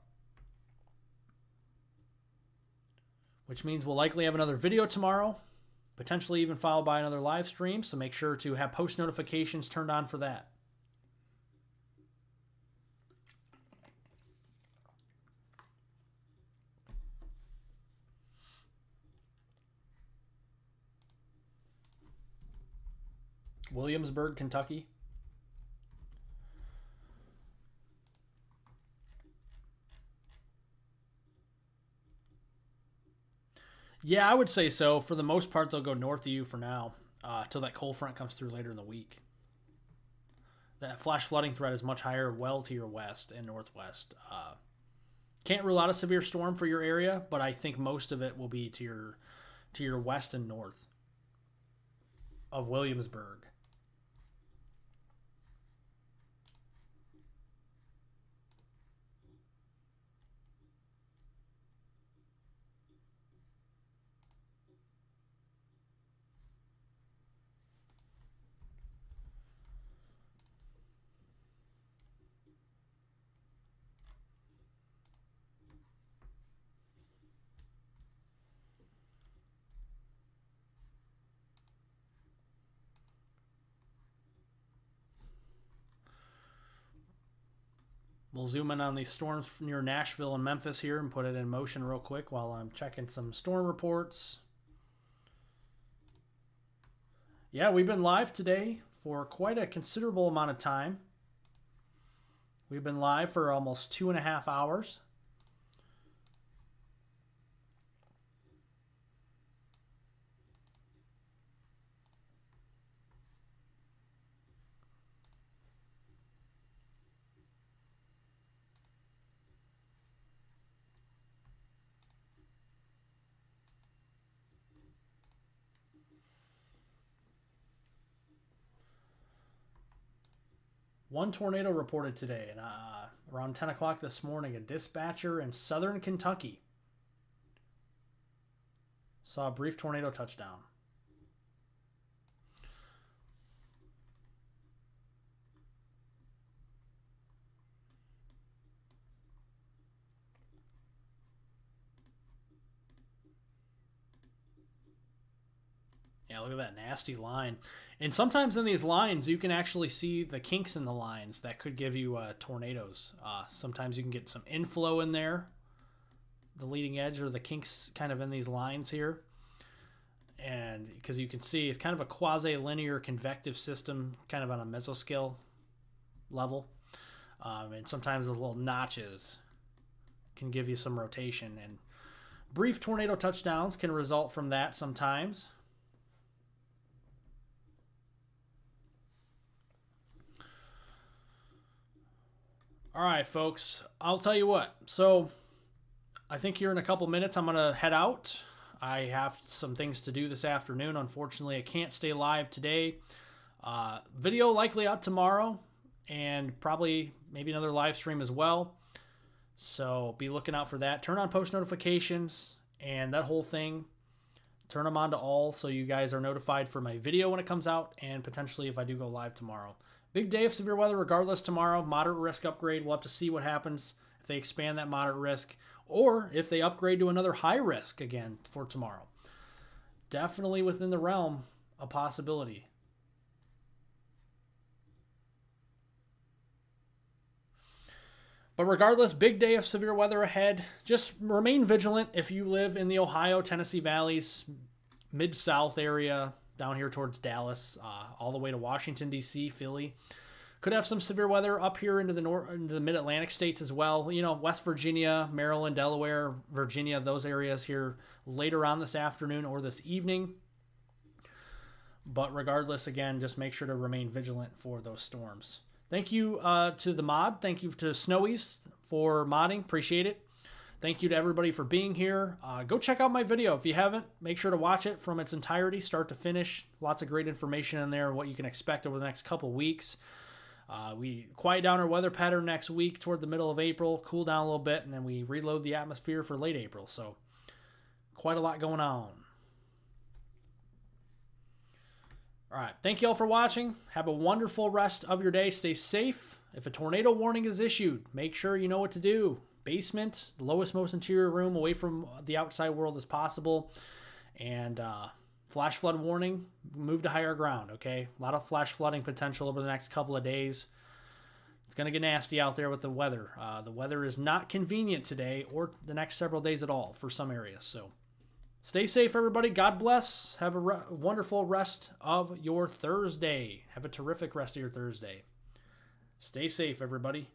which means we'll likely have another video tomorrow, potentially even followed by another live stream. So make sure to have post notifications turned on for that. Williamsburg, Kentucky. Yeah, I would say so. For the most part, they'll go north of you for now, till that cold front comes through later in the week. That flash flooding threat is much higher, well to your west and northwest. Can't rule out a severe storm for your area, but I think most of it will be to your west and north of Williamsburg. We'll zoom in on these storms near Nashville and Memphis here and put it in motion real quick while I'm checking some storm reports. Yeah, we've been live today for quite a considerable amount of time. We've been live for almost 2.5 hours. One tornado reported today, and around 10 o'clock this morning, a dispatcher in southern Kentucky saw a brief tornado touchdown. Yeah, look at that nasty line. And sometimes in these lines, you can actually see the kinks in the lines that could give you tornadoes. Sometimes you can get some inflow in there, the leading edge or the kinks kind of in these lines here. And because you can see it's kind of a quasi-linear convective system, kind of on a mesoscale level. And sometimes those little notches can give you some rotation. And brief tornado touchdowns can result from that sometimes. All right, folks, I'll tell you what. So I think here in a couple minutes, I'm going to head out. I have some things to do this afternoon. Unfortunately, I can't stay live today. Video likely out tomorrow, and probably maybe another live stream as well. So be looking out for that. Turn on post notifications and that whole thing. Turn them on to all so you guys are notified for my video when it comes out, and potentially if I do go live tomorrow. Big day of severe weather regardless tomorrow. Moderate risk upgrade. We'll have to see what happens if they expand that moderate risk or if they upgrade to another high risk again for tomorrow. Definitely within the realm, a possibility. But regardless, big day of severe weather ahead. Just remain vigilant if you live in the Ohio, Tennessee valleys, mid-south area, down here towards Dallas, all the way to Washington, D.C., Philly. Could have some severe weather up here into the mid-Atlantic states as well. You know, West Virginia, Maryland, Delaware, Virginia, those areas here later on this afternoon or this evening. But regardless, again, just make sure to remain vigilant for those storms. Thank you to the mod. Thank you to Snowies for modding. Appreciate it. Thank you to everybody for being here. Go check out my video. If you haven't, make sure to watch it from its entirety, start to finish. Lots of great information in there, what you can expect over the next couple weeks. We quiet down our weather pattern next week toward the middle of April, cool down a little bit, and then we reload the atmosphere for late April. So quite a lot going on. All right. Thank you all for watching. Have a wonderful rest of your day. Stay safe. If a tornado warning is issued, make sure you know what to do. Basement, the lowest, most interior room, away from the outside world as possible. And flash flood warning, move to higher ground, okay? A lot of flash flooding potential over the next couple of days. It's going to get nasty out there with the weather. The weather is not convenient today or the next several days at all for some areas. So stay safe, everybody. God bless. Have a wonderful rest of your Thursday. Have a terrific rest of your Thursday. Stay safe, everybody.